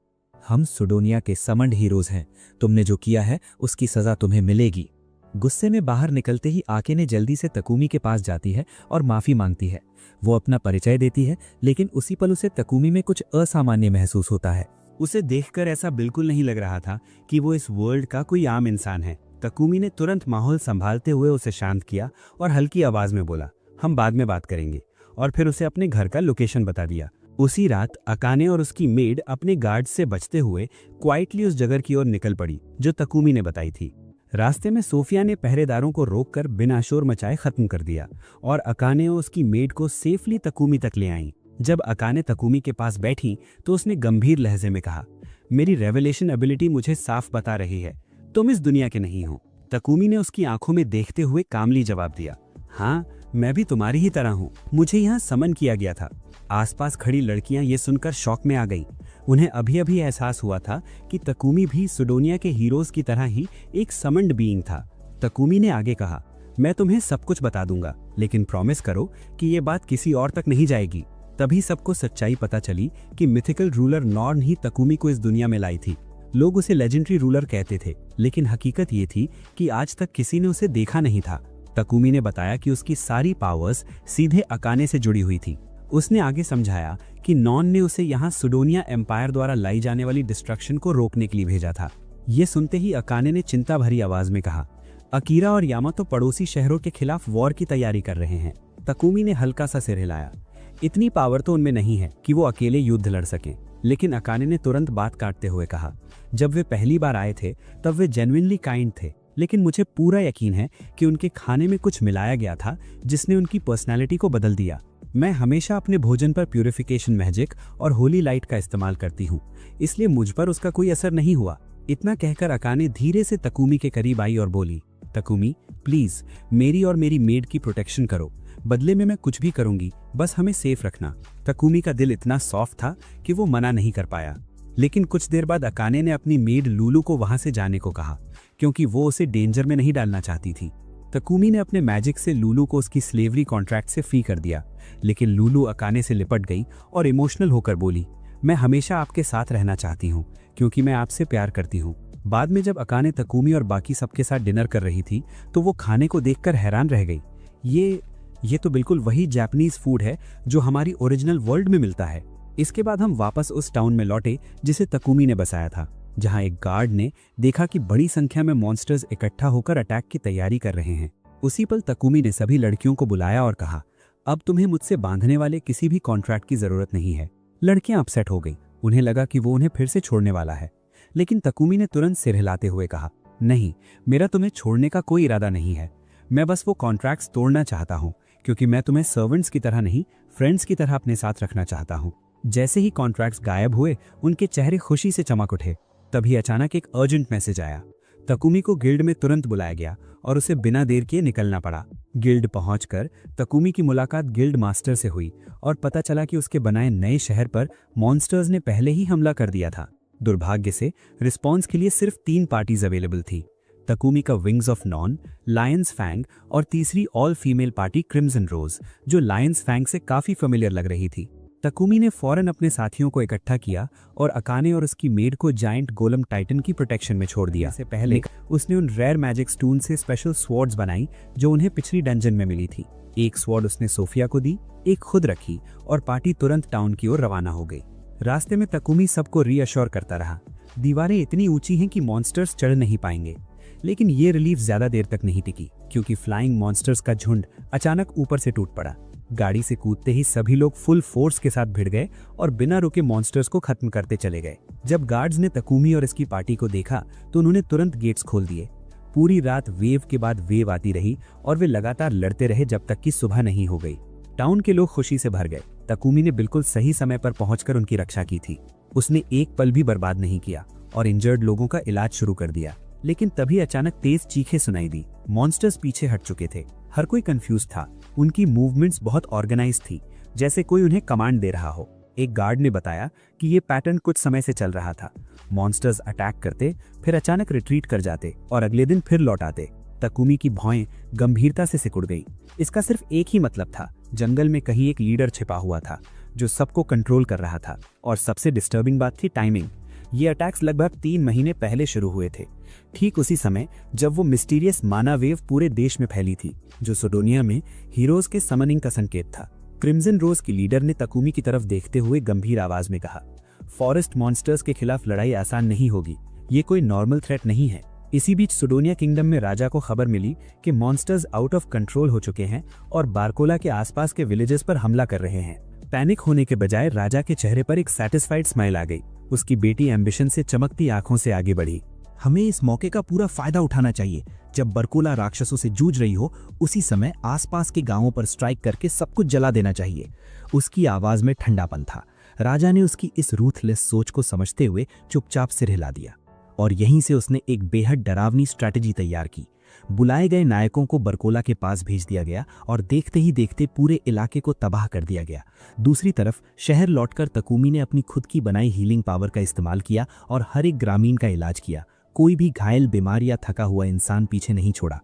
हम सुडोनिया के समंड हीरोज हैं, तुमने जो किया है उसकी सजा तुम्हें मिलेगी। गुस्से में बाहर निकलते ही आके ने जल्दी से तकुमी के पास जाती है और माफी मांगती है। वो अपना परिचय देती है, लेकिन उसी पल उसे तकुमी में कुछ असामान्य महसूस होता है। उसे देखकर ऐसा बिल्कुल नहीं लग रहा था कि वो इस वर्ल्ड का कोई आम इंसान है। तकुमी ने तुरंत माहौल संभालते हुए उसे शांत किया और हल्की आवाज में बोला, हम बाद में बात करेंगे, और फिर उसे अपने घर का लोकेशन बता दिया। उसी रात अकाने और उसकी मेड अपने गार्ड से बचते हुए क्वाइटली उस जगह की ओर निकल पड़ी जो तकुमी ने बताई थी। रास्ते में सोफिया ने पहरेदारों को रोककर बिना शोर मचाए खत्म कर दिया और अकाने और उसकी मेड को सेफली तकुमी तक ले आईं। जब अकाने तकुमी के पास बैठी तो उसने गंभीर लहजे में कहा, मेरी रेवलेशन एबिलिटी मुझे साफ बता रही है, तुम इस दुनिया के नहीं हो। तकुमी ने उसकी आंखों में देखते हुए कामली जवाब दिया, हाँ मैं भी तुम्हारी ही तरह हूँ, मुझे यहाँ समन किया गया था। आसपास खड़ी लड़कियां ये सुनकर शॉक में आ गईं। उन्हें अभी अभी एहसास हुआ था कि तकुमी भी सुडोनिया के हीरोज की तरह ही एक समन्ड बीइंग था। तकुमी ने आगे कहा, मैं तुम्हें सब कुछ बता दूंगा, लेकिन प्रॉमिस करो कि ये बात किसी और तक नहीं जाएगी। तभी सबको सच्चाई पता चली कि मिथिकल रूलर नॉर्न ही तकुमी को इस दुनिया में लाई थी। लोग उसे लेजेंडरी रूलर कहते थे, लेकिन हकीकत ये थी कि आज तक किसी ने उसे देखा नहीं था। तकुमी ने बताया कि उसकी सारी पावर्स सीधे अकाने से जुड़ी हुई थी। उसने आगे समझाया कि नॉन ने उसे यहाँ सुडोनिया एम्पायर द्वारा लाई जाने वाली डिस्ट्रक्शन को रोकने के लिए भेजा था। ये सुनते ही अकाने ने चिंता भरी आवाज में कहा, अकीरा और यामातो पड़ोसी शहरों के खिलाफ वॉर की तैयारी कर रहे हैं। तकुमी ने हल्का सा सिर हिलाया। इतनी पावर तो उनमें नहीं है कि वो अकेले युद्ध लड़ सकें, लेकिन अकाने ने तुरंत बात काटते हुए कहा, जब वे पहली बार आए थे तब वे जेन्युइनली काइंड थे, लेकिन मुझे पूरा यकीन है कि उनके खाने में कुछ मिलाया गया था जिसने उनकी पर्सनैलिटी को बदल दिया। मैं हमेशा अपने भोजन पर प्यूरिफिकेशन मैजिक और होली लाइट का इस्तेमाल करती हूँ, इसलिए मुझ पर उसका कोई असर नहीं हुआ। इतना कहकर अकाने धीरे से तकुमी के करीब आई और बोली, तकुमी प्लीज मेरी और मेरी मेड की प्रोटेक्शन करो, बदले में मैं कुछ भी करूंगी, बस हमें सेफ रखना। तकुमी का दिल इतना सॉफ्ट था कि वो मना नहीं कर पाया, लेकिन कुछ देर बाद अकाने ने अपनी मेड लूलू को वहां से जाने को कहा, क्योंकि वो उसे डेंजर में नहीं डालना चाहती थी। तकुमी ने अपने मैजिक से लूलू को उसकी स्लेवरी कॉन्ट्रैक्ट से फ्री कर दिया, लेकिन लूलू अकाने से लिपट गई और इमोशनल होकर बोली, मैं हमेशा आपके साथ रहना चाहती हूँ क्योंकि मैं आपसे प्यार करती हूँ। बाद में जब अकाने तकुमी और बाकी सबके साथ डिनर कर रही थी तो वो खाने को देखकर हैरान रह गई। ये तो बिल्कुल वही जापानीज फूड है जो हमारी ओरिजिनल वर्ल्ड में मिलता है। इसके बाद हम वापस उस टाउन में लौटे जिसे तकुमी ने बसाया था, जहां एक गार्ड ने देखा कि बड़ी संख्या में मॉन्स्टर्स इकट्ठा होकर अटैक की तैयारी कर रहे हैं। उसी पल तकुमी ने सभी लड़कियों को बुलाया और कहा, अब तुम्हें मुझसे बांधने वाले किसी भी कॉन्ट्रैक्ट की जरूरत नहीं है। लड़कियां अपसेट हो गई, उन्हें लगा कि वो उन्हें फिर से छोड़ने वाला है, लेकिन तकुमी ने तुरंत सिर हिलाते हुए कहा, नहीं, मेरा तुम्हें छोड़ने का कोई इरादा नहीं है। मैं बस वो कॉन्ट्रैक्ट्स तोड़ना चाहता हूँ क्योंकि मैं तुम्हें सर्वेंट्स की तरह नहीं, फ्रेंड्स की तरह अपने साथ रखना चाहता हूँ। जैसे ही कॉन्ट्रैक्ट्स गायब हुए, उनके चेहरे खुशी से चमक उठे। तभी अचानक एक अर्जेंट मैसेज आया। तकुमी को गिल्ड में तुरंत बुलाया गया और उसे बिना देर किए निकलना पड़ा। गिल्ड पहुंचकर तकुमी की मुलाकात गिल्ड मास्टर से हुई और पता चला कि उसके बनाए नए शहर पर मॉन्स्टर्स ने पहले ही हमला कर दिया था। दुर्भाग्य से रिस्पॉन्स के लिए सिर्फ 3 पार्टीज अवेलेबल थी। तकुमी का Wings of None, Lion's Fang और तीसरी all female party Crimson Rose, जो लायंस फैंग से काफी फेमिलियर लग रही थी। तकुमी ने फौरन अपने साथियों को इकट्ठा किया और अकाने और उसकी मेड को जायंट गोलम टाइटन की प्रोटेक्शन में छोड़ दिया। इससे पहले उसने उन रेयर मैजिक स्टोन से स्पेशल स्वॉर्ड्स बनाई जो उन्हें पिछली डंजन में मिली थी। एक स्वॉर्ड उसने सोफिया को दी, एक खुद रखी और पार्टी तुरंत टाउन की ओर रवाना हो गई। रास्ते में तकुमी सबको रीअश्योर करता रहा, दीवारें इतनी ऊंची हैं कि मॉन्स्टर्स चढ़ नहीं पाएंगे। लेकिन ये रिलीफ ज्यादा देर तक नहीं टिकी, क्योंकि फ्लाइंग मॉन्स्टर्स का झुंड अचानक ऊपर से टूट पड़ा। गाड़ी से कूदते ही सभी लोग फुल फोर्स के साथ भिड़ गए और बिना रुके मॉन्स्टर्स को खत्म करते चले गए। जब गार्ड्स ने तकुमी और इसकी पार्टी को देखा तो उन्होंने तुरंत गेट्स खोल दिए। पूरी रात वेव के बाद वेव आती रही और वे लगातार लड़ते रहे जब तक कि सुबह नहीं हो गई। टाउन के लोग खुशी से भर गए। तकुमी ने बिल्कुल सही समय पर पहुंचकर उनकी रक्षा की थी। उसने एक पल भी बर्बाद नहीं किया और इंजर्ड लोगों का इलाज शुरू कर दिया। लेकिन तभी अचानक तेज चीखें सुनाई दी। मॉन्स्टर्स पीछे हट चुके थे। हर कोई कंफ्यूज था। उनकी मूवमेंट्स बहुत ऑर्गेनाइज थी, जैसे कोई उन्हें कमांड दे रहा हो। एक गार्ड ने बताया कि ये पैटर्न कुछ समय से चल रहा था। मॉन्स्टर्स अटैक करते, फिर अचानक रिट्रीट कर जाते और अगले दिन फिर लौट आते। तकुमी की भौएं गंभीरता से सिकुड़ गई। इसका सिर्फ एक ही मतलब था, जंगल में कहीं एक लीडर छिपा हुआ था जो सबको कंट्रोल कर रहा था। और सबसे डिस्टर्बिंग बात थी टाइमिंग। ये अटैक्स लगभग 3 महीने पहले शुरू हुए थे, ठीक उसी समय जब वो मिस्टीरियस माना वेव पूरे देश में फैली थी, जो सोडोनिया में हीरोज के समनिंग का संकेत था। क्रिम्सन रोज की लीडर ने तकुमी की तरफ देखते हुए गंभीर आवाज में कहा, फॉरेस्ट मॉन्स्टर्स के खिलाफ लड़ाई आसान नहीं होगी। ये कोई नॉर्मल थ्रेट नहीं है। इसी बीच सोडोनिया किंगडम में राजा को खबर मिली कि मॉन्स्टर्स आउट ऑफ कंट्रोल हो चुके हैं और बारकोला के आसपास के विलेजेस पर हमला कर रहे हैं। पैनिक होने के बजाय राजा के चेहरे पर एक सैटिस्फाइड स्माइल आ गई। उसकी बेटी एम्बिशन से चमकती आंखों से आगे बढ़ी। हमें इस मौके का पूरा फायदा उठाना चाहिए। जब बरकोला राक्षसों से जूझ रही हो, उसी समय आसपास के गांवों पर स्ट्राइक करके सब कुछ जला देना चाहिए। उसकी आवाज में ठंडापन था। राजा ने उसकी इस रूथलेस सोच को समझते हुए चुपचाप सिर हिला दिया और यहीं से उसने एक बेहद डरावनी स्ट्रैटेजी तैयार की। बुलाए गए नायकों को बरकोला के पास भेज दिया गया और देखते ही देखते पूरे इलाके को तबाह कर दिया गया। दूसरी तरफ शहर लौटकर तकुमी ने अपनी खुद की बनाई हीलिंग पावर का इस्तेमाल किया और हर एक ग्रामीण का इलाज किया। कोई भी घायल, बीमार या थका हुआ इंसान पीछे नहीं छोड़ा।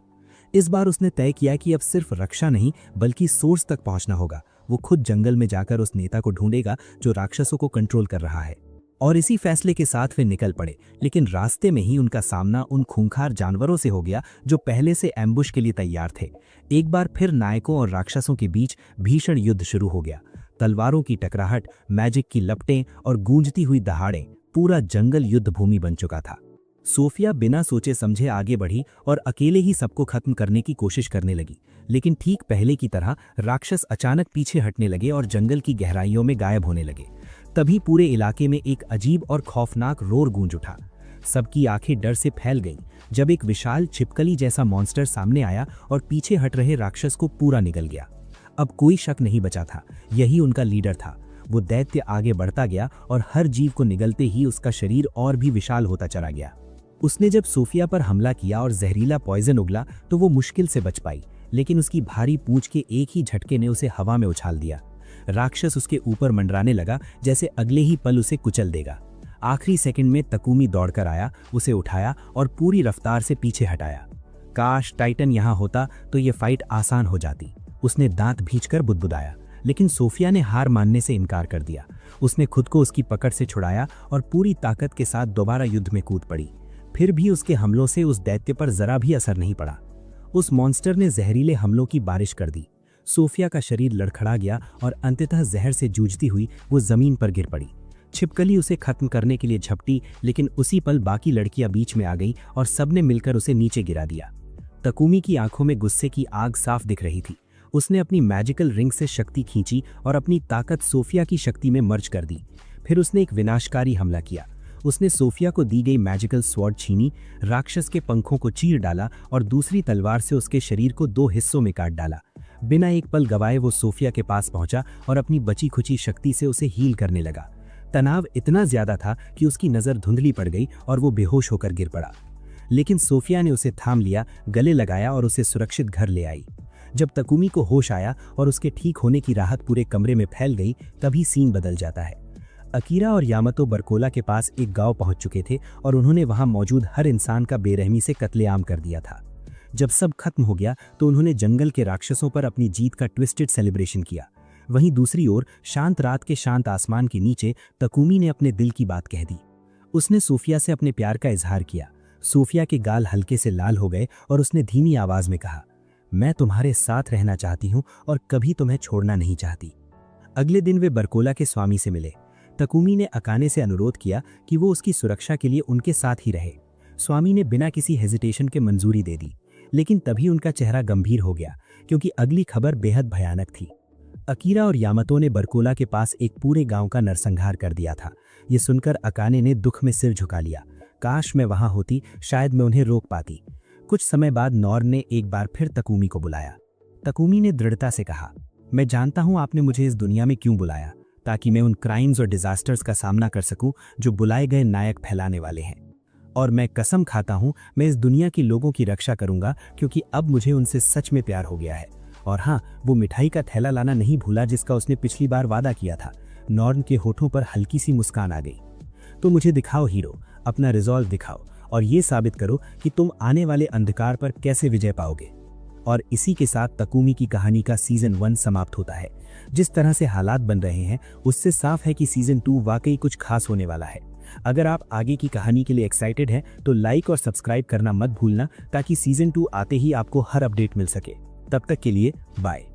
इस बार उसने तय किया कि अब सिर्फ रक्षा नहीं बल्कि सोर्स तक पहुंचना होगा। वो खुद जंगल में जाकर उस नेता को ढूंढेगा जो राक्षसों को कंट्रोल कर रहा है। और इसी फैसले के साथ वे निकल पड़े। लेकिन रास्ते में ही उनका सामना उन खूंखार जानवरों से हो गया जो पहले से एम्बुश के लिए तैयार थे। एक बार फिर नायकों और राक्षसों के बीच भीषण युद्ध शुरू हो गया। तलवारों की टकराहट, मैजिक की लपटें और गूंजती हुई दहाड़ें, पूरा जंगल युद्ध भूमि बन चुका था। सोफिया बिना सोचे समझे आगे बढ़ी और अकेले ही सबको खत्म करने की कोशिश करने लगी। लेकिन ठीक पहले की तरह राक्षस अचानक पीछे हटने लगे और जंगल की गहराइयों में गायब होने लगे। तभी पूरे इलाके में एक अजीब और खौफनाक रोर गूंज उठा। सबकी आंखें डर से फैल गईं जब एक विशाल छिपकली जैसा मॉन्स्टर सामने आया और पीछे हट रहे राक्षस को पूरा निगल गया। अब कोई शक नहीं बचा था, यही उनका लीडर था। वो दैत्य आगे बढ़ता गया और हर जीव को निगलते ही उसका शरीर और भी विशाल होता चला गया। उसने जब सोफिया पर हमला किया और जहरीला पॉइजन उगला तो वो मुश्किल से बच पाई, लेकिन उसकी भारी पूंछ के एक ही झटके ने उसे हवा में उछाल दिया। राक्षस उसके ऊपर मंडराने लगा जैसे अगले ही पल उसे कुचल देगा। आखिरी सेकंड में तकुमी दौड़कर आया, उसे उठाया और पूरी रफ्तार से पीछे हटाया। काश टाइटन यहाँ होता तो ये फाइट आसान हो जाती। उसने दांत भींचकर बुदबुदाया, लेकिन सोफिया ने हार मानने से इनकार कर दिया। उसने खुद को उसकी पकड़ से छुड़ाया और पूरी ताकत के साथ दोबारा युद्ध में कूद पड़ी। फिर भी उसके हमलों से उस दैत्य पर जरा भी असर नहीं पड़ा। उस मॉन्स्टर ने जहरीले हमलों की बारिश कर दी। सोफिया का शरीर लड़खड़ा गया और अंततः जहर से जूझती हुई वो जमीन पर गिर पड़ी। छिपकली उसे खत्म करने के लिए झपटी, लेकिन उसी पल बाकी लड़कियां बीच में आ गई और सबने मिलकर उसे नीचे गिरा दिया। तकुमी की आंखों में गुस्से की आग साफ दिख रही थी। उसने अपनी मैजिकल रिंग से शक्ति खींची और अपनी ताकत सोफिया की शक्ति में मर्ज कर दी। फिर उसने एक विनाशकारी हमला किया। उसने सोफिया को दी गई मैजिकल स्वॉर्ड छीनी, राक्षस के पंखों को चीर डाला और दूसरी तलवार से उसके शरीर को 2 हिस्सों में काट डाला। बिना एक पल गवाए वो सोफिया के पास पहुंचा और अपनी बची खुची शक्ति से उसे हील करने लगा। तनाव इतना ज्यादा था कि उसकी नजर धुंधली पड़ गई और वो बेहोश होकर गिर पड़ा। लेकिन सोफिया ने उसे थाम लिया, गले लगाया और उसे सुरक्षित घर ले आई। जब तकुमी को होश आया और उसके ठीक होने की राहत पूरे कमरे में फैल गई, तभी सीन बदल जाता है। अकीरा और यामातो बरकोला के पास एक गांव पहुंच चुके थे और उन्होंने वहां मौजूद हर इंसान का बेरहमी से कत्लेआम कर दिया था। जब सब खत्म हो गया तो उन्होंने जंगल के राक्षसों पर अपनी जीत का ट्विस्टेड सेलिब्रेशन किया। वहीं दूसरी ओर शांत रात के शांत आसमान के नीचे तकुमी ने अपने दिल की बात कह दी। उसने सोफिया से अपने प्यार का इजहार किया। सोफिया के गाल हल्के से लाल हो गए और उसने धीमी आवाज में कहा, मैं तुम्हारे साथ रहना चाहती हूं और कभी तुम्हें छोड़ना नहीं चाहती। अगले दिन वे बरकोला के स्वामी से मिले। तकुमी ने अकाने से अनुरोध किया कि वो उसकी सुरक्षा के लिए उनके साथ ही रहे। स्वामी ने बिना किसी हेजिटेशन के मंजूरी दे दी, लेकिन तभी उनका चेहरा गंभीर हो गया क्योंकि अगली खबर बेहद भयानक थी। अकीरा और यामातो ने बरकोला के पास एक पूरे गांव का नरसंहार कर दिया था। ये सुनकर अकाने ने दुख में सिर झुका लिया। काश मैं वहां होती, शायद मैं उन्हें रोक पाती। कुछ समय बाद नॉर्न ने एक बार फिर तकुमी को बुलाया। तकुमी ने दृढ़ता से कहा, मैं जानता हूं आपने मुझे इस दुनिया में क्यों बुलाया, ताकि मैं उन क्राइम्स और डिजास्टर्स का सामना कर सकूं जो बुलाए गए नायक फैलाने वाले हैं। और मैं कसम खाता हूं मैं इस दुनिया के लोगों की रक्षा करूंगा क्योंकि अब मुझे उनसे सच में प्यार हो गया है। और हाँ, वो मिठाई का थैला लाना नहीं भूला जिसका उसने पिछली बार वादा किया था। नॉर्न के होठों पर हल्की सी मुस्कान आ गई। तो मुझे दिखाओ हीरो, अपना रिजॉल्व दिखाओ और ये साबित करो कि तुम आने वाले अंधकार पर कैसे विजय पाओगे। और इसी के साथ तकुमी की कहानी का सीजन 1 समाप्त होता है। जिस तरह से हालात बन रहे हैं उससे साफ है कि सीजन 2 वाकई कुछ खास होने वाला है। अगर आप आगे की कहानी के लिए एक्साइटेड हैं तो लाइक और सब्सक्राइब करना मत भूलना ताकि सीजन 2 आते ही आपको हर अपडेट मिल सके। तब तक के लिए बाय।